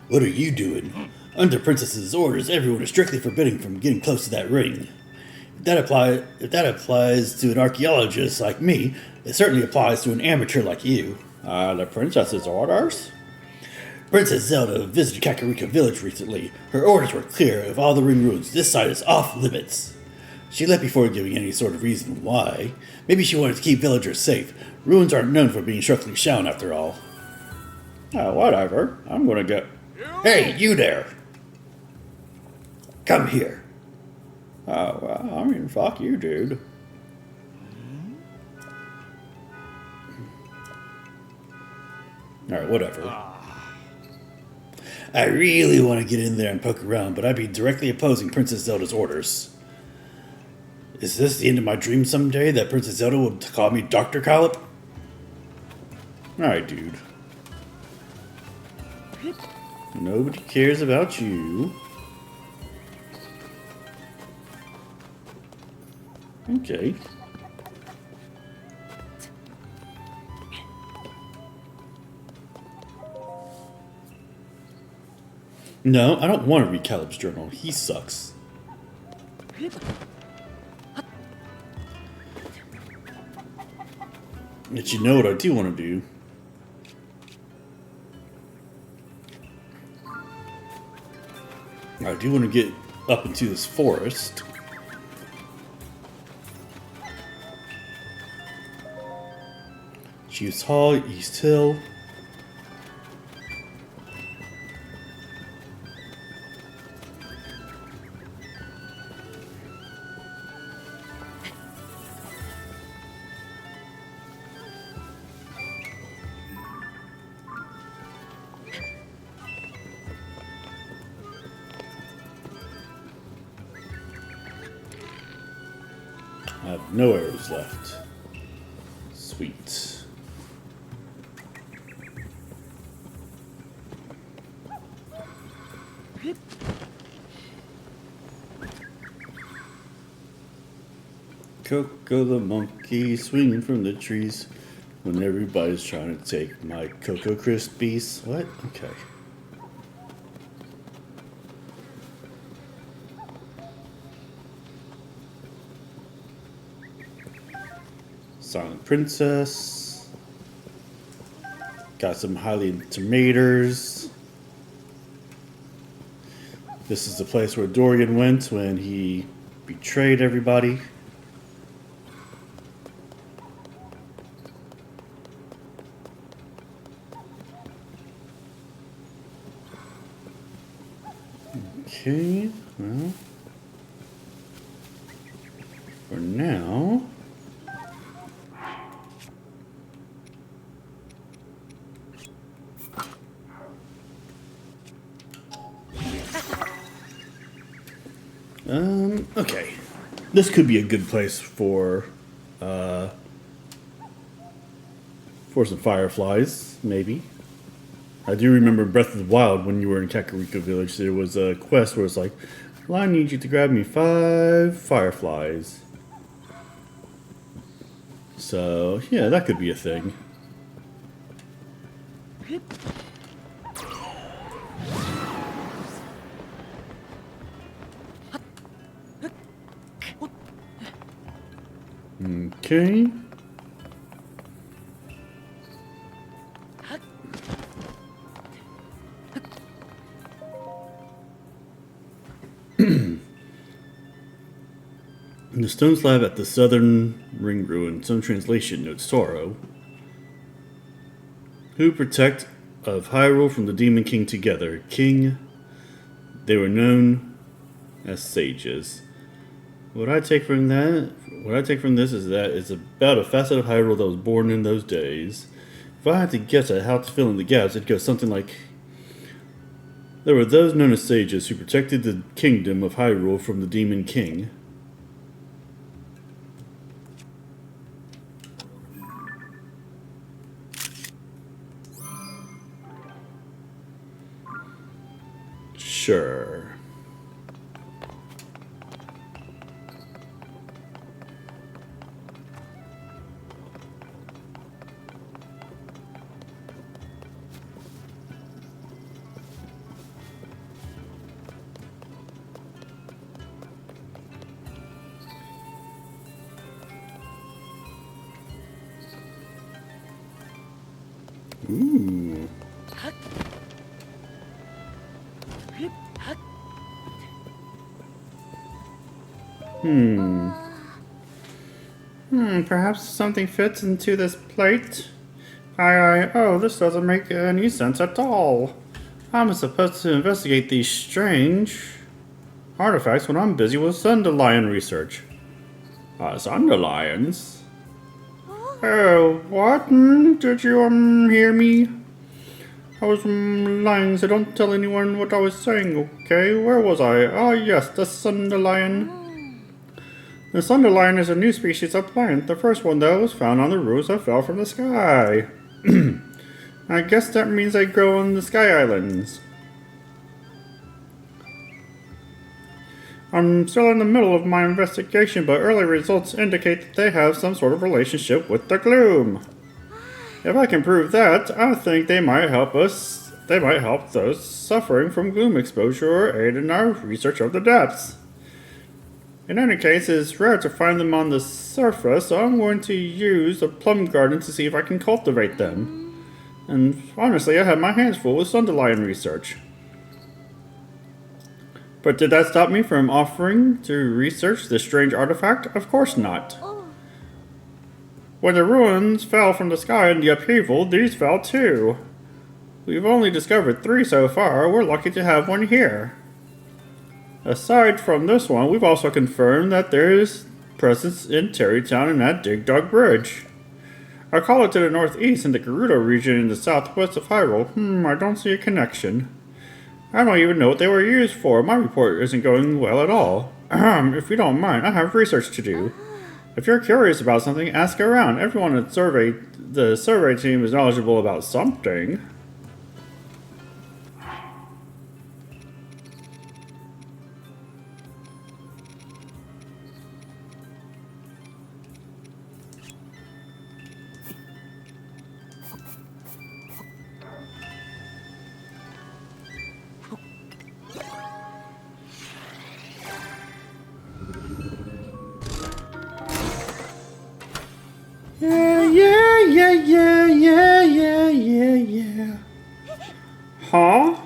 Speaker 4: What are you doing? Under Princess's orders, everyone is strictly forbidden from getting close to that ring. If that applies to an archaeologist like me, it certainly applies to an amateur like you.
Speaker 5: The Princess's orders?
Speaker 4: Princess Zelda visited Kakariko Village recently. Her orders were clear. Of all the ring ruins, this side is off limits. She left before giving any sort of reason why. Maybe she wanted to keep villagers safe. Ruins aren't known for being structurally sound, after all.
Speaker 5: Whatever. I'm gonna go.
Speaker 4: Hey, you there! Come here.
Speaker 5: Oh, well, I mean, fuck you, dude.
Speaker 1: Alright, whatever. I really want to get in there and poke around, but I'd be directly opposing Princess Zelda's orders. Is this the end of my dream someday, that Princess Zelda would call me Dr. Collop? Alright, dude. Nobody cares about you. Okay. No, I don't want to read Caleb's journal. He sucks. But you know what I do want to do? I do want to get up into this forest. Chiefs Hall, East Hill. I have no arrows left. Sweet. Coco the monkey swinging from the trees when everybody's trying to take my Cocoa Krispies. What? Okay. Silent Princess. Got some highly tomatoes. This is the place where Dorian went when he betrayed everybody. Okay, well, for now, okay, this could be a good place for some fireflies, maybe. I do remember Breath of the Wild when you were in Kakariko Village, there was a quest where it's like, well, I need you to grab me 5 fireflies. So, yeah, that could be a thing. Okay. In the stone slab at the southern ring ruin, some translation notes Tauro, who protect of Hyrule from the Demon King together. King, they were known as sages. What I take from this is that it's about a facet of Hyrule that was born in those days. If I had to guess at how to fill in the gaps, it'd go something like, there were those known as sages who protected the kingdom of Hyrule from the Demon King. Sure. Ooh. Perhaps something fits into this plate.
Speaker 5: Oh, this doesn't make any sense at all. I'm supposed to investigate these strange artifacts when I'm busy with Sunderlion research. Sunderlions? Oh, what? Did you, hear me? I was lying, so don't tell anyone what I was saying, okay? Where was I? Ah, yes, the Sunderlion. The Sunderlion is a new species of plant. The first one, though, was found on the roofs that fell from the sky. I guess that means they grow on the Sky Islands. I'm still in the middle of my investigation, but early results indicate that they have some sort of relationship with the gloom. If I can prove that, I think they might help us. They might help those suffering from gloom exposure or aid in our research of the depths. In any case, it's rare to find them on the surface, so I'm going to use the plum garden to see if I can cultivate them. And honestly, I have my hands full with Sunderlion research. But did that stop me from offering to research this strange artifact? Of course not. When the ruins fell from the sky in the upheaval, these fell too. We've only discovered 3 so far. We're lucky to have one here. Aside from this one, we've also confirmed that there is presence in Terrytown and at Dig Dug Bridge. I call it to the northeast in the Gerudo region in the southwest of Hyrule. I don't see a connection. I don't even know what they were used for. My report isn't going well at all. If you don't mind, I have research to do. If you're curious about something, ask around. Everyone at the survey team is knowledgeable about something.
Speaker 6: Yeah.
Speaker 5: Huh?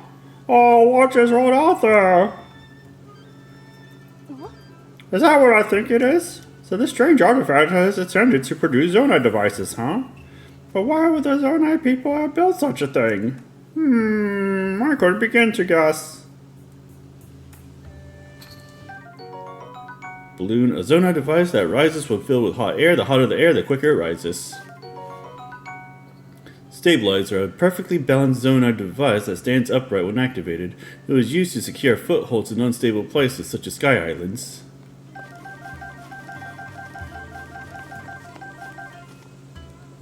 Speaker 5: Oh, what just rolled out there? Is that what I think it is? So this strange artifact has intended to produce Zonai devices, huh? But why would the Zonai people have built such a thing? I couldn't begin to guess.
Speaker 1: Balloon, a Zonai device that rises when filled with hot air. The hotter the air, the quicker it rises. Stabilizer, a perfectly balanced Zonai device that stands upright when activated. It was used to secure footholds in unstable places such as Sky Islands.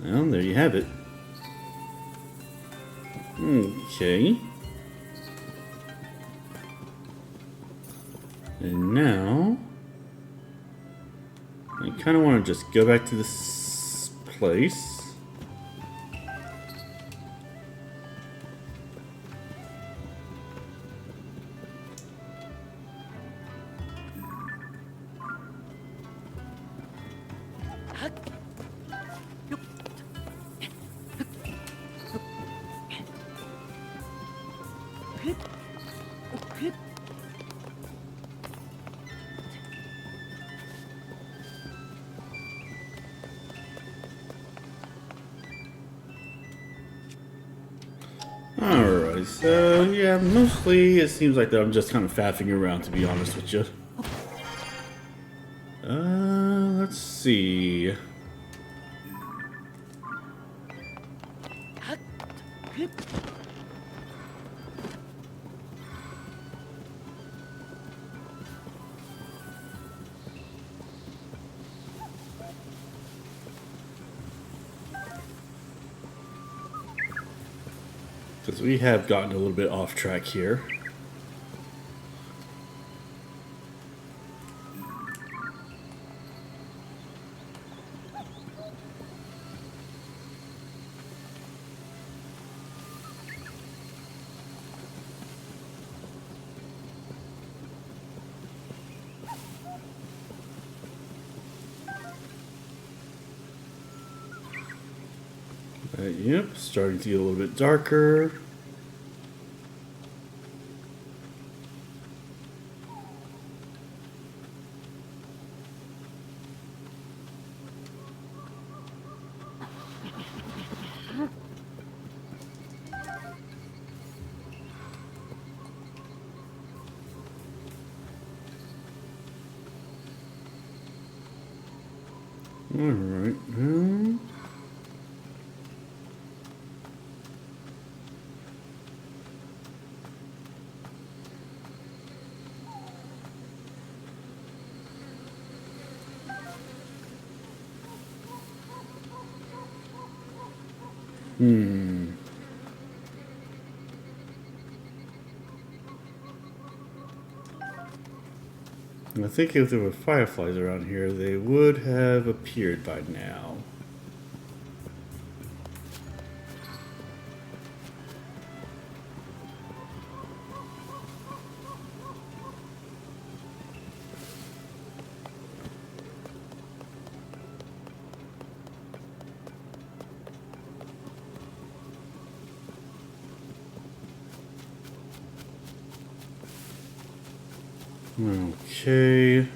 Speaker 1: Well, there you have it. Okay. And now I kind of want to just go back to this place. Alright, so yeah, mostly it seems like that I'm just kind of faffing around, to be honest with you. Let's see. Because we have gotten a little bit off track here. Yep, starting to get a little bit darker. Alright. I think if there were fireflies around here, they would have appeared by now. Okay.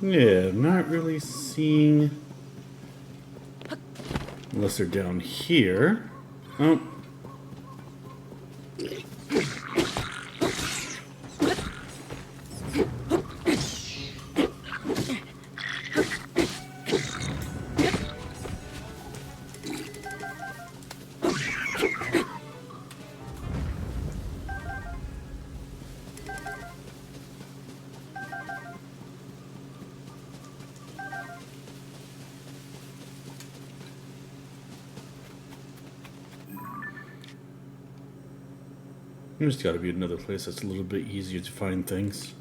Speaker 1: Yeah, not really seeing. Unless they're down here. Oh. There's got to be another place that's a little bit easier to find things.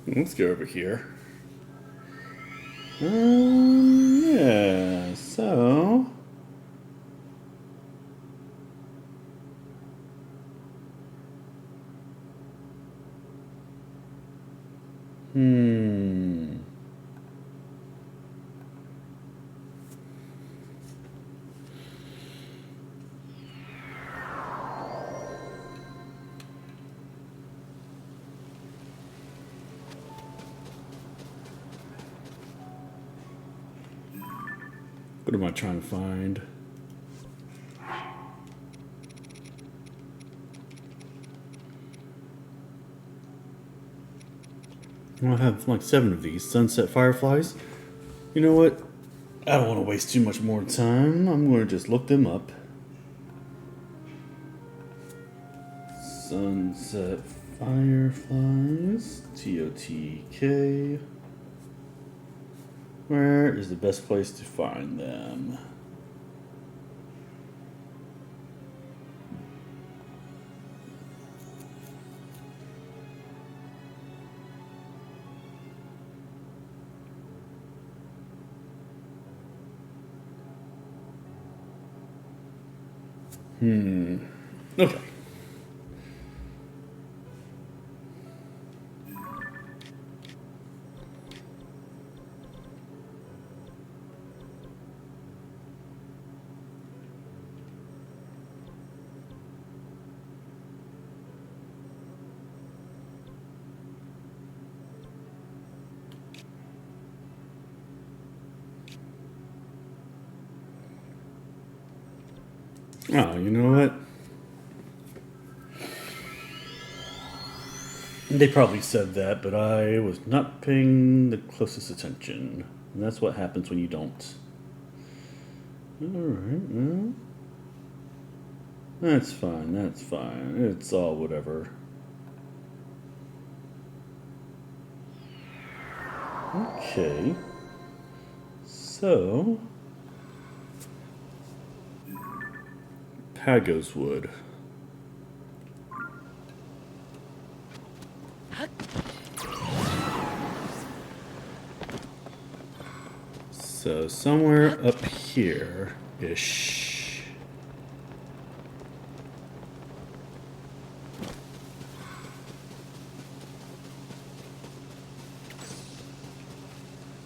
Speaker 1: Let's go over here. Yeah, so... What am I trying to find? Well, I have like 7 of these sunset fireflies. You know what? I don't want to waste too much more time. I'm going to just look them up. Sunset fireflies. TOTK. Where is the best place to find them? Okay. Oh, you know what? They probably said that, but I was not paying the closest attention. And that's what happens when you don't. Alright, well. That's fine, that's fine. It's all whatever. Okay. So... Pagos wood. So somewhere up here-ish.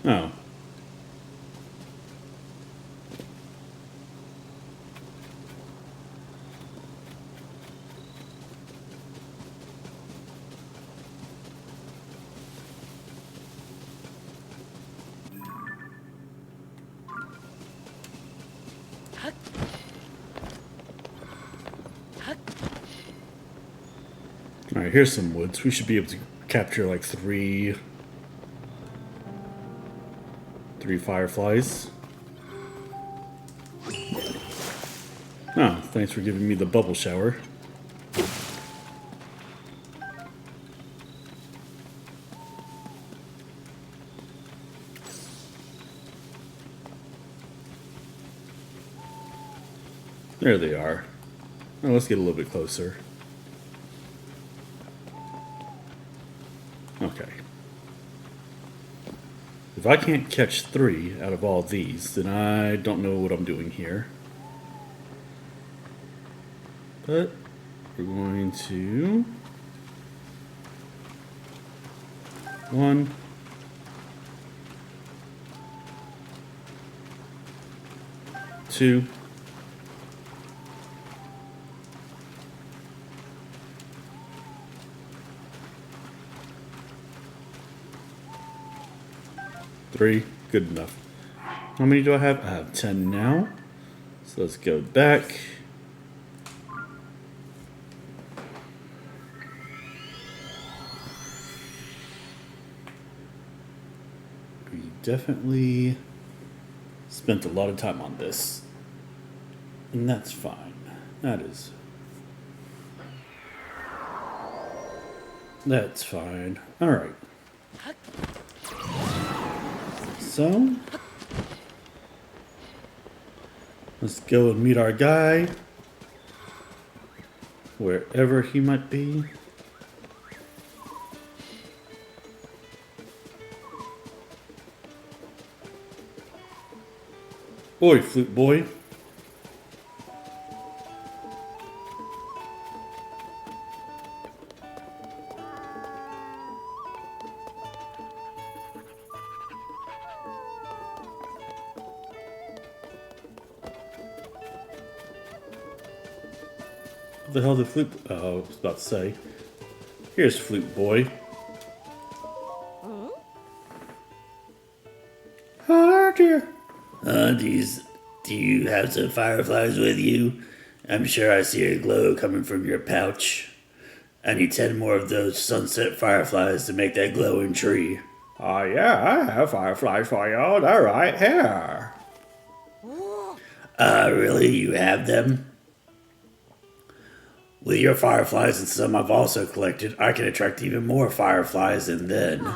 Speaker 1: Oh. Alright, here's some woods. We should be able to capture like three fireflies. Oh, thanks for giving me the bubble shower. There they are. Now let's get a little bit closer. Okay. If I can't catch 3 out of all these, then I don't know what I'm doing here. But we're going to 1, 2, 3, good enough. How many do I have? I have 10 now. So let's go back. We definitely spent a lot of time on this. And that's fine. That's fine. Alright. So, let's go and meet our guy, wherever he might be. Oi, flute boy. What the hell did flute? Oh, I was about to say. Here's flute boy.
Speaker 6: Oh dear.
Speaker 4: Do you have some fireflies with you? I'm sure I see a glow coming from your pouch. I need 10 more of those sunset fireflies to make that glowing tree.
Speaker 5: Oh, yeah, I have fireflies for you. They're right here.
Speaker 4: Really? You have them? With your fireflies and some I've also collected, I can attract even more fireflies, and then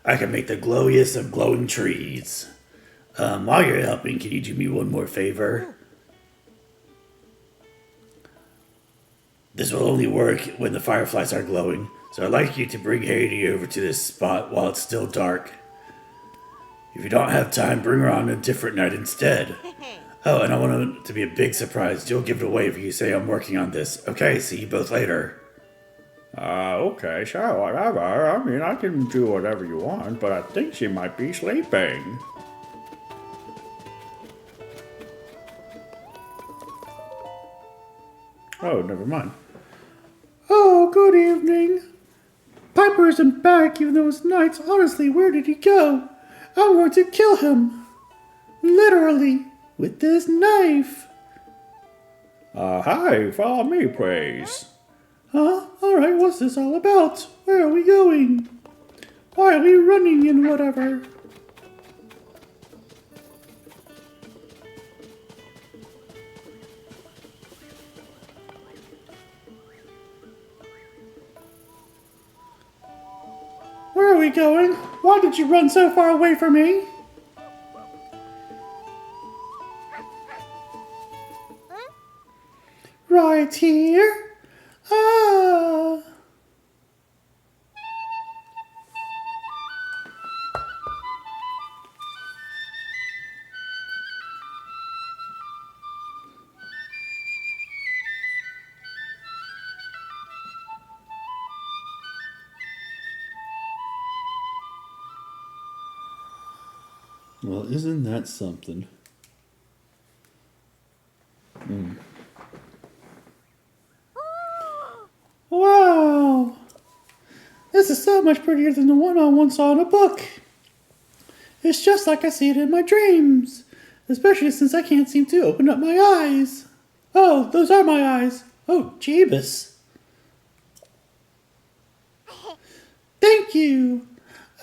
Speaker 4: I can make the glowiest of glowing trees. While you're helping, can you do me one more favor? This will only work when the fireflies are glowing, so I'd like you to bring Haite over to this spot while it's still dark. If you don't have time, bring her on a different night instead. Oh, and I want it to be a big surprise. You'll give it away if you say I'm working on this. Okay, see you both later.
Speaker 5: Okay, sure, whatever. I mean, I can do whatever you want, but I think she might be sleeping.
Speaker 1: Oh, never mind.
Speaker 6: Oh, good evening. Pyper isn't back, even though it's night. Honestly, where did he go? I'm going to kill him. Literally. With this knife.
Speaker 5: Hi, follow me, please.
Speaker 6: Huh? Alright, what's this all about? Where are we going? Why are we running and whatever? Where are we going? Why did you run so far away from me? Right here. Ah.
Speaker 1: Well, isn't that something?
Speaker 6: Wow. This is so much prettier than the one I once saw in a book. It's just like I see it in my dreams. Especially since I can't seem to open up my eyes. Oh, those are my eyes. Oh, Jeebus. Thank you.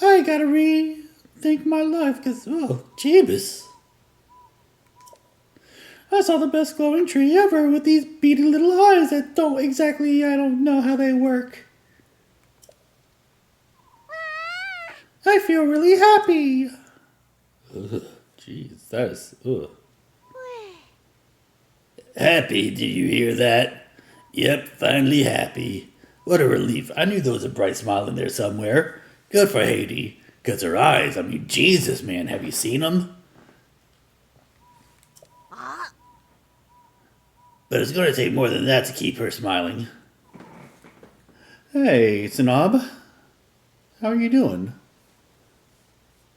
Speaker 6: I gotta rethink my life because, oh, Jeebus. I saw the best glowing tree ever with these beady little eyes that I don't know how they work. I feel really happy.
Speaker 1: Ugh, jeez, that is, ugh.
Speaker 4: Happy, did you hear that? Yep, finally happy. What a relief. I knew there was a bright smile in there somewhere. Good for Haite. Because her eyes, I mean, Jesus, man, have you seen them? But it's going to take more than that to keep her smiling.
Speaker 1: Hey, Sanob. How are you doing?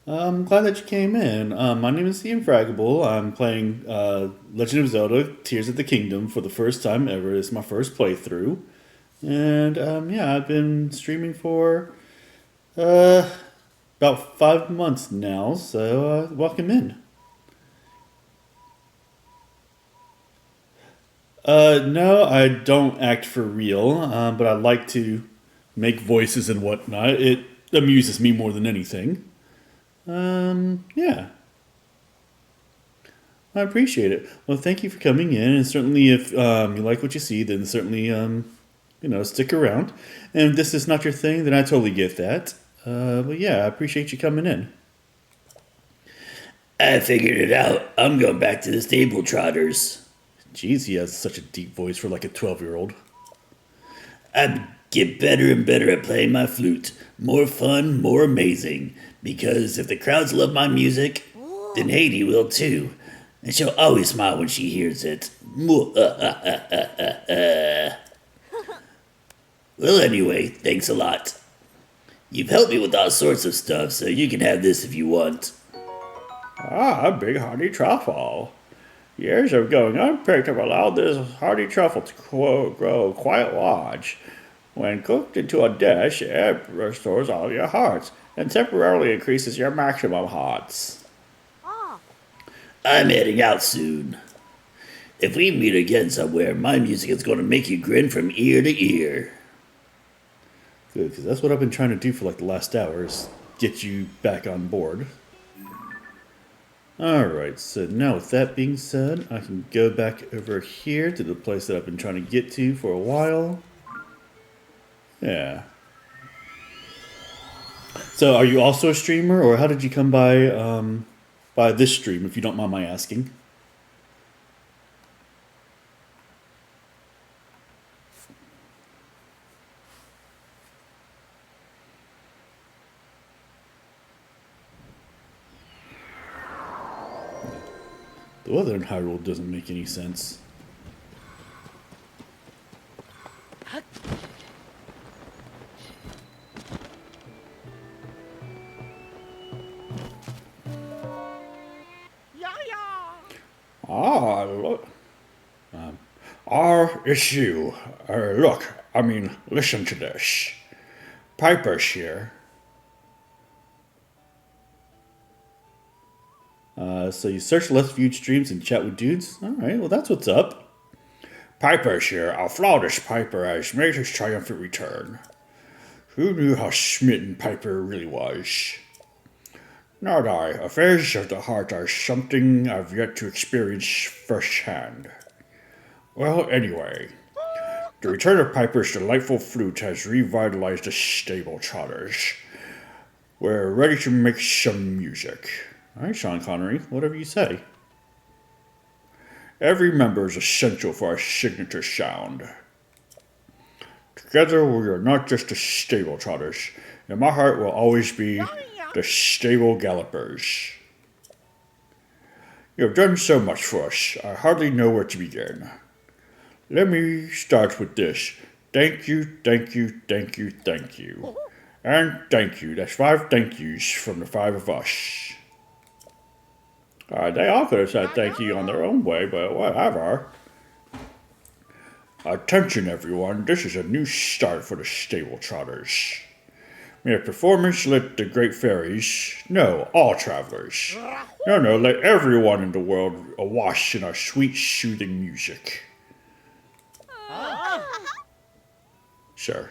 Speaker 1: I'm glad that you came in. My name is The Infraggable. I'm playing Legend of Zelda Tears of the Kingdom for the first time ever. It's my first playthrough. And yeah, I've been streaming for about 5 months now, so welcome in. No, I don't act for real, but I like to make voices and whatnot. It amuses me more than anything. Yeah. I appreciate it. Well, thank you for coming in, and certainly if you like what you see, then certainly, stick around. And if this is not your thing, then I totally get that. But yeah, I appreciate you coming in.
Speaker 4: I figured it out. I'm going back to the stable trotters.
Speaker 1: Jeez, he has such a deep voice for like a 12-year-old.
Speaker 4: I get better and better at playing my flute. More fun, more amazing. Because if the crowds love my music, then Haite will too. And she'll always smile when she hears it. Well, anyway, thanks a lot. You've helped me with all sorts of stuff, so you can have this if you want.
Speaker 5: Ah, big hearty truffle. Years of going unpicked have allowed this hearty truffle to grow quite large. When cooked into a dish, it restores all your hearts and temporarily increases your maximum hearts.
Speaker 4: I'm heading out soon. If we meet again somewhere, my music is going to make you grin from ear to ear.
Speaker 1: Good, because that's what I've been trying to do for like the last hour, is get you back on board. Alright, so now with that being said, I can go back over here to the place that I've been trying to get to for a while. Yeah. So are you also a streamer, or how did you come by this stream, if you don't mind my asking? The weather in Hyrule doesn't make any sense.
Speaker 5: Ah, look. It's you. Listen to this. Pyper's here.
Speaker 1: So you search less viewed streams and chat with dudes? Alright, well that's what's up.
Speaker 5: Pyper's here. Our flawless Pyper has made his triumphant return. Who knew how smitten Pyper really was? Not I. Affairs of the heart are something I've yet to experience firsthand. Well, anyway, the return of Pyper's delightful flute has revitalized the stable trotters. We're ready to make some music.
Speaker 1: Alright, Sean Connery, whatever you say.
Speaker 5: Every member is essential for our signature sound. Together, we are not just the stable trotters. In my heart will always be the stable gallopers. You have done so much for us, I hardly know where to begin. Let me start with this. Thank you, thank you, thank you, thank you. And thank you. That's 5 thank yous from the 5 of us. They all could have said thank you on their own way, but whatever. Attention everyone, this is a new start for the stable trotters. May a performance let the Great Fairies, no, all travelers. No, let everyone in the world awash in our sweet, soothing music. Sure.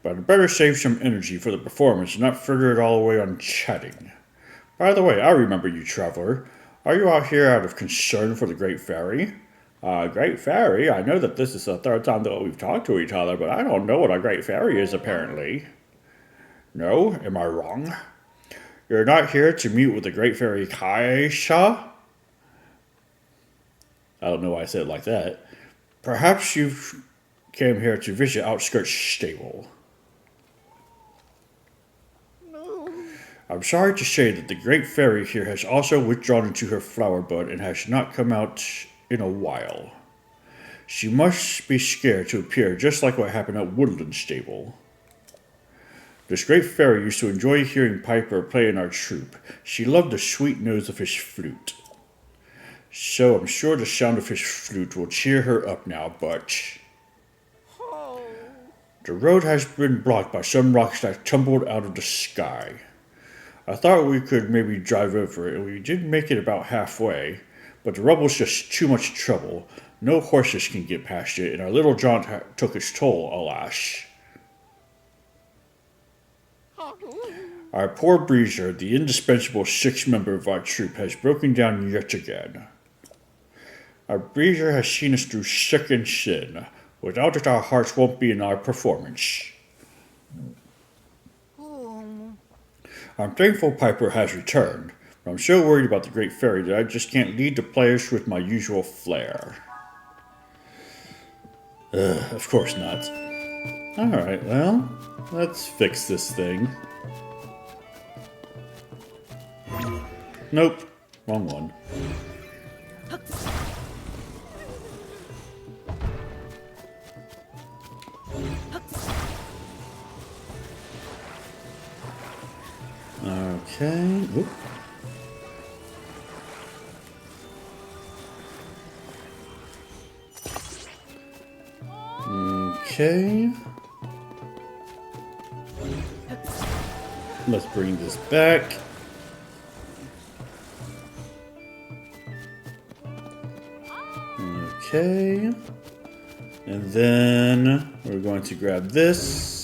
Speaker 5: But I'd better save some energy for the performance and not fritter it all away on chatting. By the way, I remember you, traveler. Are you out here out of concern for the Great Fairy? Great Fairy? I know that this is the third time that we've talked to each other, but I don't know what a Great Fairy is, apparently. No? Am I wrong? You're not here to meet with the Great Fairy Haite? I don't know why I said it like that. Perhaps you came here to visit Outskirts Stable. I'm sorry to say that the Great Fairy here has also withdrawn into her flower bud and has not come out in a while. She must be scared to appear, just like what happened at Woodland Stable. This Great Fairy used to enjoy hearing Pyper play in our troupe. She loved the sweet nose of his flute. So I'm sure the sound of his flute will cheer her up now, but... The road has been blocked by some rocks that tumbled out of the sky. I thought we could maybe drive over it, and we did make it about halfway, but the rubble's just too much trouble. No horses can get past it, and our little jaunt took its toll, alas. Our poor Breezer, the indispensable sixth member of our troupe, has broken down yet again. Our Breezer has seen us through sick and sin. Without it, our hearts won't be in our performance. I'm thankful Pyper has returned, but I'm so worried about the Great Fairy that I just can't lead the players with my usual flair. Of course not. Alright, well, let's fix this thing. Nope, wrong one. Okay. Oop. Okay. Let's bring this back. Okay. And then we're going to grab this.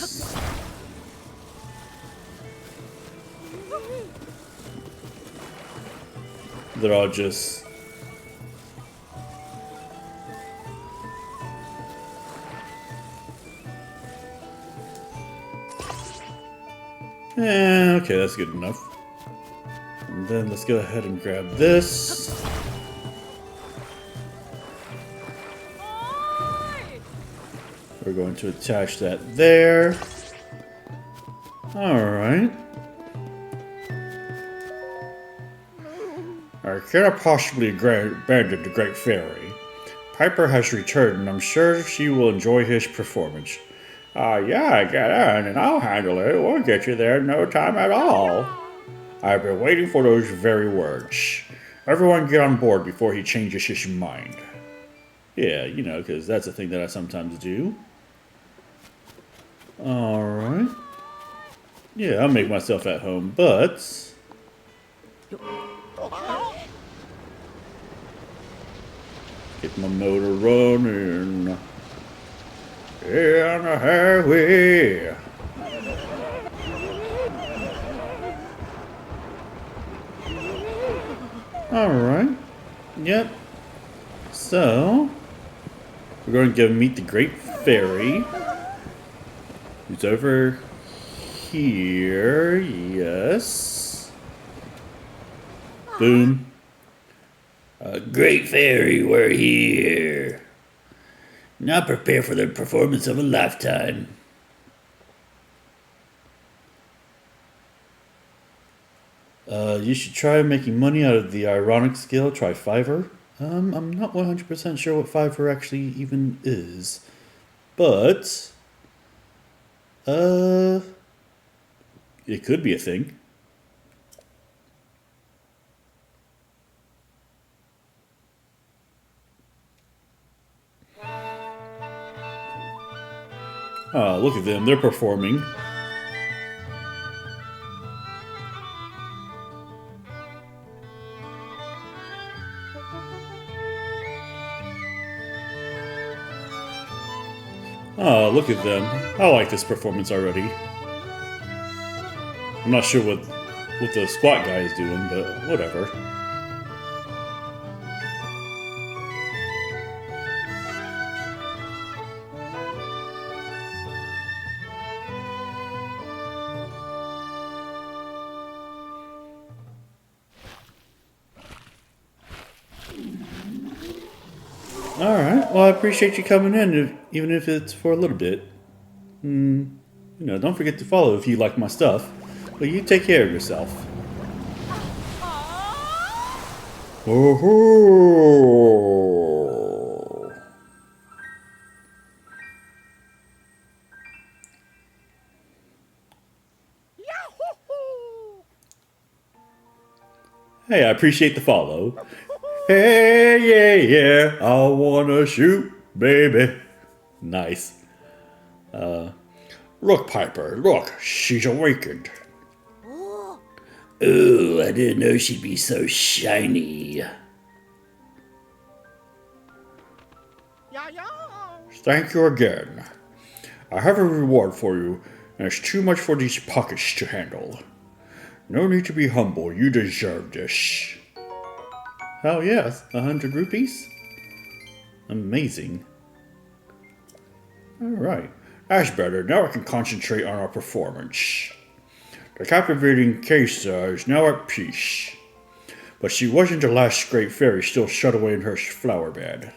Speaker 5: They're all just... okay, that's good enough. And then let's go ahead and grab this. We're going to attach that there. Alright. I cannot possibly abandon the Great Fairy. Pyper has returned, and I'm sure she will enjoy his performance. Yeah, get in, and I'll handle it. We'll get you there in no time at all. I've been waiting for those very words. Everyone get on board before he changes his mind. Yeah, you know, because that's a thing that I sometimes do. Alright. Yeah, I'll make myself at home, but... Get my motor running. On the highway. Alright. Yep. So, we're going to go meet the Great Fairy. Who's over here. Yes. Boom. Great Fairy, we're here. Now prepare for the performance of a lifetime. You should try making money out of the ironic skill. Try Fiverr. I'm not 100% sure what Fiverr actually even is. But... it could be a thing. Oh, look at them. They're performing.
Speaker 1: Oh, look at them. I like this performance already. I'm not sure what the squat guy is doing, but whatever. Alright, well I appreciate you coming in, even if it's for a little bit. You know, don't forget to follow if you like my stuff. But you take care of yourself. Oh-ho! Hey, I appreciate the follow. Hey, yeah, yeah, I wanna shoot, baby. Nice.
Speaker 5: Look, Pyper, look, she's awakened.
Speaker 4: Ooh, I didn't know she'd be so shiny.
Speaker 5: Thank you again. I have a reward for you, and it's too much for these pockets to handle. No need to be humble, you deserve this.
Speaker 1: Oh yes, 100 rupees? Amazing.
Speaker 5: Alright, that's better. Now I can concentrate on our performance. The captivating Kesa is now at peace. But she wasn't the last Great Fairy still shut away in her flower bed.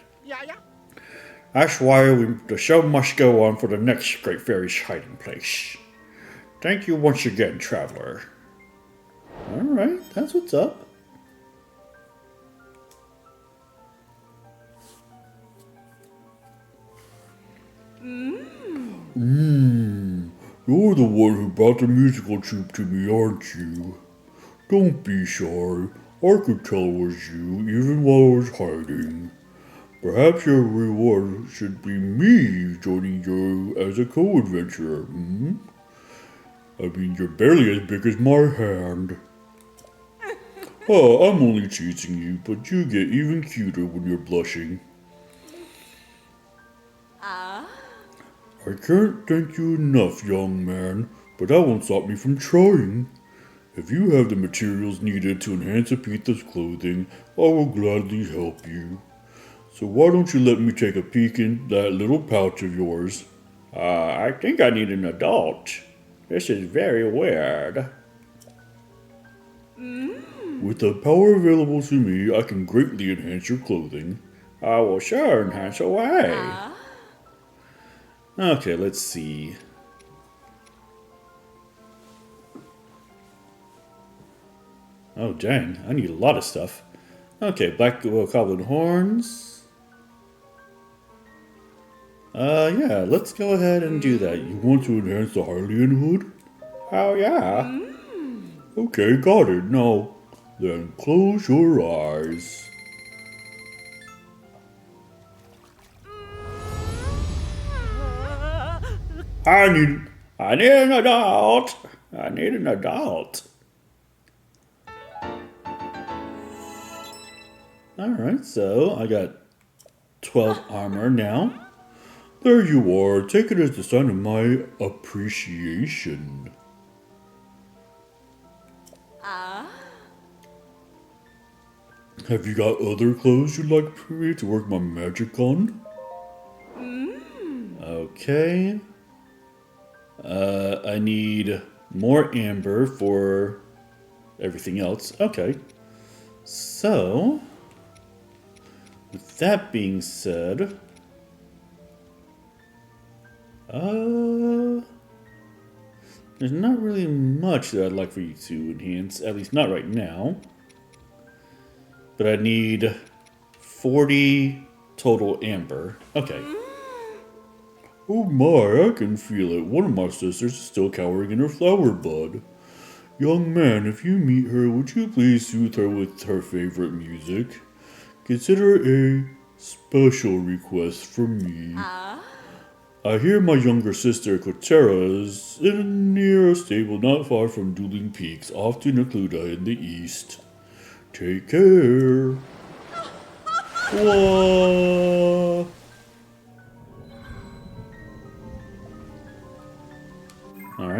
Speaker 5: That's why the show must go on for the next Great Fairy's hiding place. Thank you once again, Traveler.
Speaker 1: Alright, that's what's up.
Speaker 5: You're the one who brought the musical troupe to me, aren't you? Don't be shy. I could tell it was you, even while I was hiding. Perhaps your reward should be me joining you as a co-adventurer, I mean, you're barely as big as my hand. Oh, I'm only teasing you, but you get even cuter when you're blushing. I can't thank you enough, young man, but that won't stop me from trying. If you have the materials needed to enhance a Pita's clothing, I will gladly help you. So why don't you let me take a peek in that little pouch of yours? I think I need an adult. This is very weird. With the power available to me, I can greatly enhance your clothing. I will sure enhance away.
Speaker 1: Okay, let's see. Oh dang, I need a lot of stuff. Okay, black goblin horns. Yeah, let's go ahead and do that.
Speaker 5: You want to enhance the Hylian hood? Oh yeah. Okay, got it. Now, then close your eyes. I need an adult. I need an adult.
Speaker 1: Alright, so I got 12 armor now.
Speaker 5: There you are. Take it as the sign of my appreciation. Have you got other clothes you'd like for me to work my magic on?
Speaker 1: Okay. I need more amber for everything else. Okay. So, with that being said, there's not really much that I'd like for you to enhance, at least not right now. But I need 40 total amber. Okay.
Speaker 5: Oh my, I can feel it. One of my sisters is still cowering in her flower bud. Young man, if you meet her, would you please soothe her with her favorite music? Consider a special request from me. I hear my younger sister, Kotera, is near a stable not far from Dueling Peaks, off to Nakluda in the east. Take care. Wah.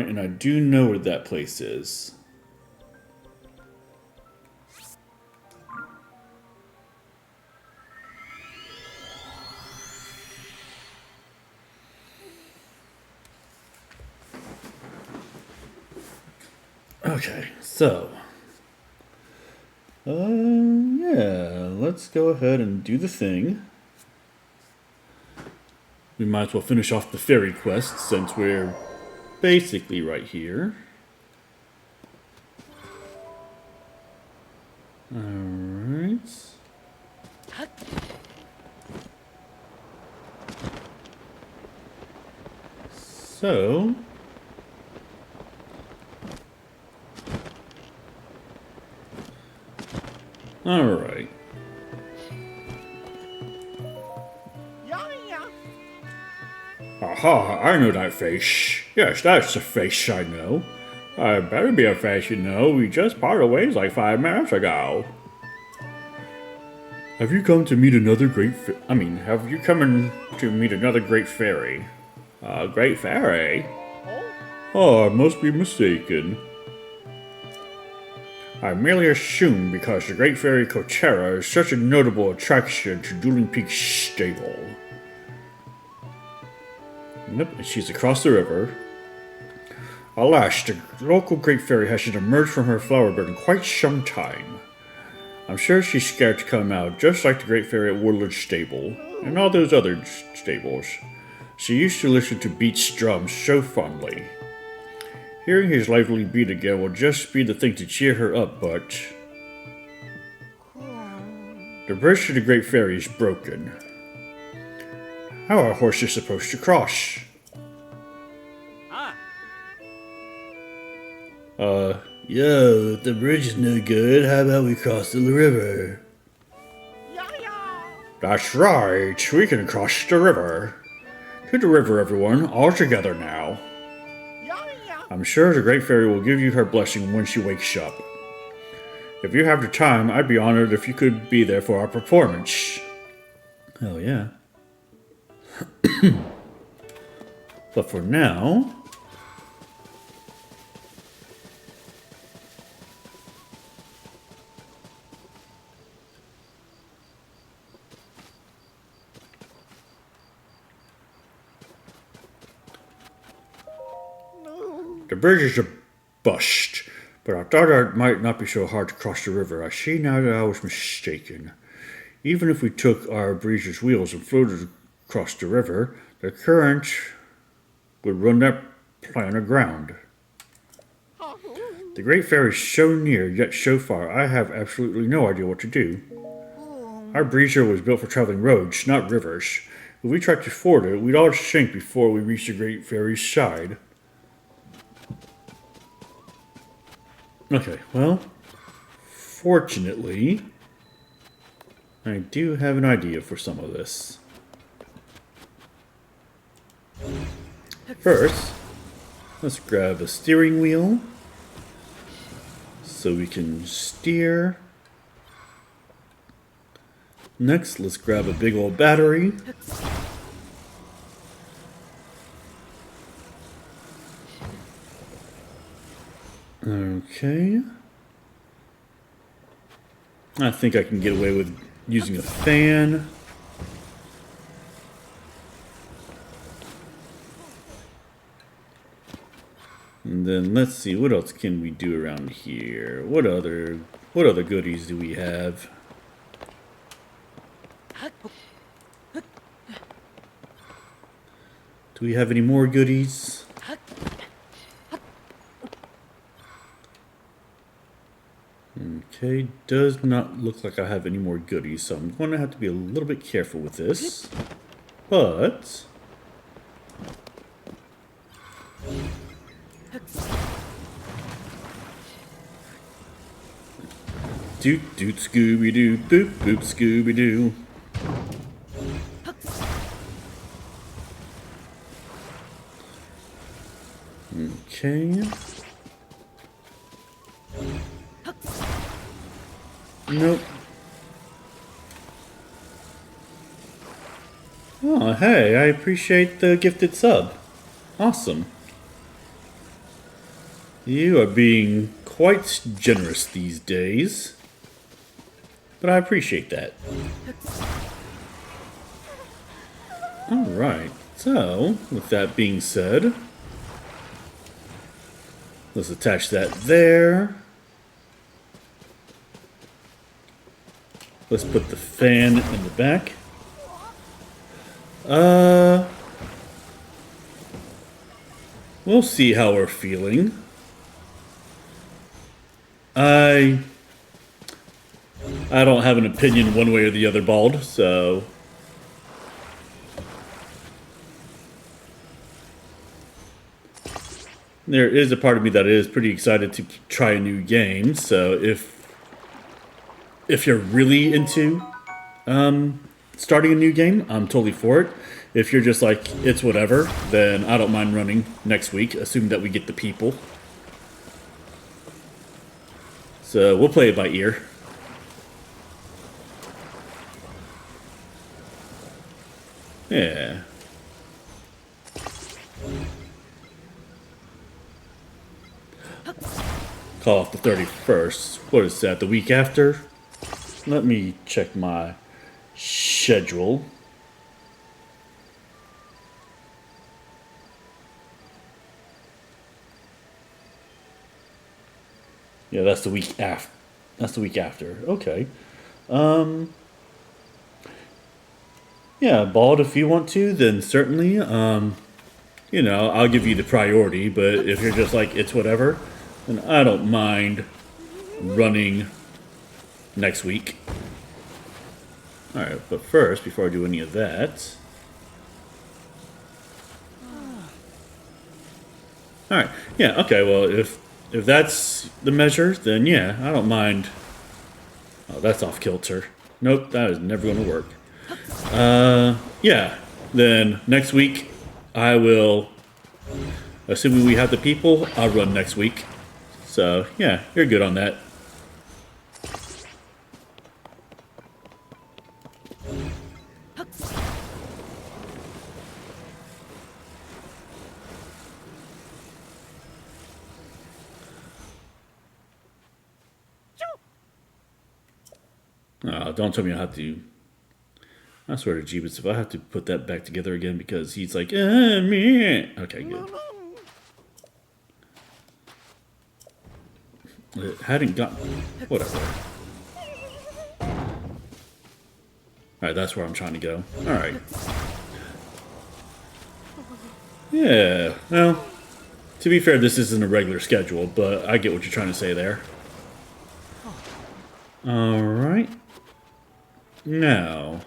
Speaker 1: and I do know where that place is. Okay, so yeah, let's go ahead and do the thing. We might as well finish off the fairy quest since we're basically right here. Alright. So alright. Aha, I know that face. Yes, that's the face I know. I better be a face you know. We just parted ways like 5 minutes ago. Have you come to meet another have you come in to meet another great fairy? Great fairy? Oh, I must be mistaken. I merely assumed because the Great Fairy Coachella is such a notable attraction to Dueling Peak's stable. Yep, and she's across the river. Alas, the local Great Fairy hasn't emerged from her flower bed in quite some time. I'm sure she's scared to come out, just like the Great Fairy at Woodland's stable, and all those other stables. She used to listen to Beat's drums so fondly. Hearing his lively beat again will just be the thing to cheer her up, but the bridge to the Great Fairy is broken. How are horses supposed to cross? Yo, if the bridge is no good, how about we cross the river? That's right, we can cross the river. To the river, everyone, all together now. I'm sure the Great Fairy will give you her blessing when she wakes up. If you have the time, I'd be honored if you could be there for our performance. Hell yeah. But for now... The bridge is a bust, but I thought it might not be so hard to cross the river. I see now that I was mistaken. Even if we took our breezer's wheels and floated across the river, the current would run that plan aground. The Great Fairy is so near, yet so far, I have absolutely no idea what to do. Our breezer was built for traveling roads, not rivers. If we tried to ford it, we'd all sink before we reached the Great Fairy's side. Okay, well, fortunately, I do have an idea for some of this. First, let's grab a steering wheel so we can steer. Next, let's grab a big old battery. Okay. I think I can get away with using a fan. And then let's see, what else can we do around here? What other goodies do we have? Do we have any more goodies? Okay, does not look like I have any more goodies, so I'm going to have to be a little bit careful with this. But... Doot doot Scooby-Doo, boop boop Scooby-Doo. Okay. Nope. Oh, hey, I appreciate the gifted sub. Awesome. You are being quite generous these days. But I appreciate that. Alright, so, with that being said, let's attach that there. Let's put the fan in the back. We'll see how we're feeling. I don't have an opinion one way or the other, Bald, so... There is a part of me that is pretty excited to try a new game, so if you're really into starting a new game, I'm totally for it. If you're just like, it's whatever, then I don't mind running next week, assuming that we get the people. So we'll play it by ear. Yeah. Call off the 31st. What is that, the week after? Let me check my schedule. Yeah, that's the week after. That's the week after. Okay. Yeah, Bald, if you want to, then certainly, you know, I'll give you the priority, but if you're just like, it's whatever, then I don't mind running next week. Alright, but first, before I do any of that... Alright, yeah, okay, well, if that's the measure, then yeah, I don't mind... Oh, that's off kilter. Nope, that is never going to work. Yeah, then next week, I will... Assuming we have the people, I'll run next week. So, yeah, you're good on that. Don't tell me I have to... I swear to Jeebus, if I have to put that back together again because he's like, me. Okay, good. It hadn't gotten... Whatever. Alright, that's where I'm trying to go. Alright. Yeah, well, to be fair, this isn't a regular schedule, but I get what you're trying to say there. Alright. Now...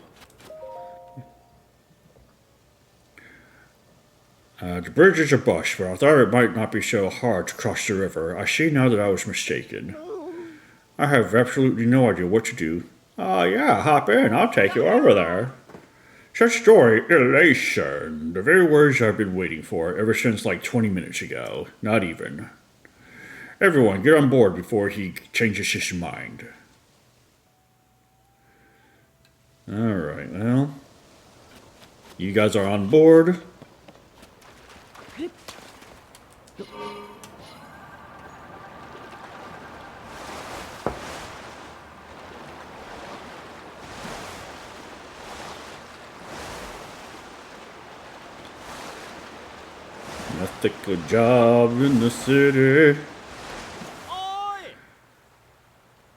Speaker 1: the bridge is a bush, for I thought it might not be so hard to cross the river. I see now that I was mistaken. I have absolutely no idea what to do. Yeah, hop in, I'll take you over there. Such story, elation. The very words I've been waiting for ever since like 20 minutes ago. Not even. Everyone, get on board before he changes his mind. Alright, well. You guys are on board. Ethical job in the city.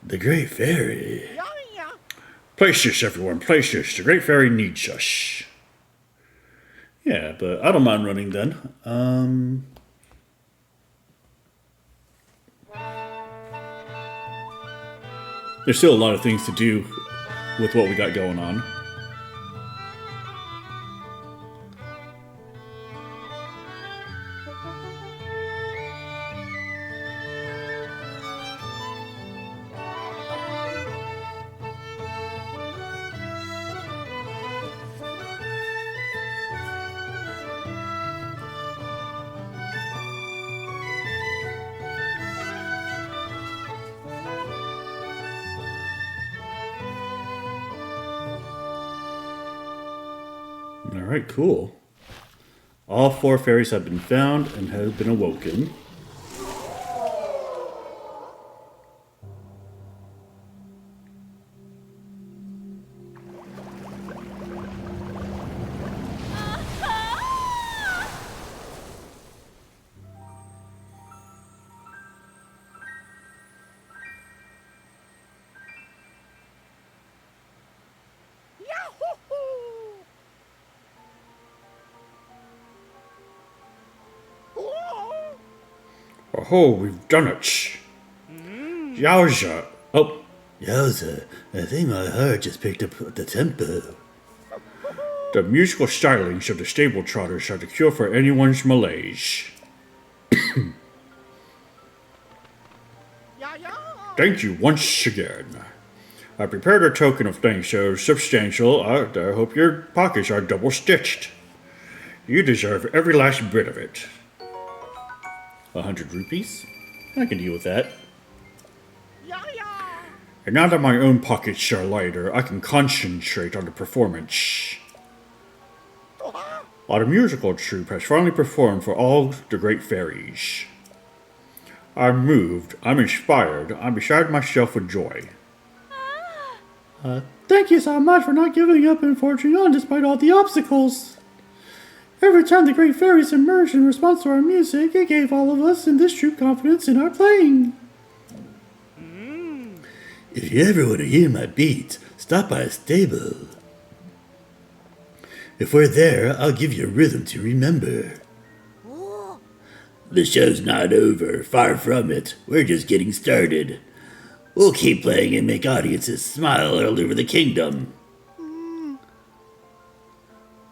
Speaker 1: The Great Fairy. Place this, everyone. Place this. The Great Fairy needs us. Yeah, but I don't mind running then. There's still a lot of things to do with what we got going on. Alright, cool. All 4 fairies have been found and have been awoken.
Speaker 5: Oh, we've done it. Yowza. Oh,
Speaker 4: Yowza, I think my heart just picked up the tempo.
Speaker 5: the musical stylings of the stable trotters are the cure for anyone's malaise. Thank you once again. I prepared a token of thanks so substantial, I hope your pockets are double stitched. You deserve every last bit of it.
Speaker 1: 100 rupees? I can deal with that.
Speaker 5: And now that my own pockets are lighter, I can concentrate on the performance. While the musical troupe has finally performed for all the Great Fairies. I'm moved, I'm inspired, I'm beside myself with joy.
Speaker 6: Thank you so much for not giving up and forging on despite all the obstacles. Every time the Great Fairies emerged in response to our music, it gave all of us in this troupe confidence in our playing.
Speaker 4: If you ever want to hear my beats, stop by a stable. If we're there, I'll give you a rhythm to remember. The show's not over, far from it. We're just getting started. We'll keep playing and make audiences smile all over the kingdom.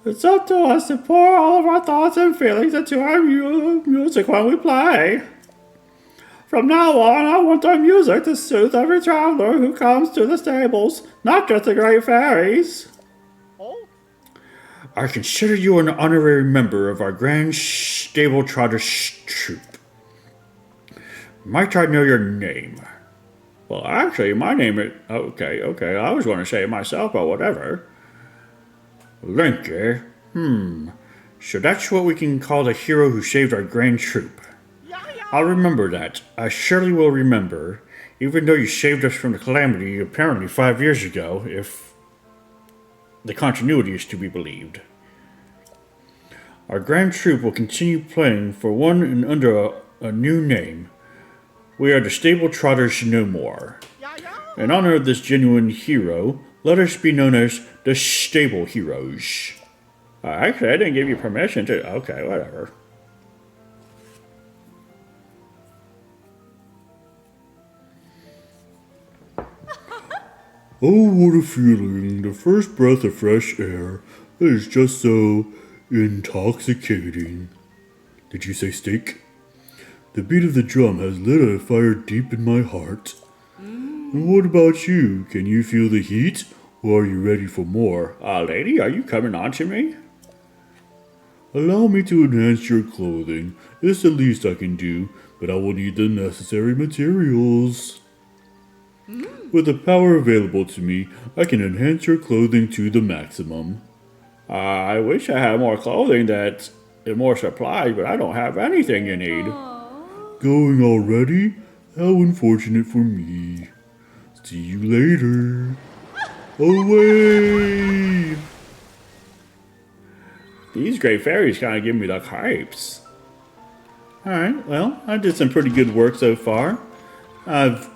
Speaker 6: It's up to us to pour all of our thoughts and feelings into our music when we play. From now on, I want our music to soothe every traveler who comes to the stables, not just the Great Fairies.
Speaker 5: I consider you an honorary member of our Grand Stable Trotters troupe. Might I know your name? Well, actually, my name is... Okay, I was going to say it myself, but whatever. Linky? So that's what we can call the hero who saved our grand troupe. I'll remember that. I surely will remember, even though you saved us from the calamity apparently 5 years ago, if the continuity is to be believed. Our grand troupe will continue playing for one and under a new name. We are the Stable Trotters no more. In honor of this genuine hero, let us be known as the Stable Heroes. Actually, I didn't give you permission to... Okay, whatever.
Speaker 7: Oh, what a feeling. The first breath of fresh air is just so intoxicating. Did you say steak? The beat of the drum has lit a fire deep in my heart. And what about you? Can you feel the heat? Or are you ready for more?
Speaker 5: Lady, are you coming on to me?
Speaker 7: Allow me to enhance your clothing. It's the least I can do, but I will need the necessary materials. With the power available to me, I can enhance your clothing to the maximum.
Speaker 5: I wish I had more clothing and more supplies, but I don't have anything you need.
Speaker 7: Going already? How unfortunate for me. See you later. Away!
Speaker 5: These Great Fairies kind of give me the hypes.
Speaker 1: Alright, well, I did some pretty good work so far. I've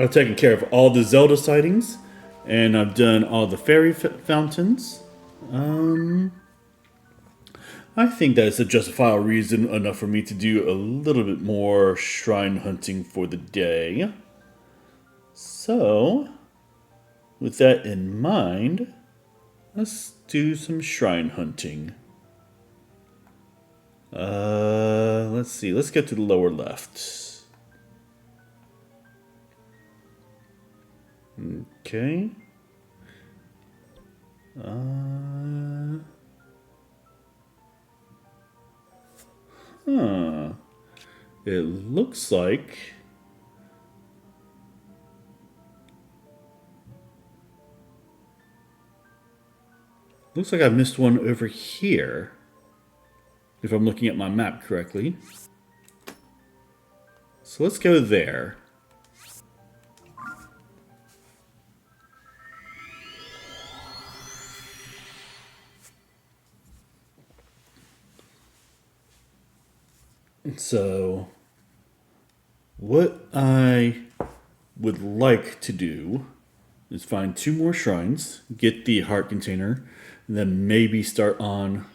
Speaker 1: taken care of all the Zelda sightings, and I've done all the fairy fountains. I think that's a justifiable reason enough for me to do a little bit more shrine hunting for the day. So, with that in mind, let's do some shrine hunting. Let's see, let's get to the lower left. Okay. It looks like I missed one over here, if I'm looking at my map correctly. So let's go there. So, what I would like to do is find 2 more shrines, get the heart container, and then maybe start on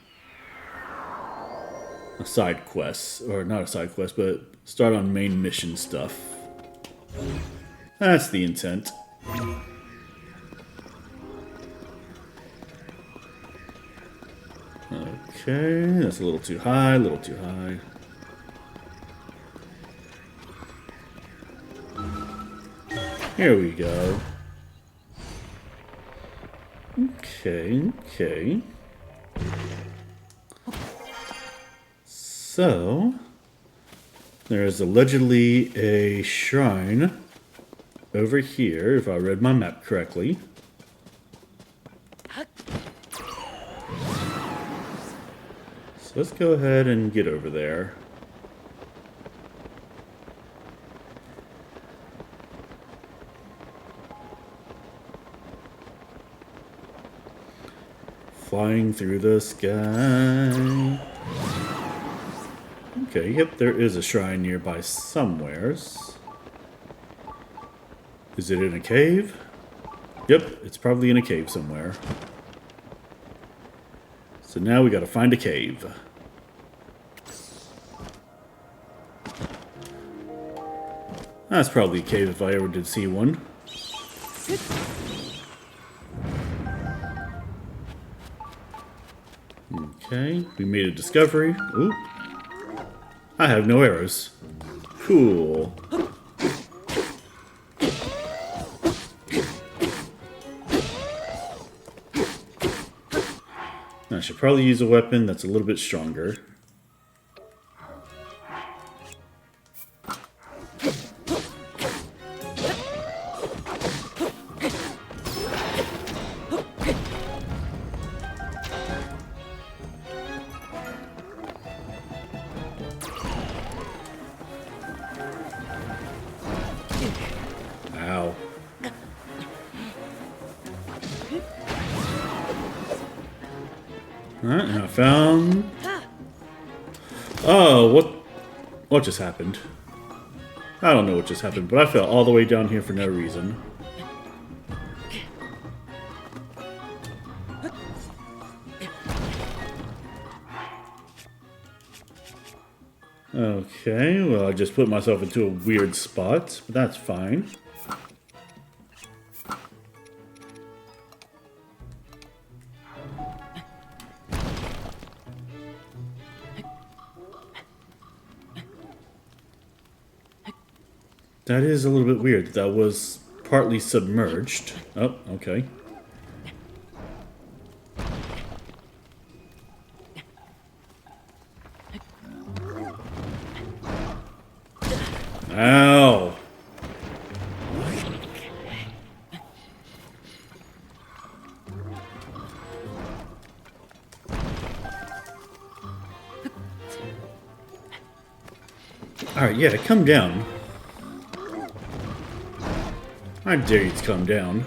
Speaker 1: a side quest, or not a side quest, but Start on main mission stuff. That's the intent. Okay, that's a little too high, a little too high. Here we go. Okay. So, there is allegedly a shrine over here, if I read my map correctly. So let's go ahead and get over there. Flying through the sky. Okay, yep, there is a shrine nearby somewheres. Is it in a cave? Yep, it's probably in a cave somewhere. So now we gotta find a cave. That's probably a cave if I ever did see one. Okay, we made a discovery. Ooh. I have no arrows. Cool. I should probably use a weapon that's a little bit stronger. Ow. Alright, and I found... Oh, what just happened? I don't know what just happened, but I fell all the way down here for no reason. Okay, well I just put myself into a weird spot, but that's fine. That is a little bit weird. That was partly submerged. Oh, okay. Ow! Alright, yeah, come down. I dare you to come down.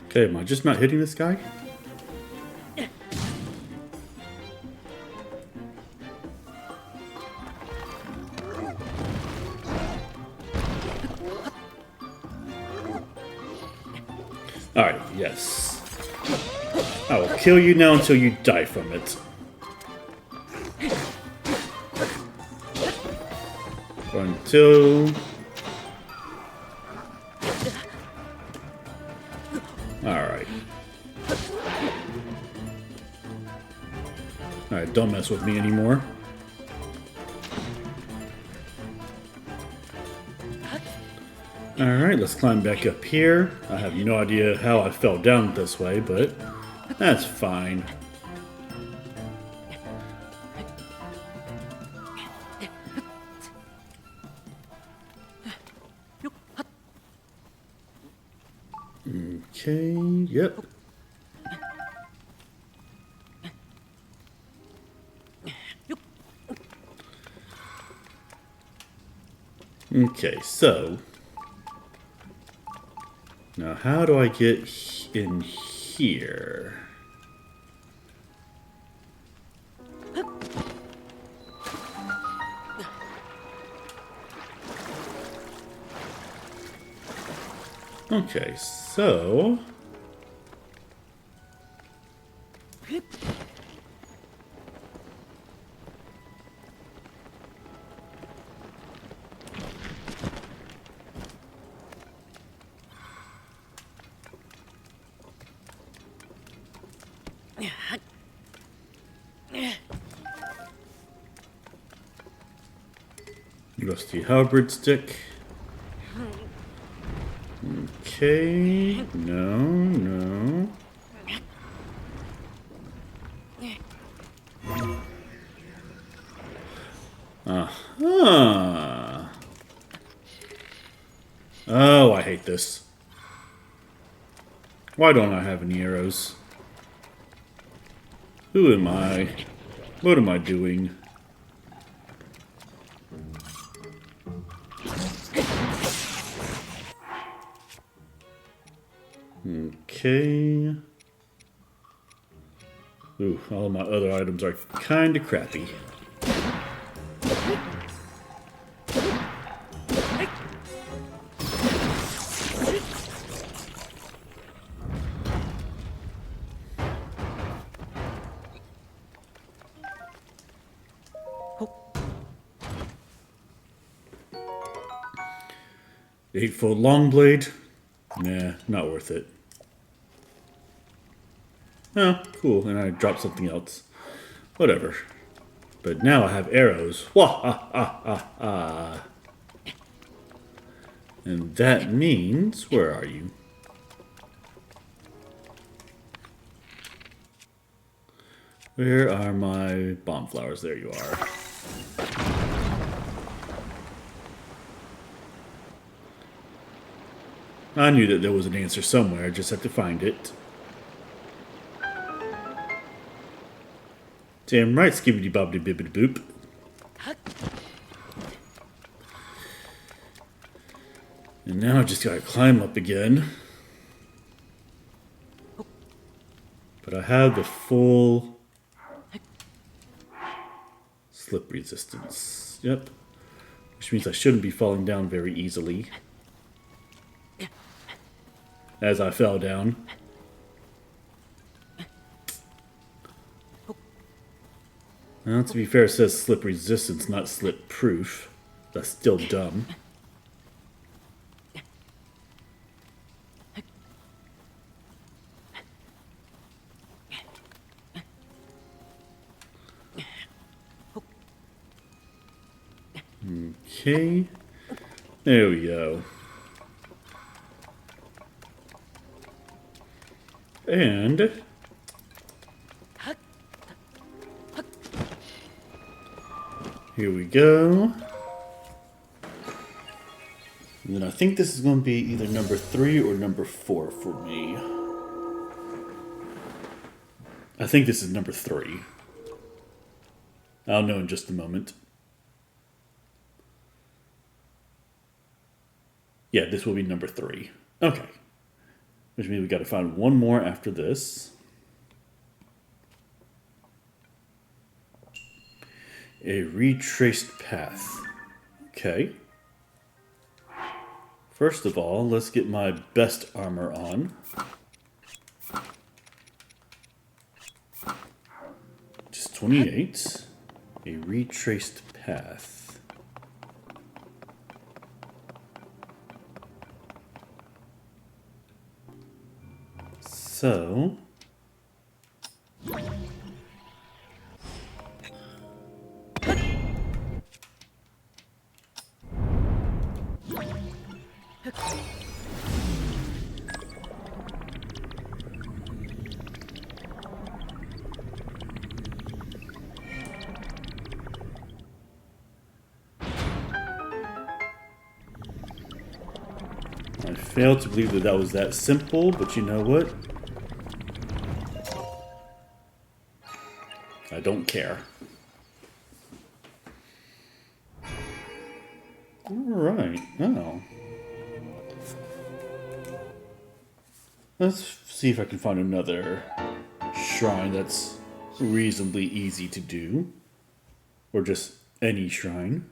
Speaker 1: Okay, am I just not hitting this guy? Alright, yes. I will kill you now until you die from it. 1, 2. Alright. Alright, don't mess with me anymore. Alright, let's climb back up here. I have no idea how I fell down this way, but that's fine. Okay, yep. Okay, so now how do I get in here? Okay, so... Rusty halberd stick. Okay, no. Uh-huh. Oh, I hate this. Why don't I have any arrows? Who am I? What am I doing? Okay. Ooh, all of my other items are kind of crappy. Eightfold long blade? Nah, not worth it. Oh, cool, and I dropped something else. Whatever. But now I have arrows. Wah ha ha ha ha. And that means, where are you? Where are my bomb flowers? There you are. I knew that there was an answer somewhere, I just had to find it. Damn right, skibbity bobbity bibbity boop. And now I just gotta climb up again. But I have the full slip resistance. Yep. Which means I shouldn't be falling down very easily. As I fell down. Well, to be fair, it says slip resistance, not slip proof. That's still dumb. Okay. There we go. And here we go. And then I think this is going to be either number 3 or number 4 for me. I think this is number 3. I'll know in just a moment. Yeah, this will be number 3. Okay. Which means we got to find one more after this. A retraced path. Okay. First of all, let's get my best armor on. Just 28. A retraced path. So, I failed to believe that that was that simple, but you know what? I don't care. Alright, now. Let's see if I can find another shrine that's reasonably easy to do. Or just any shrine.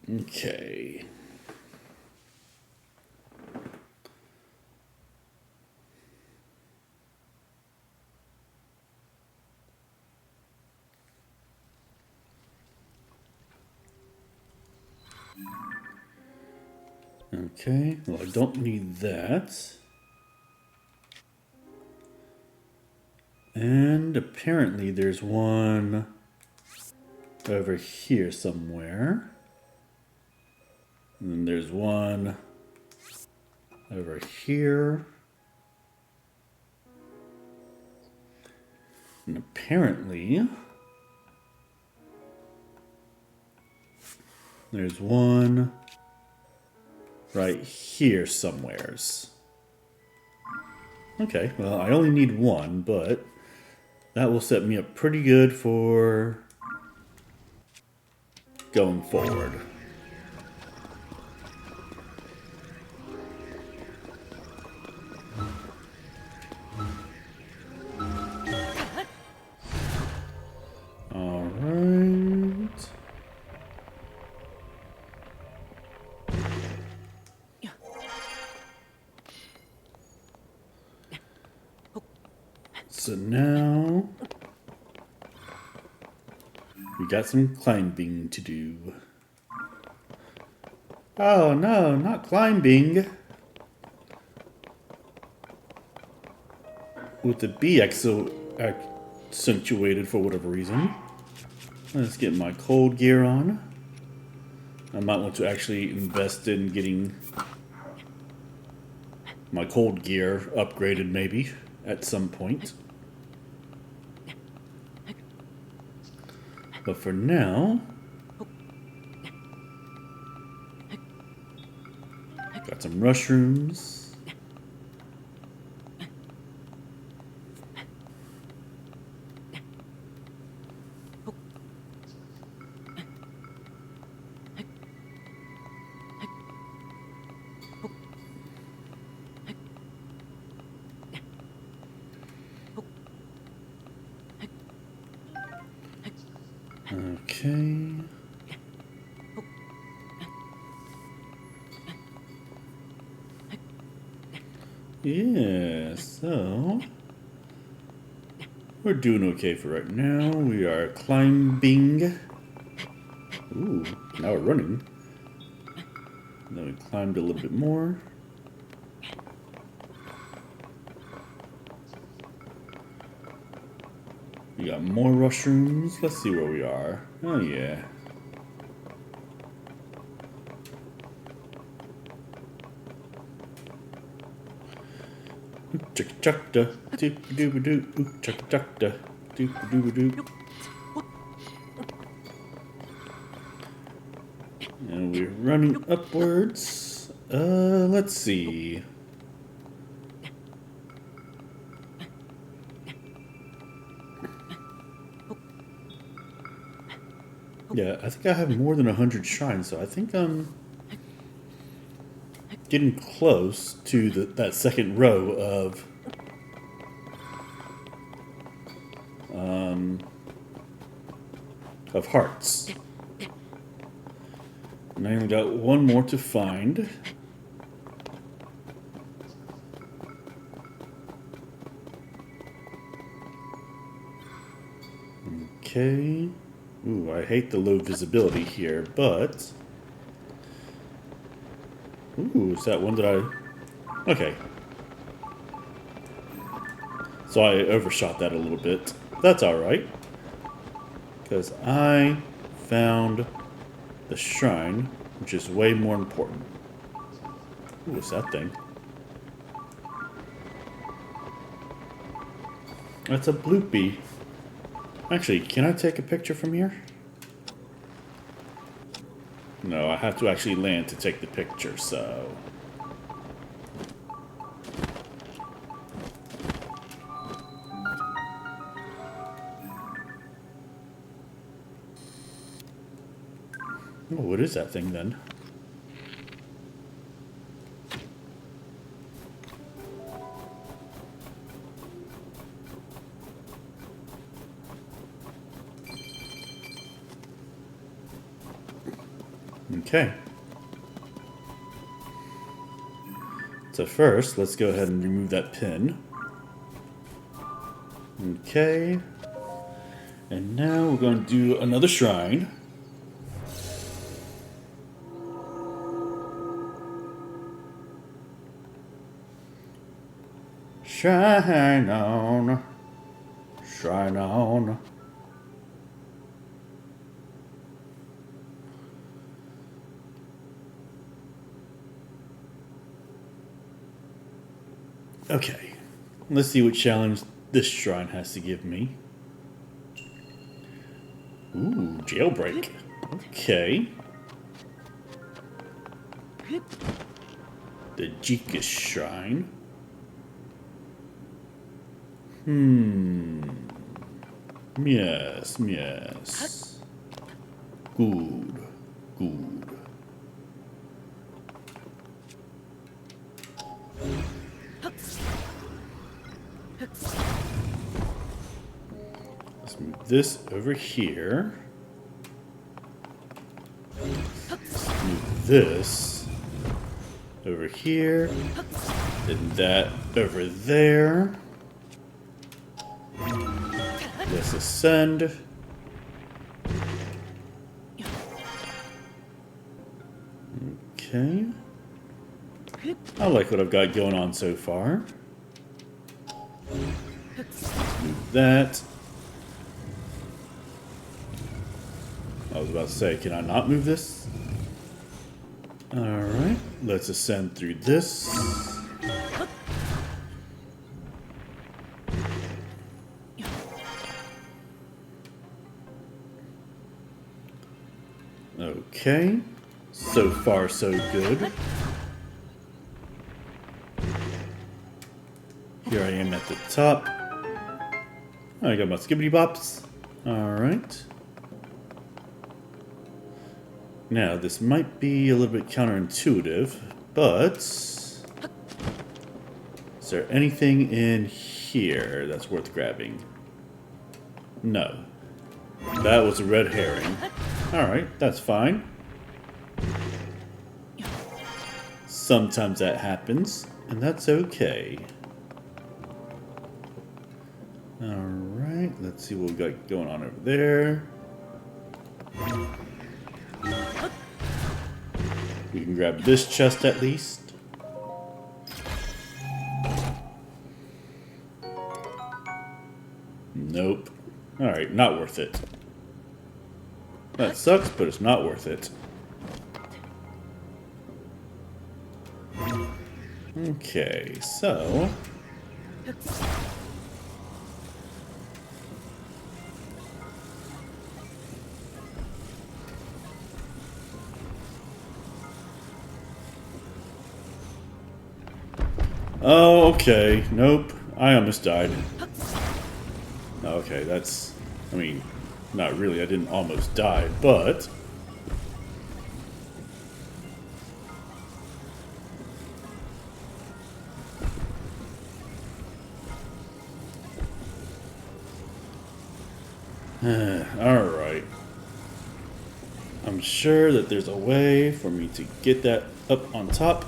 Speaker 1: Okay. Okay, well, I don't need that. And apparently there's one over here somewhere. And then there's one over here. And apparently there's one right here somewheres. Okay, well, I only need one, but that will set me up pretty good for going forward. All right. So now we got some climbing to do. Oh no, not climbing. With the B accentuated for whatever reason. Let's get my cold gear on. I might want to actually invest in getting my cold gear upgraded maybe at some point. But for now, got some mushrooms. Okay. Yeah, so we're doing okay for right now. We are climbing. Ooh, now we're running. Then we climbed a little bit more. We got more mushrooms. Let's see where we are. Oh yeah. Chuck chuck da doop doo doo chuck chuck da doop doo doo. And we're running upwards. Let's see. Yeah, I think I have more than 100 shrines, so I think I'm getting close to that second row of hearts. And I only got one more to find. Okay. Ooh, I hate the low visibility here, but... Ooh, is that one that I... Okay. So I overshot that a little bit. That's alright. Because I found the shrine, which is way more important. Ooh, what's that thing? That's a bloopy. Actually, can I take a picture from here? No, I have to actually land to take the picture, so... Oh, what is that thing then? Okay. So first, let's go ahead and remove that pin. Okay. And now we're going to do another shrine. Shine on. Shine on. Okay, let's see what challenge this shrine has to give me. Ooh, jailbreak. Okay. The Yiga shrine. Yes, yes. Good, good. Let's move this over here. Let's move this over here. And that over there. Let's ascend. Okay. I like what I've got going on so far. Move that. I was about to say, can I not move this? Alright, let's ascend through this. Okay, so far so good. Here I am at the top. I got my skibbity bops. Alright. Now, this might be a little bit counterintuitive, but is there anything in here that's worth grabbing? No. That was a red herring. Alright, that's fine. Sometimes that happens, and that's okay. Alright, let's see what we got going on over there. We can grab this chest at least. Nope. Alright, not worth it. That sucks, but it's not worth it. Okay, so... Oh, okay. Nope. I almost died. Okay, that's... I mean, not really. I didn't almost die, but... Alright. I'm sure that there's a way for me to get that up on top.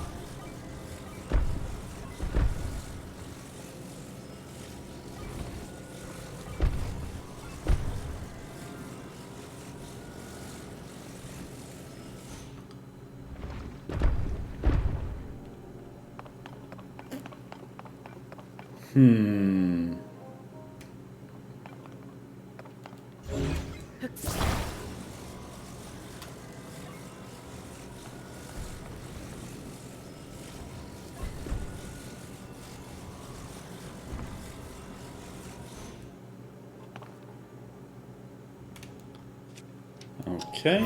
Speaker 1: Okay.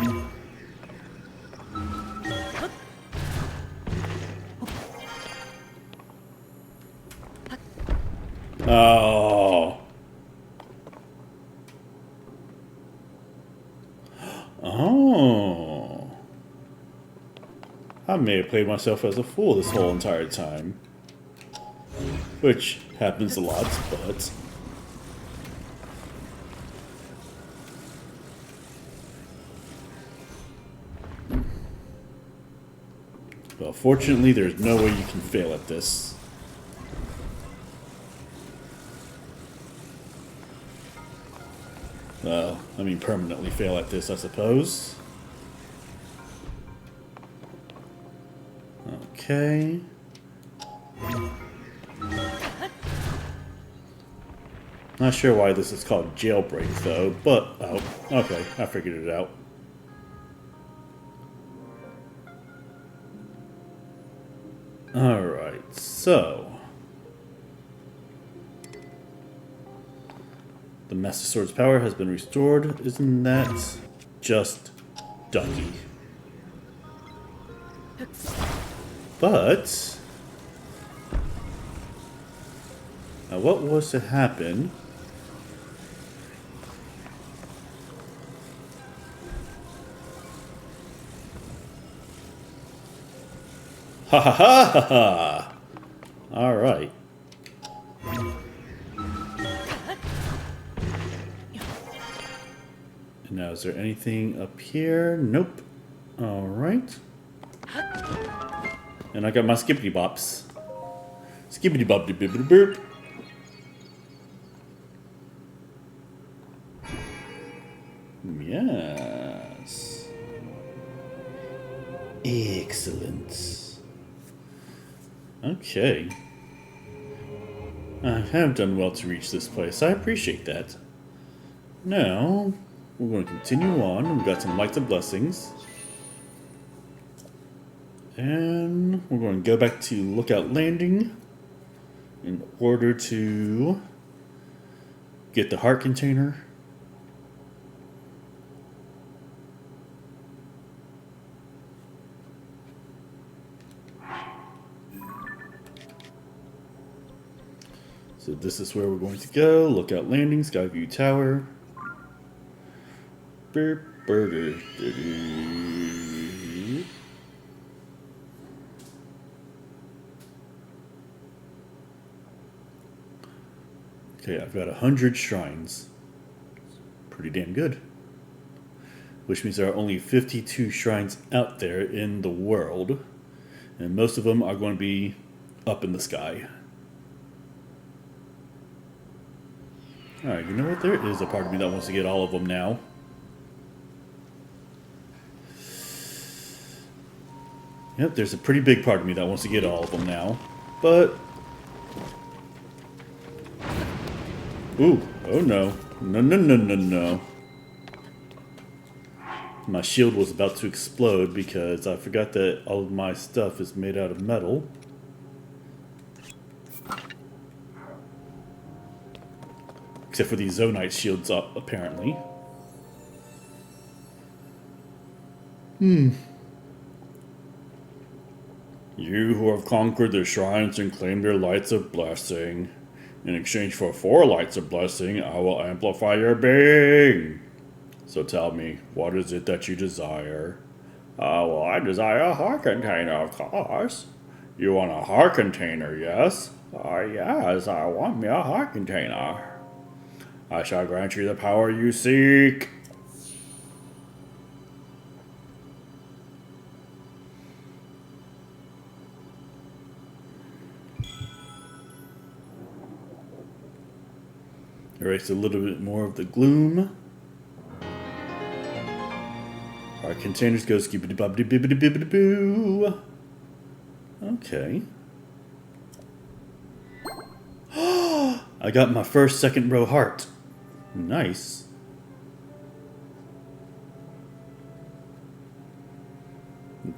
Speaker 1: Oh. Oh. I may have played myself as a fool this whole entire time. Which happens a lot, but... Well, fortunately, there's no way you can fail at this. Well, I mean permanently fail at this, I suppose. Okay. Not sure why this is called jailbreak, though, but... Oh, okay, I figured it out. Alright, so... The Master Sword's power has been restored. Isn't that just ducky? But... Now what was to happen... Ha ha ha ha ha! Alright. And now, is there anything up here? Nope. Alright. And I got my skippity bops. Skippity bop de bibbity boop. Yes. Excellent. Okay. I have done well to reach this place. I appreciate that. Now, we're going to continue on. We've got some lights and blessings. And we're going to go back to Lookout Landing in order to get the heart container. So this is where we're going to go. Lookout Landing, Skyview Tower. Burger. Okay, I've got 100 shrines. Pretty damn good. Which means there are only 52 shrines out there in the world. And most of them are going to be up in the sky. Alright, you know what? There is a part of me that wants to get all of them now. Yep, there's a pretty big part of me that wants to get all of them now. But... Ooh, oh no. No. My shield was about to explode because I forgot that all of my stuff is made out of metal. Except for these Zonite shields up, apparently. You who have conquered their shrines and claimed their lights of blessing. In exchange for 4 lights of blessing, I will amplify your being. So tell me, what is it that you desire? Well, I desire a heart container, of course. You want a heart container, yes? Yes, I want me a heart container. I shall grant you the power you seek. Erase a little bit more of the gloom. Our containers go skibbity bobbity bibbity bibbity boo. Okay. I got my first second row heart. Nice.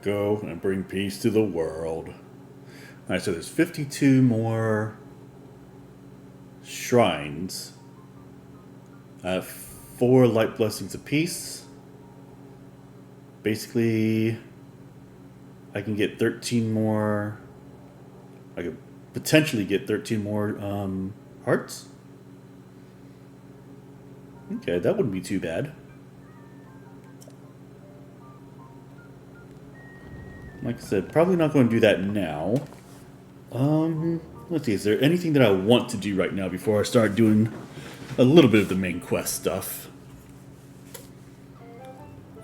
Speaker 1: Go and bring peace to the world. Alright, so there's 52 more shrines. I have 4 light blessings apiece. Basically, I can get 13 more. I could potentially get 13 more hearts. Okay, that wouldn't be too bad. Like I said, probably not going to do that now. Let's see, is there anything that I want to do right now before I start doing a little bit of the main quest stuff?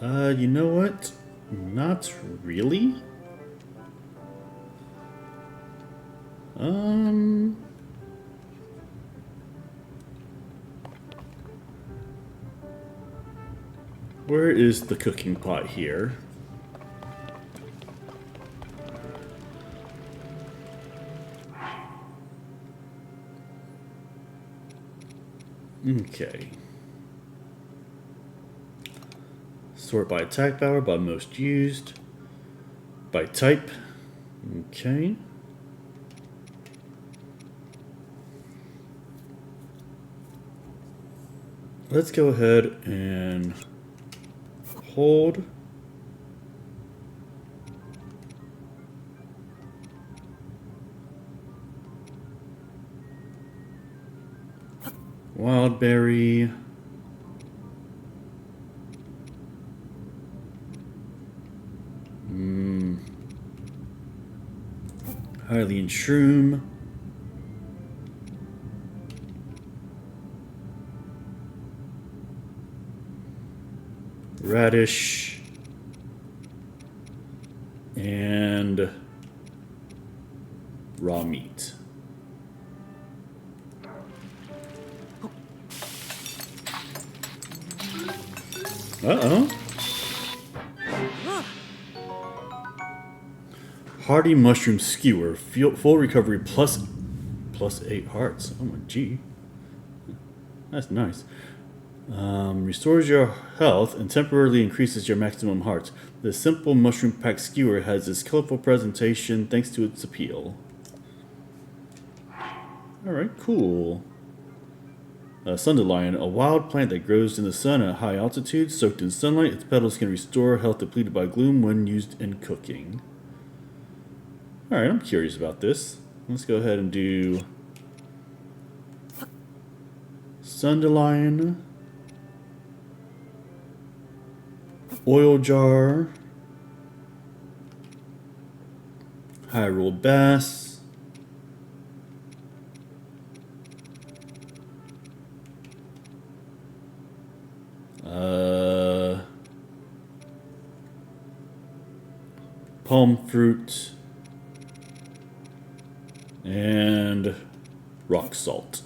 Speaker 1: You know what? Not really. Where is the cooking pot here? Okay. Sort by attack power, by most used, by type. Okay. Let's go ahead and hold. Wildberry. Hylian shroom. Radish. And raw meat. Uh-oh. Hearty mushroom skewer. Full recovery plus 8 hearts. Oh my gee. That's nice. Restores your health and temporarily increases your maximum hearts. The simple mushroom pack skewer has this colorful presentation thanks to its appeal. Alright, cool. Sunderlion, a wild plant that grows in the sun at high altitude. Soaked in sunlight, its petals can restore health depleted by gloom when used in cooking. Alright, I'm curious about this. Let's go ahead and do Sunderlion, oil jar, Hyrule bass, palm fruit, and rock salt.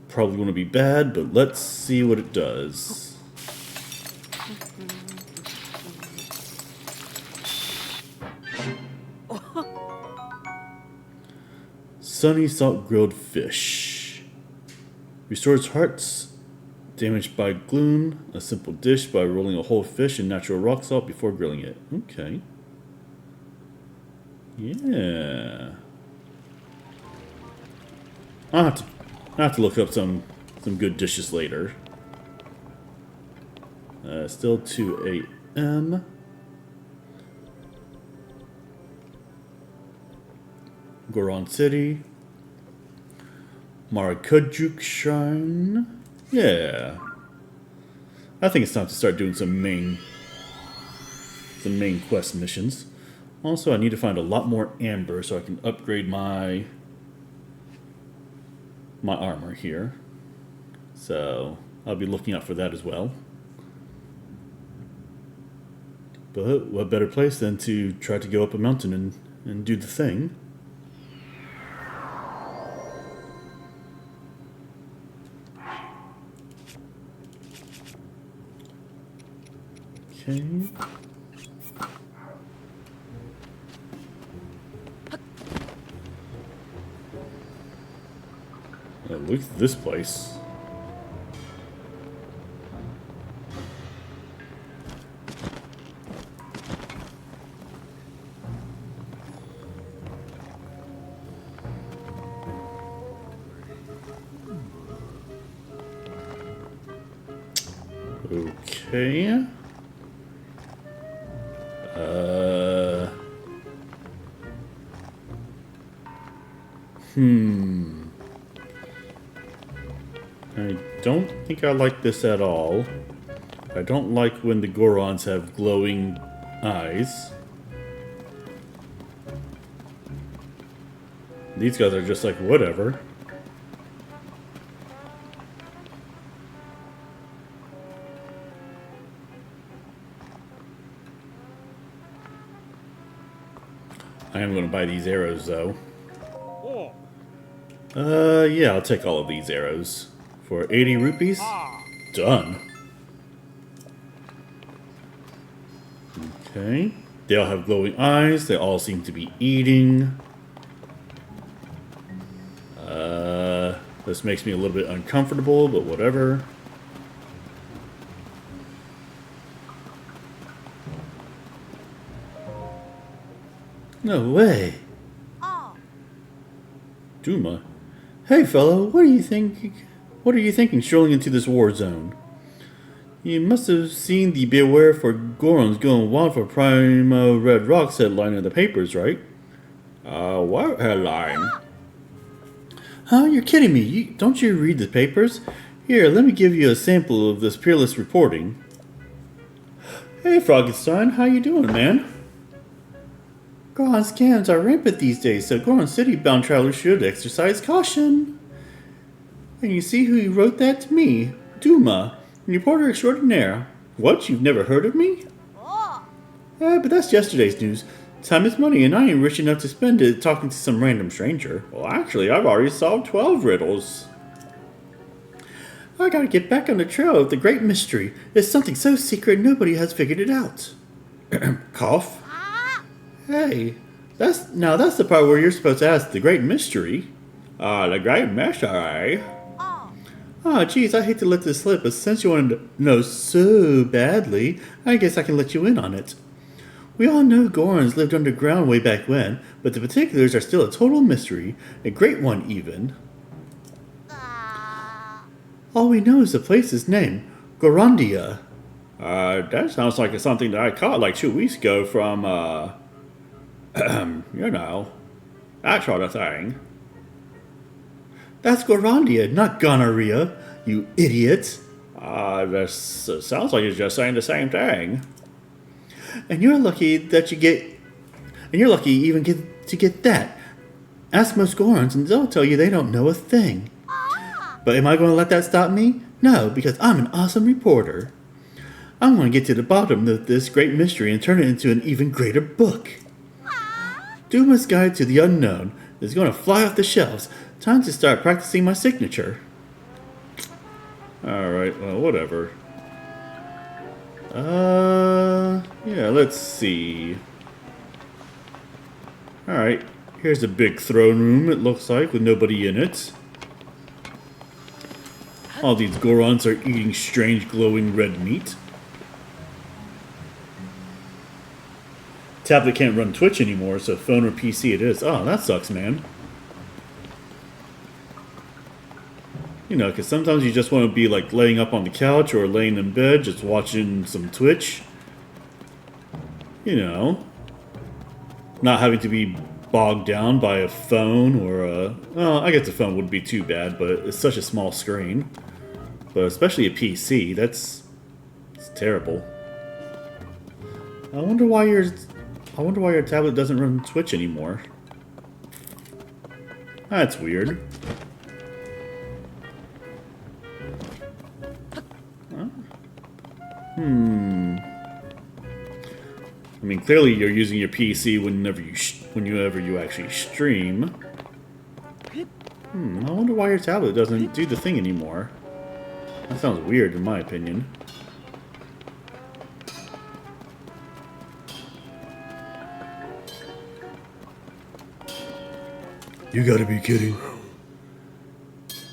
Speaker 1: Probably going to be bad, but let's see what it does. Sunny salt grilled fish. Restores hearts damaged by gloom. A simple dish by rolling a whole fish in natural rock salt before grilling it. Okay. Yeah. I'll have to look up some good dishes later. Still 2 a.m. Goron City. Marakajuk Shrine. Yeah. I think it's time to start doing some main quest missions. Also, I need to find a lot more amber so I can upgrade my armor here. So I'll be looking out for that as well. But what better place than to try to go up a mountain and do the thing. Okay. Oh, look at this place. Okay. I don't think I like this at all. I don't like when the Gorons have glowing eyes. These guys are just like, whatever. I am going to buy these arrows, though.
Speaker 3: Oh.
Speaker 1: Yeah, I'll take all of these arrows. For 80 rupees? Done. Okay. They all have glowing eyes. They all seem to be eating. This makes me a little bit uncomfortable, but whatever. No way. Duma. Hey, fellow, what are you thinking strolling into this war zone? You must have seen the Beware for Gorons going wild for Primo Red Rocks headline in the papers, right?
Speaker 5: What headline?
Speaker 1: Huh? You're kidding me. Don't you read the papers? Here, let me give you a sample of this peerless reporting. Hey, Froggenstein, how you doing, man? Goron scams are rampant these days, so Goron City bound travelers should exercise caution. And you see who wrote that to me? Duma, reporter extraordinaire. What? You've never heard of me? But that's yesterday's news. Time is money, and I ain't rich enough to spend it talking to some random stranger.
Speaker 5: Well, actually, I've already solved 12 riddles.
Speaker 1: I gotta get back on the trail of the great mystery. It's something so secret nobody has figured it out. Cough. Hey, that's the part where you're supposed to ask the great mystery.
Speaker 5: The great mystery?
Speaker 1: Oh, geez, I hate to let this slip, but since you wanted to know so badly, I guess I can let you in on it. We all know Gorons lived underground way back when, but the particulars are still a total mystery, a great one even. All we know is the place's name, Gorondia.
Speaker 5: That sounds like something that I caught like 2 weeks ago from, you know, that sort of thing.
Speaker 1: That's Gorondia, not gonorrhea, you idiot.
Speaker 5: This sounds like it's just saying the same thing.
Speaker 1: And you're lucky even to get that. Ask most Gorons and they'll tell you they don't know a thing. But am I going to let that stop me? No, because I'm an awesome reporter. I'm going to get to the bottom of this great mystery and turn it into an even greater book. Duma's Guide to the Unknown is going to fly off the shelves. Time to start practicing my signature. Alright, well, whatever. Yeah, let's see. Alright, here's a big throne room, it looks like, with nobody in it. All these Gorons are eating strange glowing red meat. Tablet can't run Twitch anymore, so phone or PC it is. Oh, that sucks, man. You know, because sometimes you just want to be like laying up on the couch or laying in bed, just watching some Twitch. You know, not having to be bogged down by a phone or a... Well, I guess a phone wouldn't be too bad, but it's such a small screen. But especially a PC, it's terrible. I wonder why your tablet doesn't run Twitch anymore. That's weird. I mean, clearly you're using your PC whenever you actually stream. I wonder why your tablet doesn't do the thing anymore. That sounds weird in my opinion.
Speaker 7: You gotta be kidding.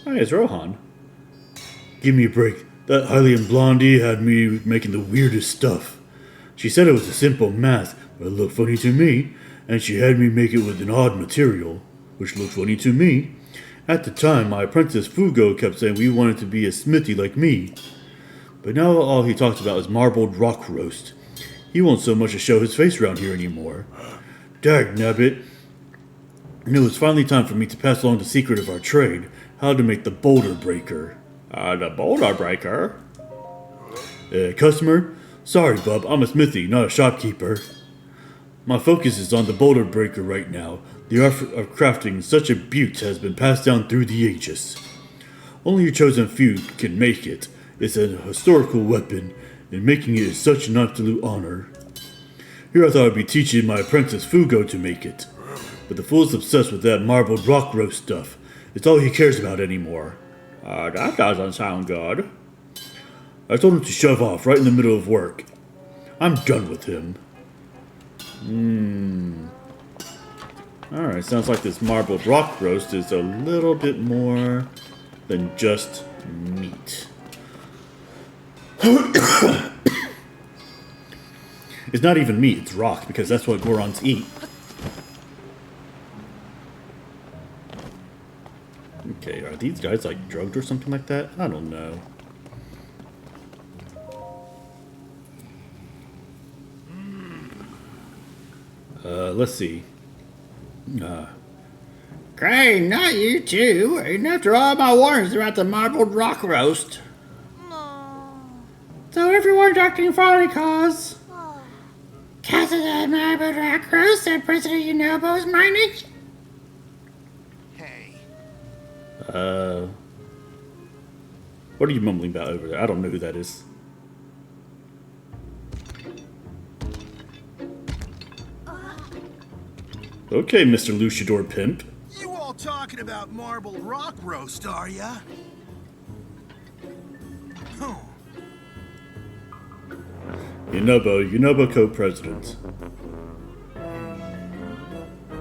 Speaker 1: Hi, it's Rohan.
Speaker 7: Give me a break. That Hylian blondie had me making the weirdest stuff. She said it was a simple math, but it looked funny to me, and she had me make it with an odd material, which looked funny to me. At the time, my apprentice Fugo kept saying we wanted to be a smithy like me. But now all he talks about is marbled rock roast. He won't so much as show his face around here anymore. Dagnabbit. And it was finally time for me to pass along the secret of our trade, how to make the boulder breaker.
Speaker 5: The boulder breaker?
Speaker 7: Customer? Sorry, bub, I'm a smithy, not a shopkeeper. My focus is on the boulder breaker right now. The art of crafting such a beaut has been passed down through the ages. Only your chosen few can make it. It's a historical weapon, and making it is such an absolute honor. Here I thought I'd be teaching my apprentice Fugo to make it. But the fool's obsessed with that marbled rock roast stuff. It's all he cares about anymore.
Speaker 5: That doesn't sound good.
Speaker 7: I told him to shove off right in the middle of work. I'm done with him.
Speaker 1: Alright, sounds like this marbled rock roast is a little bit more than just meat. It's not even meat, it's rock, because that's what Gorons eat. Okay, are these guys like drugged or something like that? I don't know. Let's see.
Speaker 5: Great, not you too. And after all my warnings about the marbled rock roast.
Speaker 6: So everyone's acting folly cause. Cause of the marbled rock roast that President Yonobo's mining?
Speaker 1: What are you mumbling about over there? I don't know who that is. Okay, Mr. Luchador Pimp.
Speaker 8: You all talking about marble rock roast, are ya?
Speaker 1: YonoboCo President.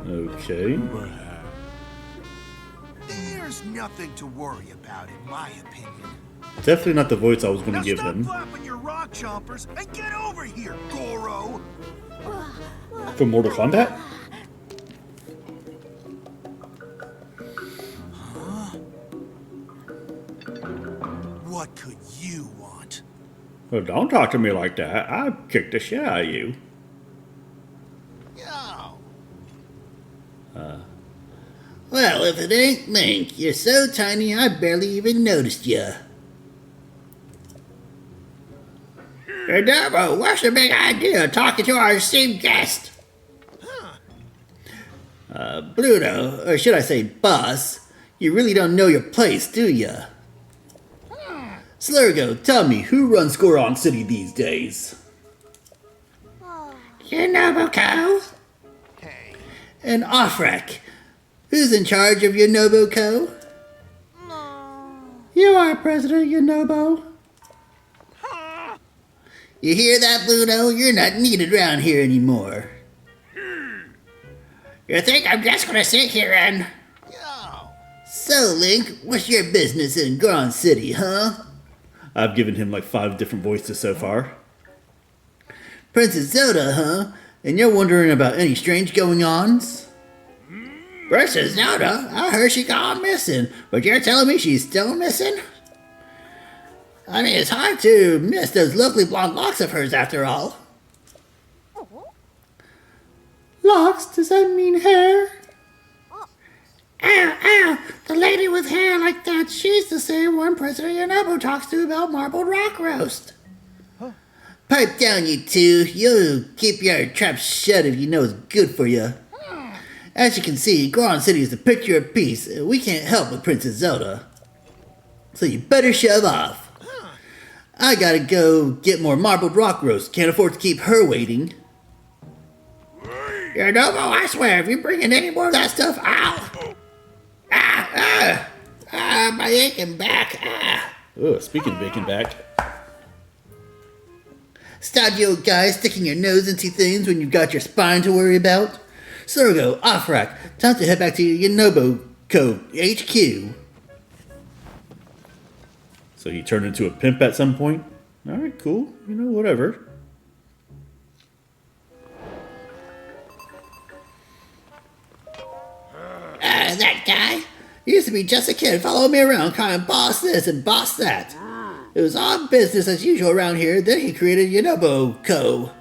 Speaker 1: Okay.
Speaker 8: There's nothing to worry about, in my opinion.
Speaker 1: Definitely not the voice I was going to
Speaker 8: Now
Speaker 1: give
Speaker 8: stop
Speaker 1: him.
Speaker 8: flapping your rock chompers and get over here, Goro!
Speaker 1: For Mortal Kombat?
Speaker 8: What could you want?
Speaker 5: Well, don't talk to me like that. I'd kick the shit out of you.
Speaker 8: Yo!
Speaker 4: Well, if it ain't Link, you're so tiny I barely even noticed ya.
Speaker 5: Hey, Dabo, what's the big idea of talking to our esteemed guest?
Speaker 4: Bluto, or should I say boss, you really don't know your place, do ya? Slurgo, tell me, who runs Goron City these days?
Speaker 6: YonoboCo?
Speaker 8: Hey,
Speaker 4: And Offrek, who's in charge of YonoboCo?
Speaker 6: You are President Yonobo.
Speaker 4: You hear that, Bluto? You're not needed around here anymore.
Speaker 5: You think I'm just gonna sit here and...
Speaker 8: yo!
Speaker 4: So, Link, what's your business in Goron City, huh?
Speaker 1: I've given him like 5 different voices so far.
Speaker 4: Princess Zelda, huh? And you're wondering about any strange going-ons?
Speaker 5: Princess Zelda, I heard she gone missing, but you're telling me she's still missing? I mean, it's hard to miss those lovely blonde locks of hers after all.
Speaker 6: Locks? Does that mean hair? Ow, the lady with hair like that, she's the same one President Yonobo talks to about marbled rock roast.
Speaker 4: Pipe down, you two. You'll keep your trap shut if you know it's good for you. As you can see, Goron City is a picture of peace. We can't help with Princess Zelda. So you better shove off. I gotta go get more marbled rock roast. Can't afford to keep her waiting.
Speaker 5: Yonobo, I swear, if you bring in any more of that stuff, ow! My aching back.
Speaker 1: Oh, speaking of aching back.
Speaker 4: Stop you guys sticking your nose into things when you've got your spine to worry about. Surgo, Offrak, time to head back to YonoboCo HQ.
Speaker 1: So he turned into a pimp at some point? Alright, cool. You know, whatever.
Speaker 4: That guy used to be just a kid following me around calling boss this and boss that. It was all business as usual around here. Then he created YonoboCo,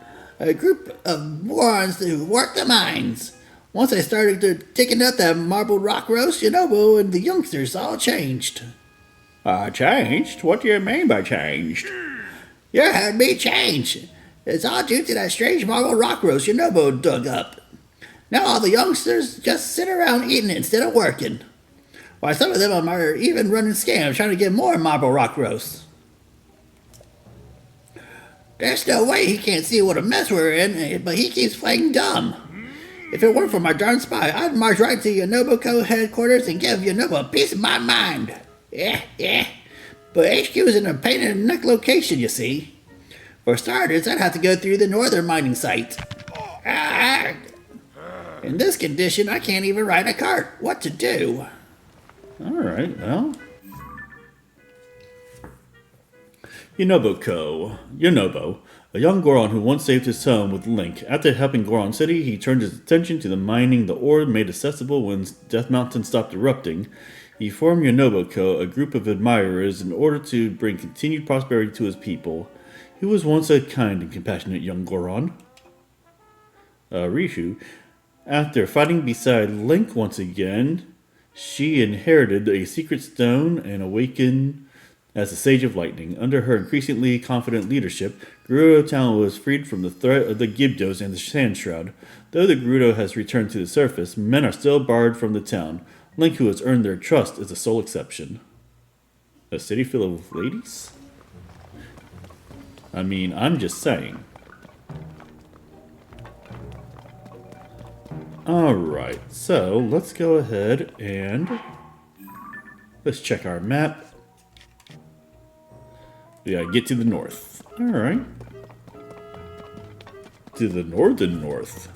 Speaker 4: a group of morons who work the mines. Once I started taking up that marbled rock roast, Yonobo and the youngsters all changed.
Speaker 5: Changed? What do you mean by changed?
Speaker 4: You heard me change. It's all due to that strange marble rock roast Yonobo dug up. Now all the youngsters just sit around eating it instead of working. Why, some of them are even running scams trying to get more marble rock roast. There's no way he can't see what a mess we're in, but he keeps playing dumb. If it weren't for my darn spy, I'd march right to YonoboCo headquarters and give Yonobo a piece of my mind. Yeah. But HQ is in a pain in the neck location, you see. For starters, I'd have to go through the northern mining site. In this condition, I can't even ride a cart. What to do?
Speaker 1: Alright, well. YonoboCo. Yonobo, a young Goron who once saved his home with Link. After helping Goron City, he turned his attention to the mining the ore made accessible when Death Mountain stopped erupting. He formed YonoboCo, a group of admirers, in order to bring continued prosperity to his people. He was once a kind and compassionate young Goron. Rihu. After fighting beside Link once again, she inherited a secret stone and awakened as a Sage of Lightning. Under her increasingly confident leadership, Gerudo Town was freed from the threat of the Gibdos and the Sand Shroud. Though the Gerudo has returned to the surface, men are still barred from the town. Link, who has earned their trust, is the sole exception. A city full of ladies? I mean, I'm just saying. Alright, so let's go ahead and let's check our map. Yeah, get to the north. Alright. To the northern north.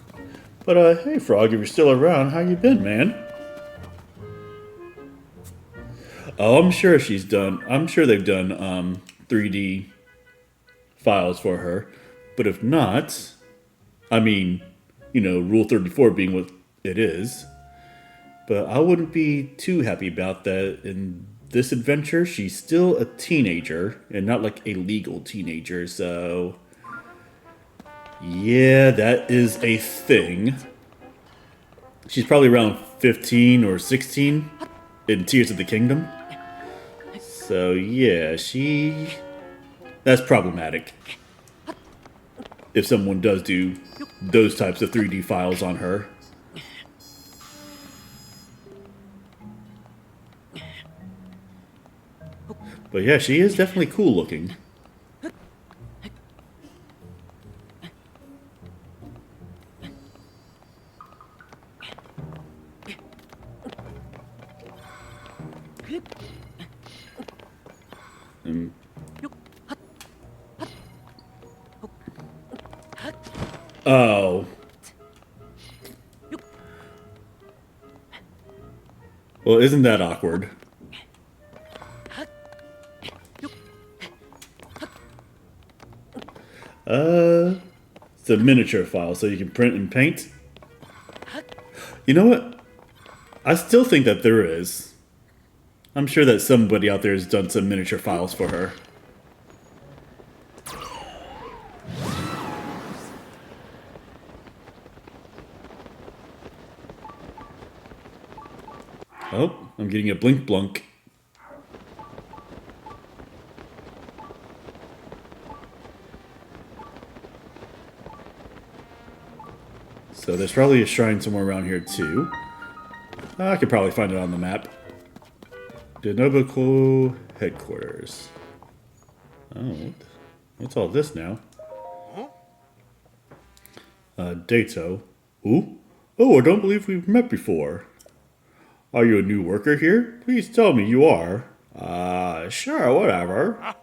Speaker 1: But, hey Frog, if you're still around, how you been, man? Oh, I'm sure they've done, 3D files for her. But if not, I mean, you know, Rule 34 being what it is. But I wouldn't be too happy about that in this adventure. She's still a teenager, and not like a legal teenager, so... yeah, that is a thing. She's probably around 15 or 16 in Tears of the Kingdom. So yeah, that's problematic. If someone does do those types of 3D files on her. But yeah, she is definitely cool looking. Oh. Well, isn't that awkward? It's a miniature file, so you can print and paint. You know what? I still think that there is. I'm sure that somebody out there has done some miniature files for her. Oh, I'm getting a blink blunk. So there's probably a shrine somewhere around here too. I could probably find it on the map. YonoboCo headquarters. Oh, what's all this now? Dato. Ooh? Oh, I don't believe we've met before. Are you a new worker here? Please tell me you are. Sure, whatever.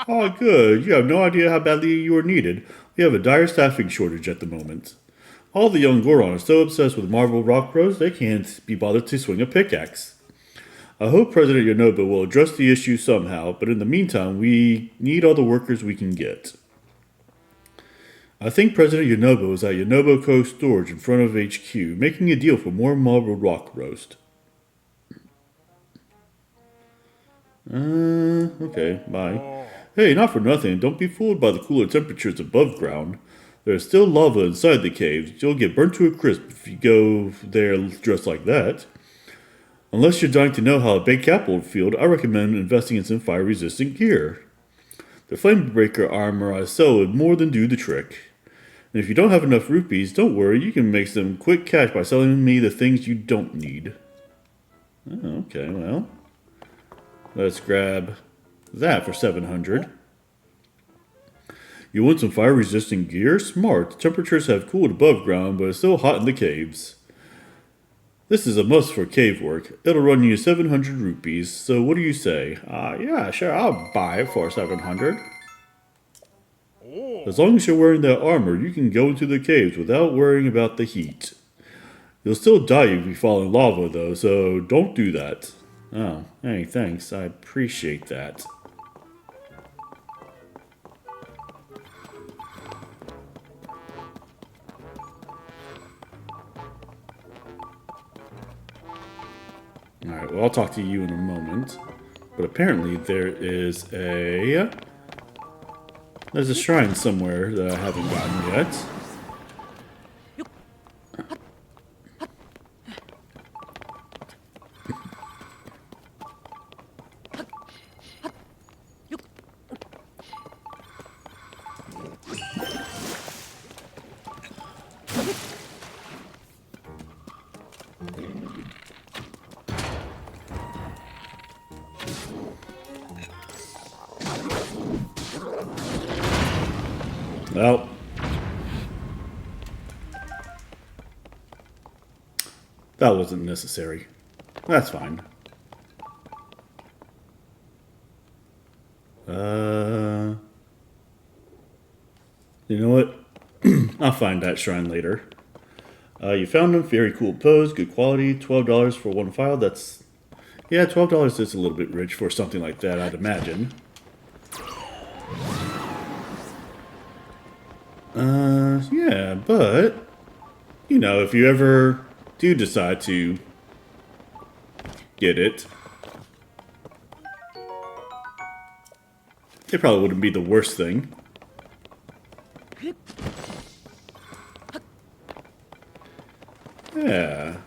Speaker 1: Oh, good. You have no idea how badly you are needed. We have a dire staffing shortage at the moment. All the young Goron are so obsessed with marble rock bros, they can't be bothered to swing a pickaxe. I hope President Yonobo will address the issue somehow, but in the meantime, we need all the workers we can get. I think President Yonobo is at YonoboCo storage in front of HQ, making a deal for more marble rock roast. Okay, bye. Hey, not for nothing, don't be fooled by the cooler temperatures above ground. There's still lava inside the caves. You'll get burnt to a crisp if you go there dressed like that. Unless you're dying to know how a baked apple would feel, I recommend investing in some fire-resistant gear. The Flamebreaker armor I sell would more than do the trick. And if you don't have enough rupees, don't worry, you can make some quick cash by selling me the things you don't need. Oh, okay, well. Let's grab that for 700.
Speaker 7: You want some fire-resistant gear? Smart. Temperatures have cooled above ground, but it's still hot in the caves. This is a must for cave work. It'll run you 700 rupees, so what do you say?
Speaker 5: Yeah, sure, I'll buy it for 700.
Speaker 7: As long as you're wearing that armor, you can go into the caves without worrying about the heat. You'll still die if you fall in lava, though, so don't do that. Oh, hey, thanks. I appreciate that. Alright, well, I'll talk to you in a moment. But apparently there's a shrine somewhere that I haven't gotten yet. Well, that wasn't necessary. That's fine. You know what? I'll find that shrine later. You found them. Very cool pose. Good quality. $12 for one file. That's... Yeah, $12 is a little bit rich for something like that, I'd imagine. Yeah, but... You know, if you ever do decide to get it, it probably wouldn't be the worst thing. Yeah.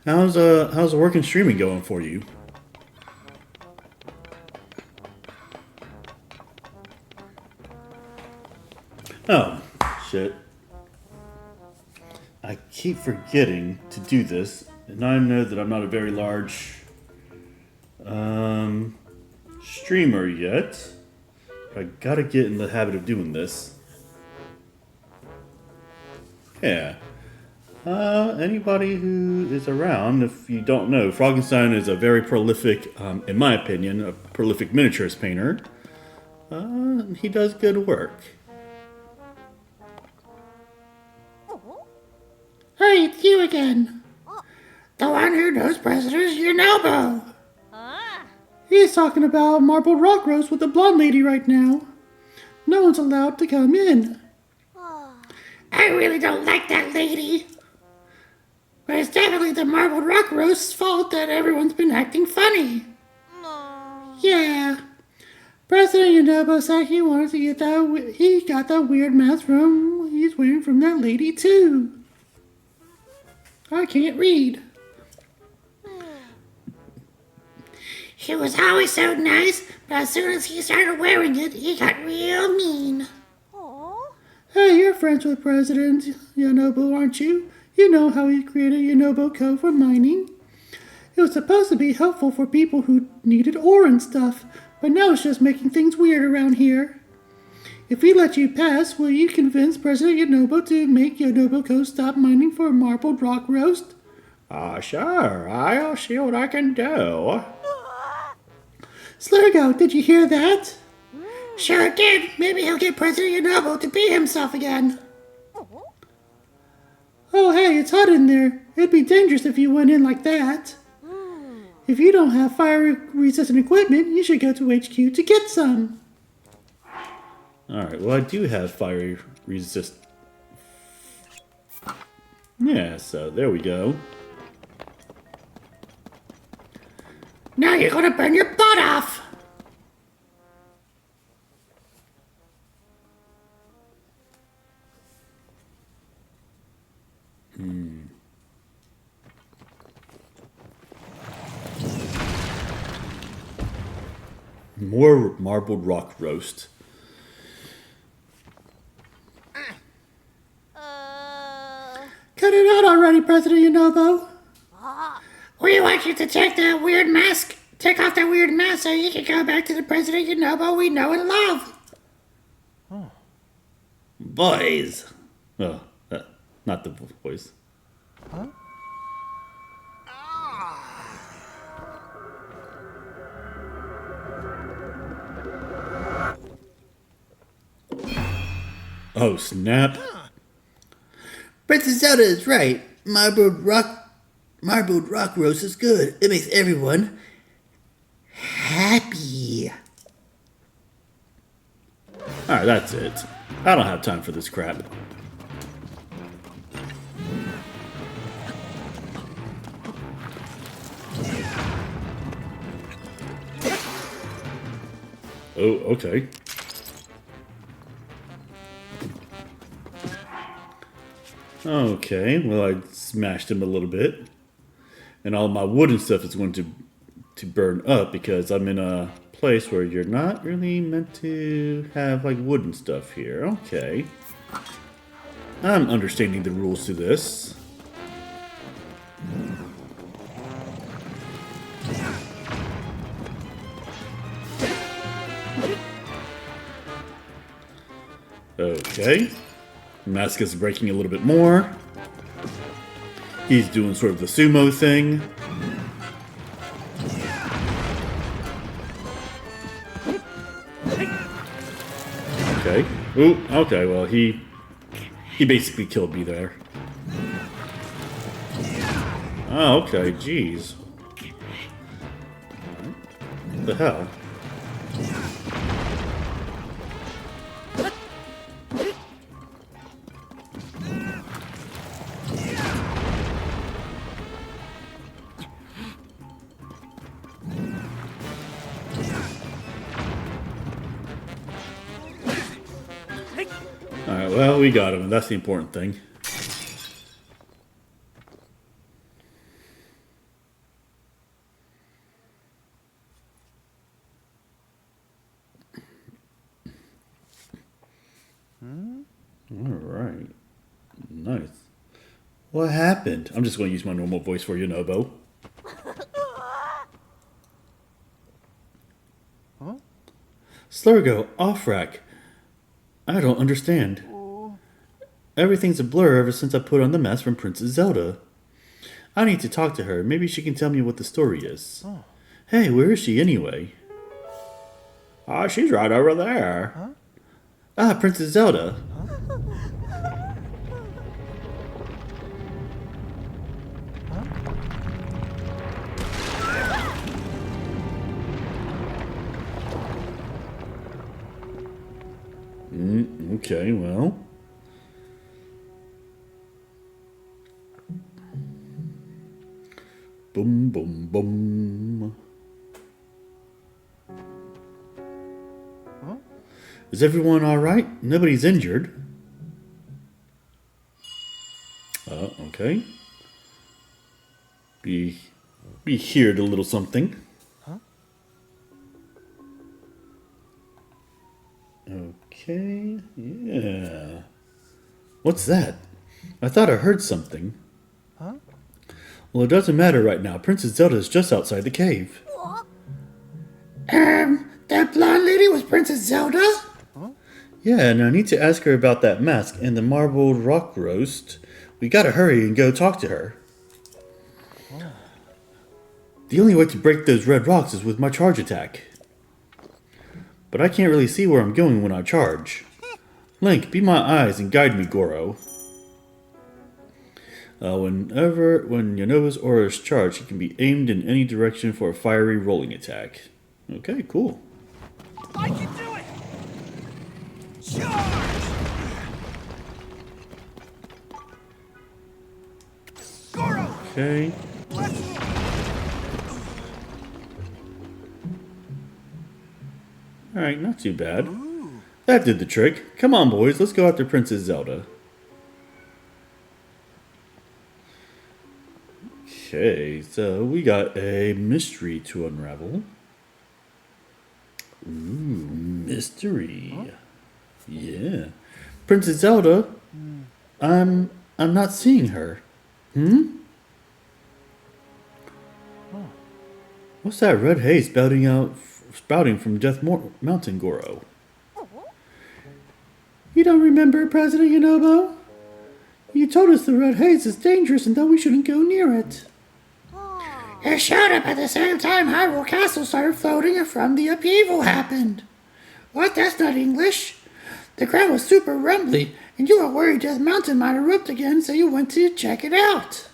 Speaker 7: How's the work and streaming going for you? Oh, shit. I keep forgetting to do this, and I know that I'm not a very large streamer yet. But I gotta get in the habit of doing this. Yeah. Anybody who is around, if you don't know, Froggenstein is a very prolific, in my opinion, a prolific miniatures painter. He does good work.
Speaker 6: Hey, it's you again. The one who knows President Yonobo. He's talking about marbled rock roast with the blonde lady right now. No one's allowed to come in. I really don't like that lady. But it's definitely the marbled rock roast's fault that everyone's been acting funny. Yeah. President Yonobo said he wanted to get that. He got that weird mask from. He's waiting from that lady too. I can't read. He was always so nice, but as soon as he started wearing it, he got real mean. Hey, you're friends with President Yonobo, aren't you? You know how he created YonoboCo for mining. It was supposed to be helpful for people who needed ore and stuff, but now it's just making things weird around here. If we let you pass, will you convince President Yonobo to make YonoboCo stop mining for marbled rock roast?
Speaker 5: Sure. I'll see what I can do.
Speaker 6: Slurgo, did you hear that? Sure did. Maybe he'll get President Yonobo to be himself again. Oh, hey, it's hot in there. It'd be dangerous if you went in like that. If you don't have fire-resistant equipment, you should go to HQ to get some.
Speaker 1: Alright, well I do have fire resist. Yeah, so there we go.
Speaker 6: Now you're gonna burn your butt off.
Speaker 1: More marbled rock roast.
Speaker 6: Cut it out already, President Yonobo. We want you to take that weird mask. Take off that weird mask so you can go back to the President Yonobo we know and love.
Speaker 4: Boys.
Speaker 1: Oh, not the voice. Oh, snap.
Speaker 4: Princess Zelda is right. Marbled rock roast is good. It makes everyone happy.
Speaker 1: Alright, that's it. I don't have time for this crap. Oh, okay. Okay, well, I smashed him a little bit. And all my wooden stuff is going to burn up because I'm in a place where you're not really meant to have, like, wooden stuff here. Okay. I'm understanding the rules to this. Okay. Mask is breaking a little bit more. He's doing sort of the sumo thing. Okay. Ooh, okay, well, he basically killed me there. Oh, okay, jeez. What the hell? Alright, well, we got him, and that's the important thing. Alright. Nice. What happened? I'm just going to use my normal voice for Yonobo. Slurgo, off rack. I don't understand. Everything's a blur ever since I put on the mask from Princess Zelda. I need to talk to her. Maybe she can tell me what the story is. Hey, where is she anyway?
Speaker 5: She's right over there.
Speaker 1: Ah, Princess Zelda. Okay, well. Boom, boom, boom. Is everyone alright? Nobody's injured. Okay. We heard a little something. Okay, yeah. What's that? I thought I heard something. Well, it doesn't matter right now. Princess Zelda is just outside the cave.
Speaker 6: That blonde lady was Princess Zelda?
Speaker 1: Yeah, and I need to ask her about that mask and the marbled rock roast. We gotta hurry and go talk to her. The only way to break those red rocks is with my charge attack. But I can't really see where I'm going when I charge. Link, be my eyes and guide me, Goro. When Yonobo's aura is charged, it can be aimed in any direction for a fiery rolling attack. Okay, cool.
Speaker 8: I can do it! Charge! Goro!
Speaker 1: Okay.
Speaker 8: Let's move!
Speaker 1: Alright, not too bad. That did the trick. Come on, boys, let's go after Princess Zelda. Okay, so we got a mystery to unravel. Ooh, mystery. Yeah. Princess Zelda, I'm not seeing her. What's that red haze spouting from Death Mountain, Goro?
Speaker 6: You don't remember President Yonobo? You told us the red haze is dangerous and that we shouldn't go near it.
Speaker 9: It showed up at the same time Hyrule Castle started floating and from the upheaval happened. What? That's not English. The ground was super rumbly, and you were worried Death Mountain might erupt again, so you went to check it out.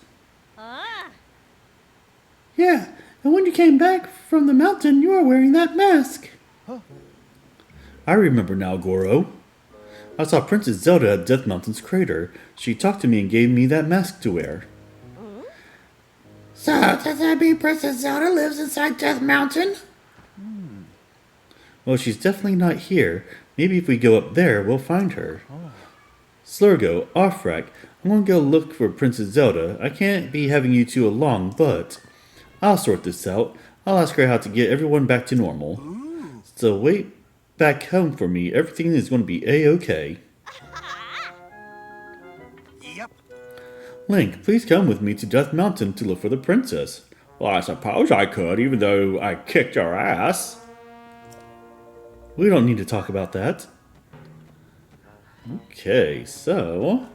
Speaker 6: Yeah, and when you came back from the mountain, you were wearing that mask.
Speaker 1: I remember now, Goro. I saw Princess Zelda at Death Mountain's crater. She talked to me and gave me that mask to wear.
Speaker 9: So, does that mean Princess Zelda lives inside Death Mountain?
Speaker 1: Well, she's definitely not here. Maybe if we go up there, we'll find her. Slurgo, Offrak, I'm going to go look for Princess Zelda. I can't be having you two along, but I'll sort this out. I'll ask her how to get everyone back to normal. So wait back home for me. Everything is going to be A-okay.
Speaker 8: Yep.
Speaker 1: Link, please come with me to Death Mountain to look for the princess.
Speaker 5: Well, I suppose I could, even though I kicked your ass.
Speaker 1: We don't need to talk about that. Okay, so...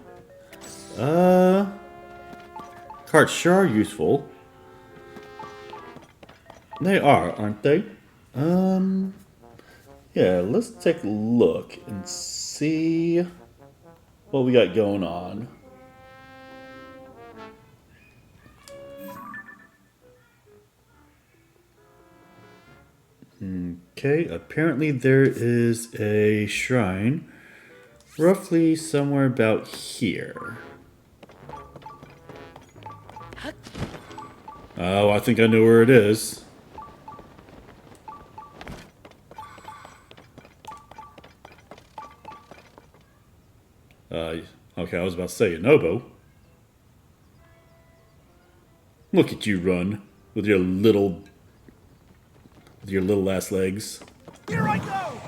Speaker 1: cards sure are useful. They are, aren't they? Yeah, let's take a look and see what we got going on. Okay, apparently there is a shrine roughly somewhere about here. Oh, I think I know where it is. Okay, I was about to say Yonobo. Look at you run with your little ass legs.
Speaker 8: Here I go!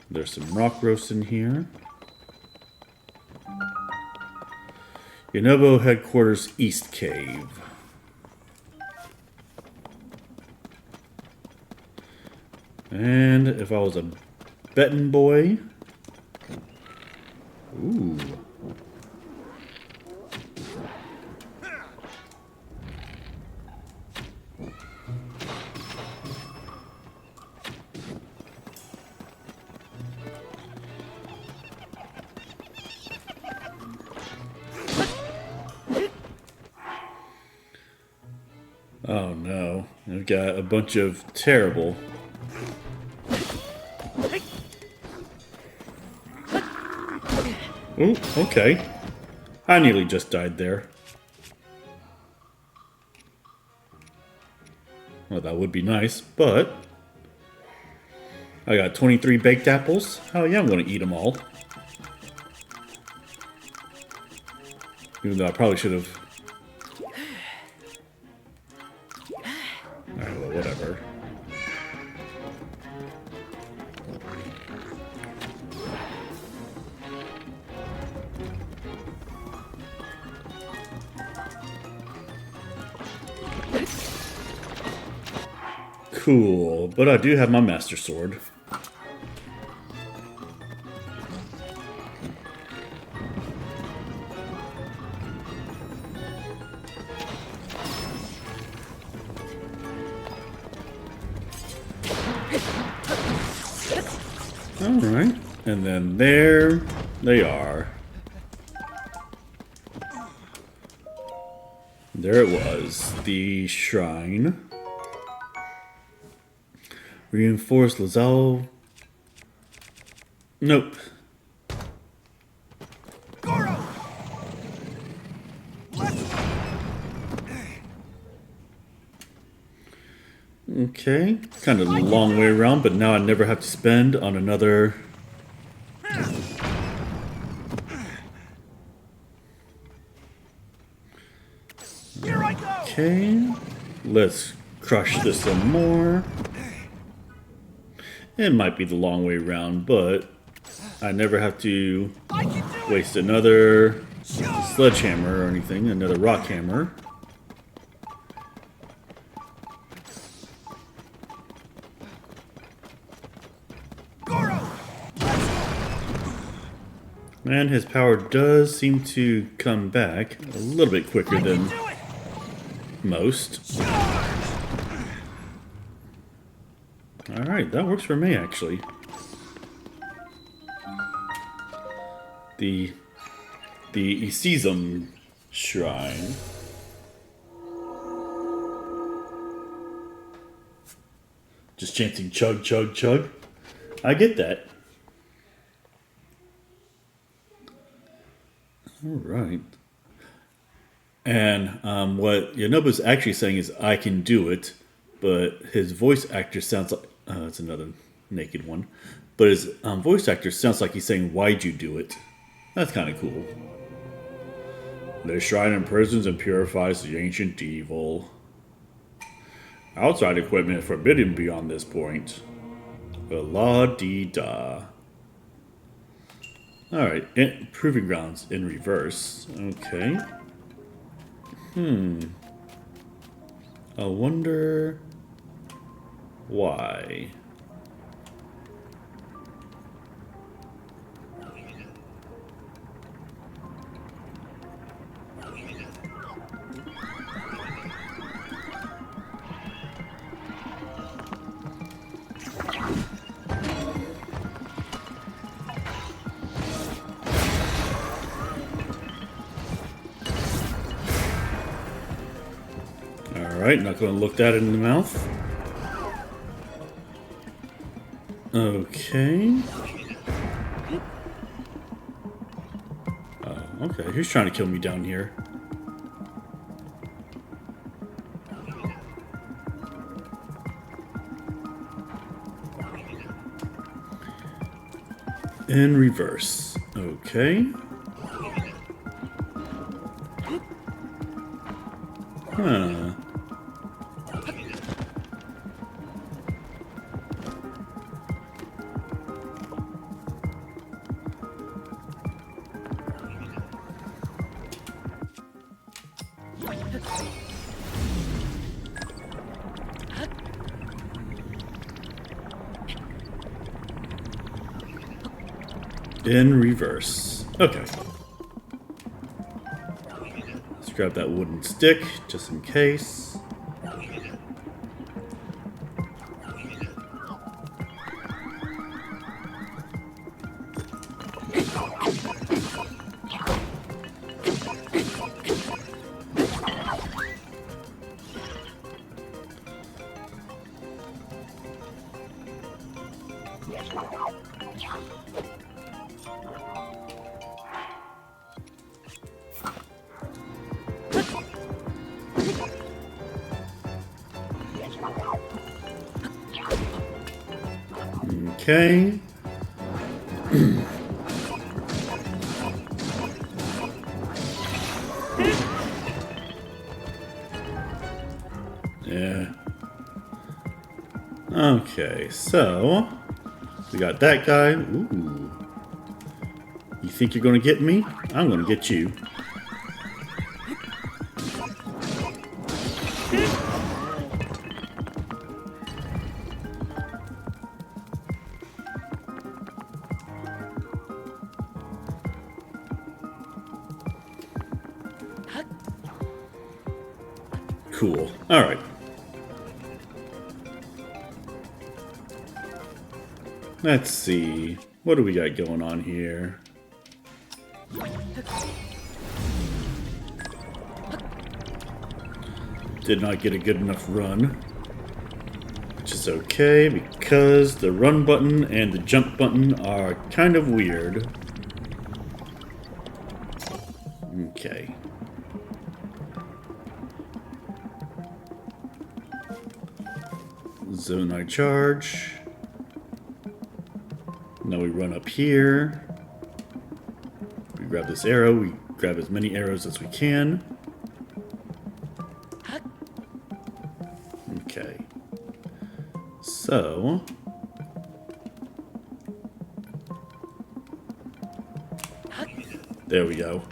Speaker 1: There's some rock roast in here. Yonobo Headquarters East Cave. And if I was a betting boy... Ooh. Oh no, I've got a bunch of terrible... Ooh, okay. I nearly just died there. Well, that would be nice, but... I got 23 baked apples. Oh yeah, I'm going to eat them all. Even though I probably should have... Alright, well, whatever. Cool, but I do have my Master Sword. Alright, and then there they are. There it was, the shrine. Reinforced Lazal. Nope.
Speaker 8: Goro! Let's...
Speaker 1: Okay, kind of a long way around, but now I never have to spend on another...
Speaker 8: Here I go!
Speaker 1: Okay, let's crush this some more. It might be the long way around, but I never have to waste another sledgehammer or anything, another rock hammer. And his power does seem to come back a little bit quicker than most. Alright, that works for me actually. The Isizum Shrine. Just chanting chug, chug, chug. I get that. Alright. And what Yonobu's actually saying is, I can do it, but his voice actor sounds like... it's another naked one. But his voice actor sounds like he's saying, why'd you do it? That's kind of cool. This shrine imprisons and purifies the ancient evil. Outside equipment forbidden beyond this point. La-dee-da. Alright, proving grounds in reverse. Okay. I wonder why. Alright, not going to look that in the mouth. Okay. Oh, okay. Who's trying to kill me down here? In reverse. Okay. Huh. In reverse. Okay. Let's grab that wooden stick, just in case. Okay. Yeah. Okay, so we got that guy. Ooh. You think you're gonna get me? I'm gonna get you. Cool. All right. Let's see. What do we got going on here? Did not get a good enough run. Which is okay, because the run button and the jump button are kind of weird. Okay. Zone I charge. Now we run up here. We grab this arrow. We grab as many arrows as we can. Okay. So. There we go.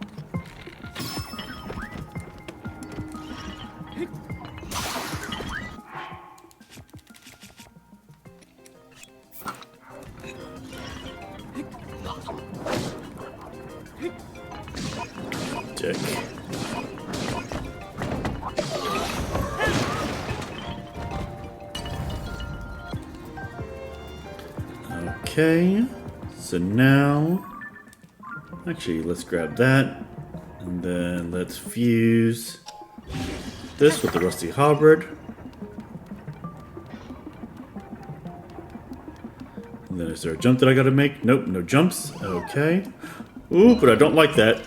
Speaker 1: Okay, so now, actually, let's grab that, and then let's fuse this with the rusty halberd. And then is there a jump that I gotta make? Nope, no jumps. Okay. Ooh, but I don't like that.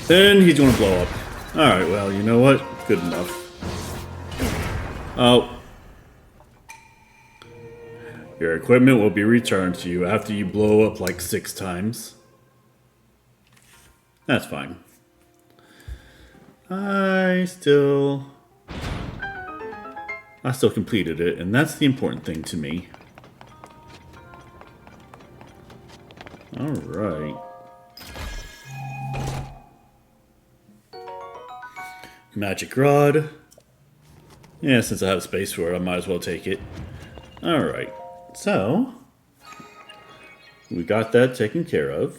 Speaker 1: Then he's gonna blow up. Alright, well, you know what? Good enough. Oh. Your equipment will be returned to you after you blow up like 6 times. That's fine. I still completed it, and that's the important thing to me. Alright. Magic rod. Yeah, since I have space for it, I might as well take it. Alright, so we got that taken care of.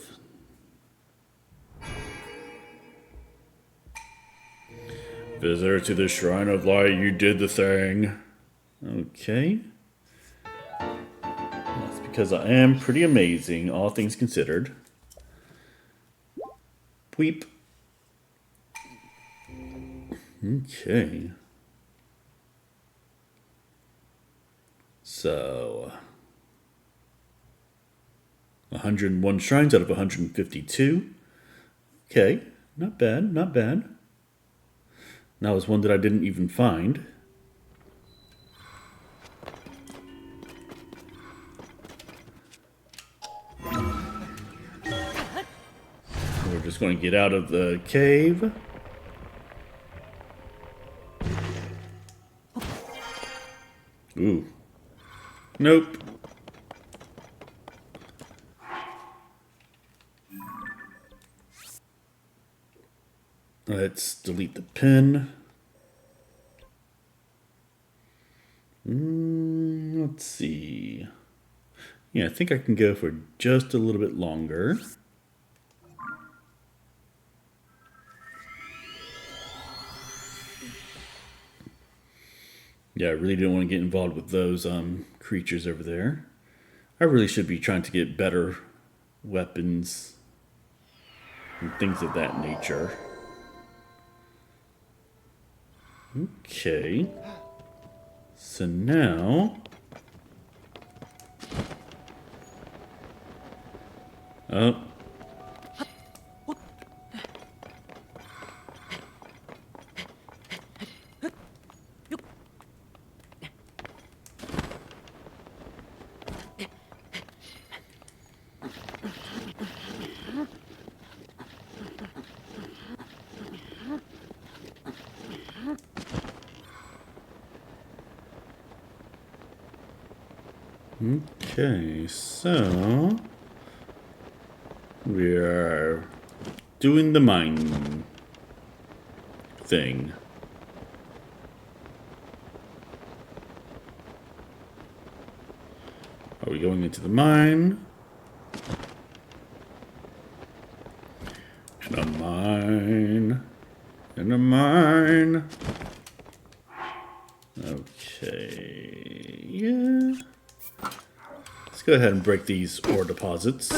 Speaker 1: Visitor to the Shrine of Light, you did the thing. Okay. That's because I am pretty amazing, all things considered. Weep. Okay. So 101 shrines out of 152. Okay, not bad, not bad. That was one that I didn't even find. We're just going to get out of the cave. Ooh. Nope. Let's delete the pin. Let's see. Yeah, I think I can go for just a little bit longer. Yeah, I really didn't want to get involved with those creatures over there. I really should be trying to get better weapons and things of that nature. Okay. So now... Oh. Okay, so we are doing the mine thing. Are we going into the mine? In a mine. In a mine. Okay, yeah. Let's go ahead and break these ore deposits. Oh,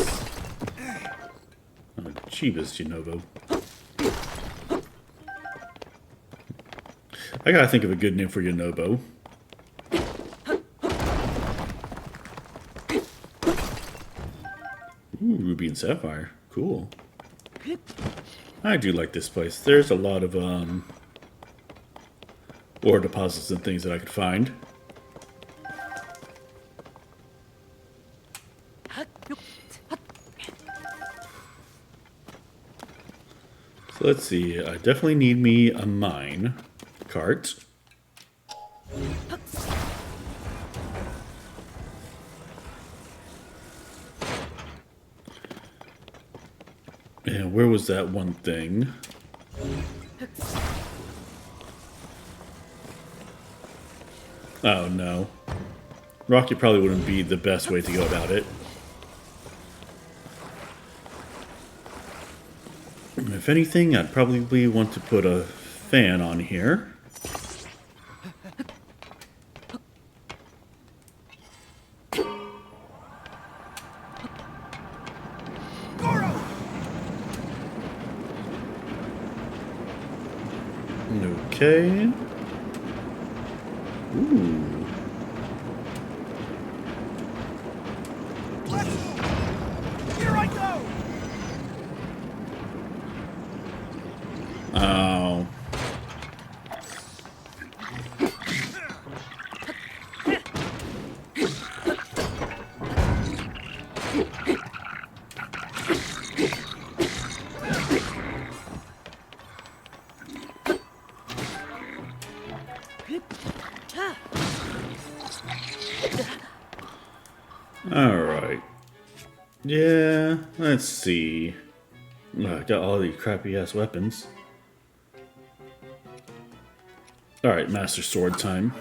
Speaker 1: Jeebus, Yonobo. I gotta think of a good name for Yonobo. Ooh, Ruby and Sapphire. Cool. I do like this place. There's a lot of ore deposits and things that I could find. So let's see. I definitely need me a mine cart. And where was that one thing? Oh no. Rocket probably wouldn't be the best way to go about it. If anything, I'd probably want to put a fan on here. Okay. Ooh.
Speaker 8: Here I go!
Speaker 1: Oh. Alright. Yeah, let's see. Oh, I got all these crappy ass weapons. Alright, Master Sword time.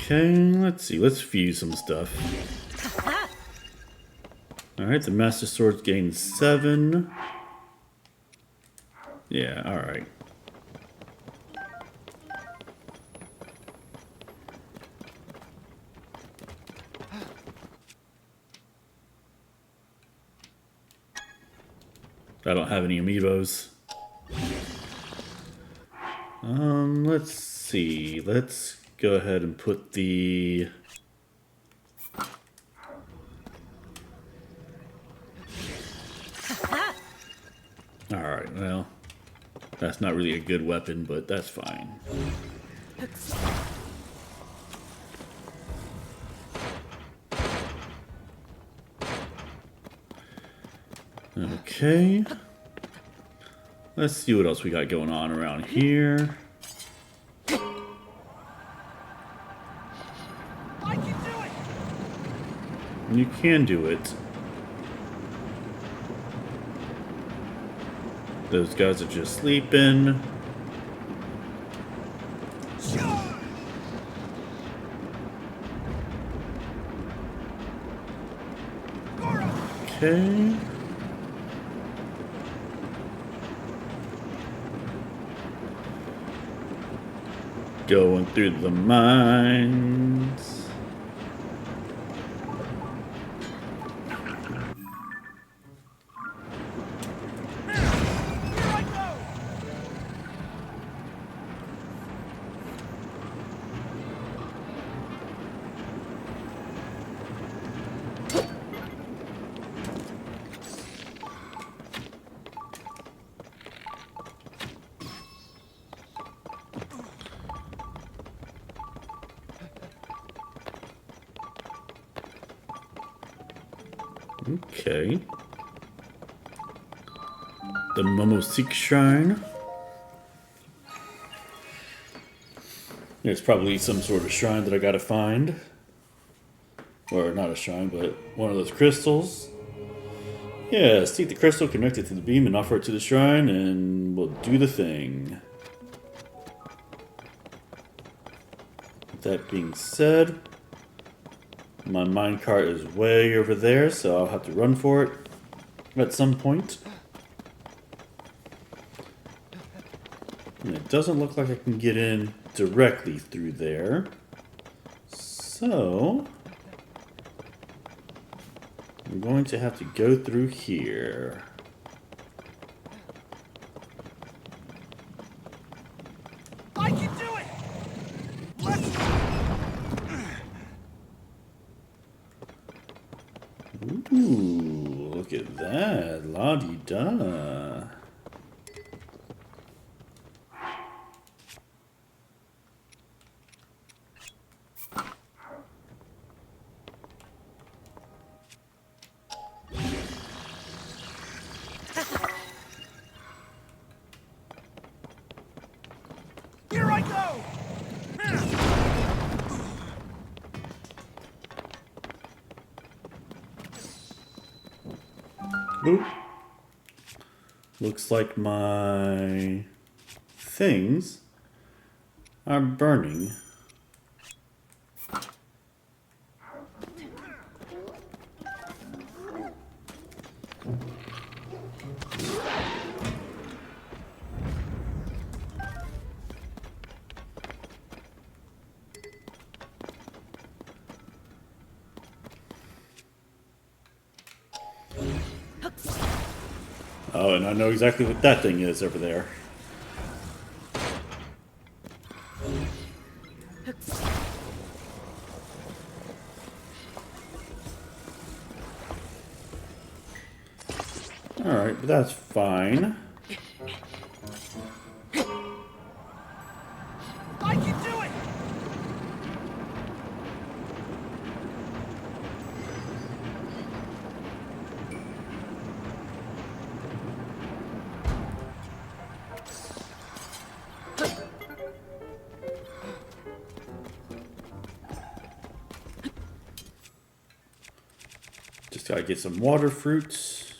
Speaker 1: Okay, let's see. Let's fuse some stuff. Alright, the Master Sword's gained 7. Yeah, alright. I don't have any amiibos. Let's see. Let's go ahead and put the... Alright, well, that's not really a good weapon, but that's fine. Okay. Let's see what else we got going on around here.
Speaker 8: I can do it!
Speaker 1: You can do it. Those guys are just sleeping. Okay. Going through the mines. Okay. The Momosik Shrine. There's probably some sort of shrine that I gotta find. Or not a shrine, but one of those crystals. Yeah, take the crystal, connect it to the beam, and offer it to the shrine, and we'll do the thing. With that being said, my minecart is way over there, so I'll have to run for it at some point. And it doesn't look like I can get in directly through there. So I'm going to have to go through here.
Speaker 8: I can do it! Let's
Speaker 1: Ooh, look at that. La-di-da.
Speaker 8: Here I go!
Speaker 1: Oop. Looks like my things are burning. Oh, and I know exactly what that thing is over there. Alright, but that's fine.
Speaker 8: I can do it!
Speaker 1: Just gotta get some water fruits.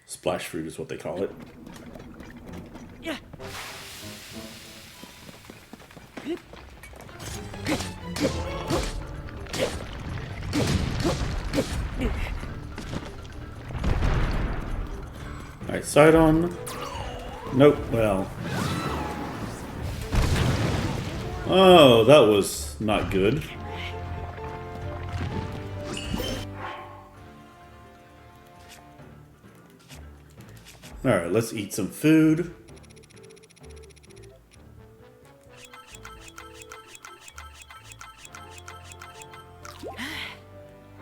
Speaker 1: Splash fruit is what they call it.
Speaker 8: Yeah.
Speaker 1: Alright, side on. Nope, well. Oh, that was not good. Alright, let's eat some food.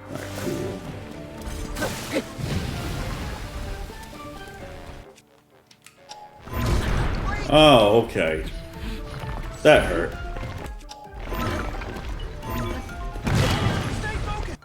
Speaker 1: Alright, cool. Oh, okay. That hurt.
Speaker 8: Stay focused!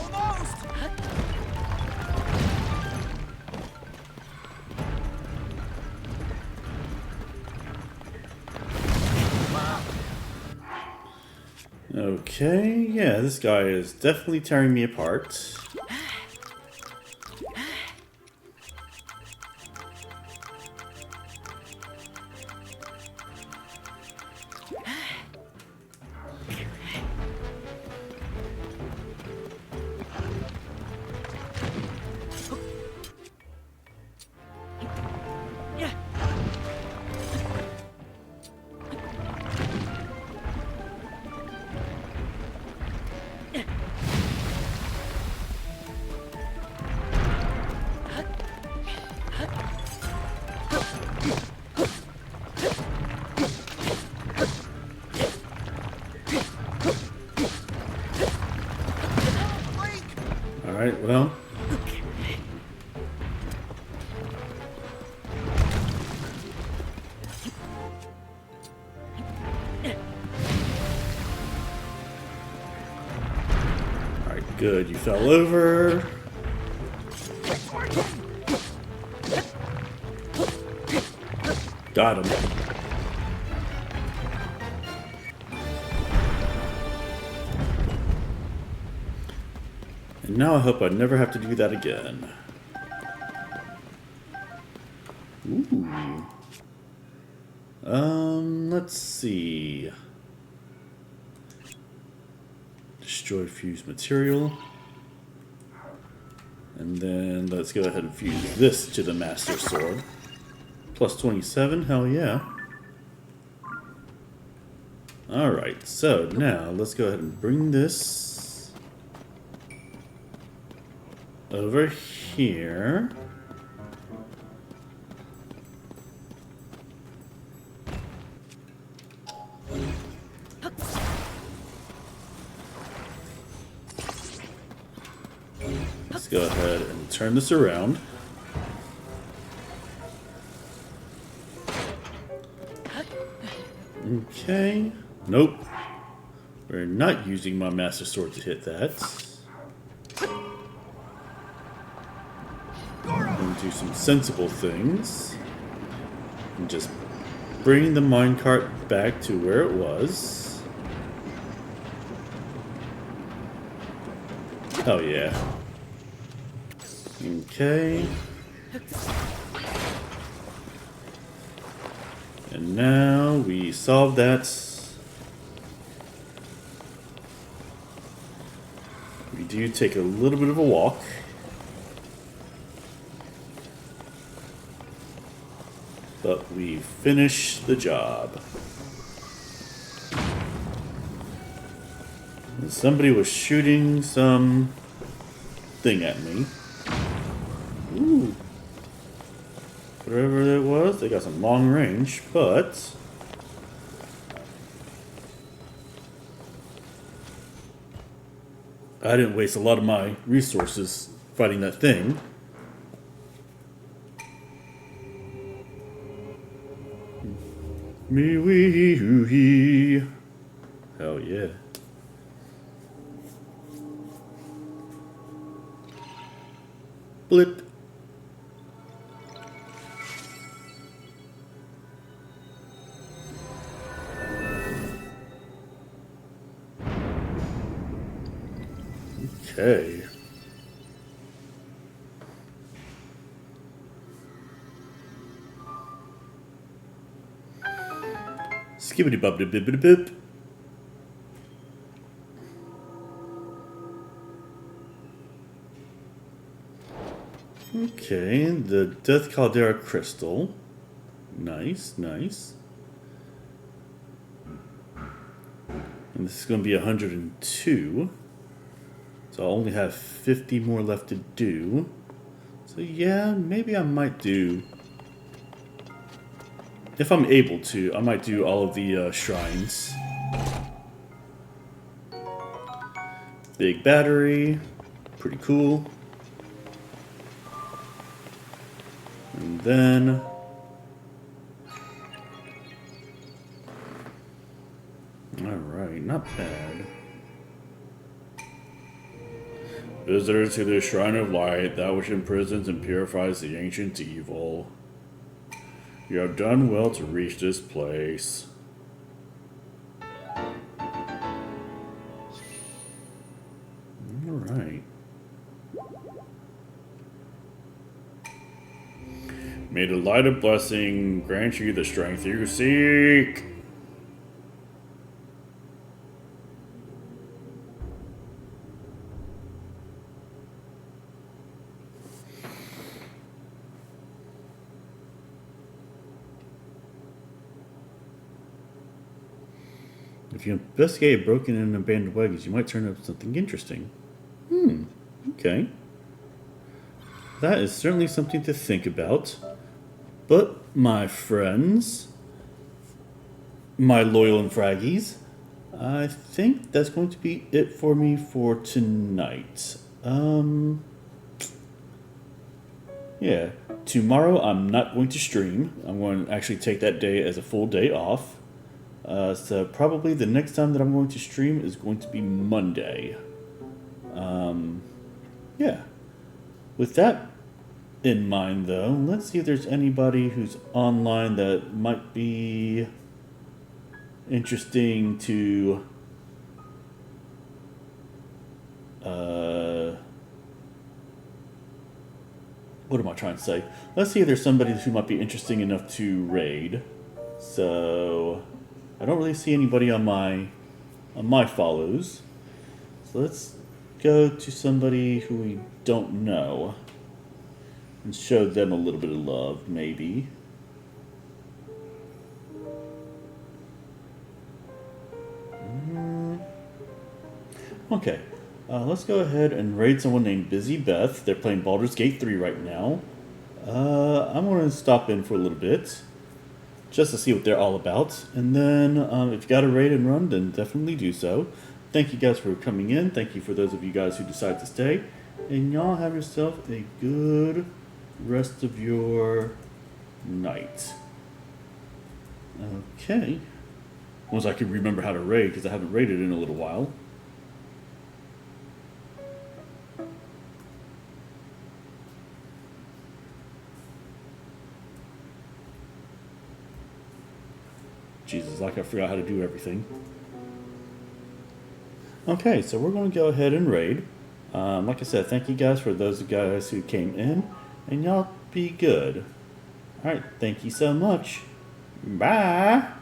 Speaker 8: Almost!
Speaker 1: Okay, yeah, this guy is definitely tearing me apart. Alright, well. Alright, good. You fell over. Got him. And now I hope I never have to do that again. Ooh. Let's see. Destroy fused material. And then let's go ahead and fuse this to the Master Sword. Plus 27, hell yeah. Alright, so now let's go ahead and bring this over here. Let's go ahead and turn this around. Okay. Nope. We're not using my Master Sword to hit that. And do some sensible things. And just bring the minecart back to where it was. Oh yeah. Okay. And now we solved that. We do take a little bit of a walk. But we finish the job. And somebody was shooting some thing at me. Ooh. Whatever it was, they got some long range, but I didn't waste a lot of my resources fighting that thing. Me wee hoo hee. Hell yeah. Blip. Okay. Skibbity bub bib bib bib. Okay, the Death Caldera Crystal. Nice, nice. And this is going to be 102. So I'll only have 50 more left to do. So yeah, maybe I might do... If I'm able to, I might do all of the shrines. Big battery. Pretty cool. And then... Alright, not bad. Visitors to the Shrine of Light, that which imprisons and purifies the ancient evil. You have done well to reach this place. Alright. May the light of blessing grant you the strength you seek. If you investigate broken and abandoned wagons, you might turn up something interesting. Okay. That is certainly something to think about. But, my friends, my loyal and fraggies, I think that's going to be it for me for tonight. Yeah. Tomorrow I'm not going to stream. I'm going to actually take that day as a full day off. So probably the next time that I'm going to stream is going to be Monday. Yeah. With that in mind, though, let's see if there's anybody who's online that might be interesting to... what am I trying to say? Let's see if there's somebody who might be interesting enough to raid. So... I don't really see anybody on my follows. So let's go to somebody who we don't know and show them a little bit of love, maybe. Okay, let's go ahead and raid someone named Busy Beth. They're playing Baldur's Gate 3 right now. I'm going to stop in for a little bit, just to see what they're all about. And then, if you got a raid and run, then definitely do so. Thank you guys for coming in. Thank you for those of you guys who decided to stay. And y'all have yourself a good rest of your night. Okay. Once I can remember how to raid, because I haven't raided in a little while. Jesus, like I forgot how to do everything. Okay, so we're going to go ahead and raid. Like I said, thank you guys for those guys who came in. And y'all be good. Alright, thank you so much. Bye!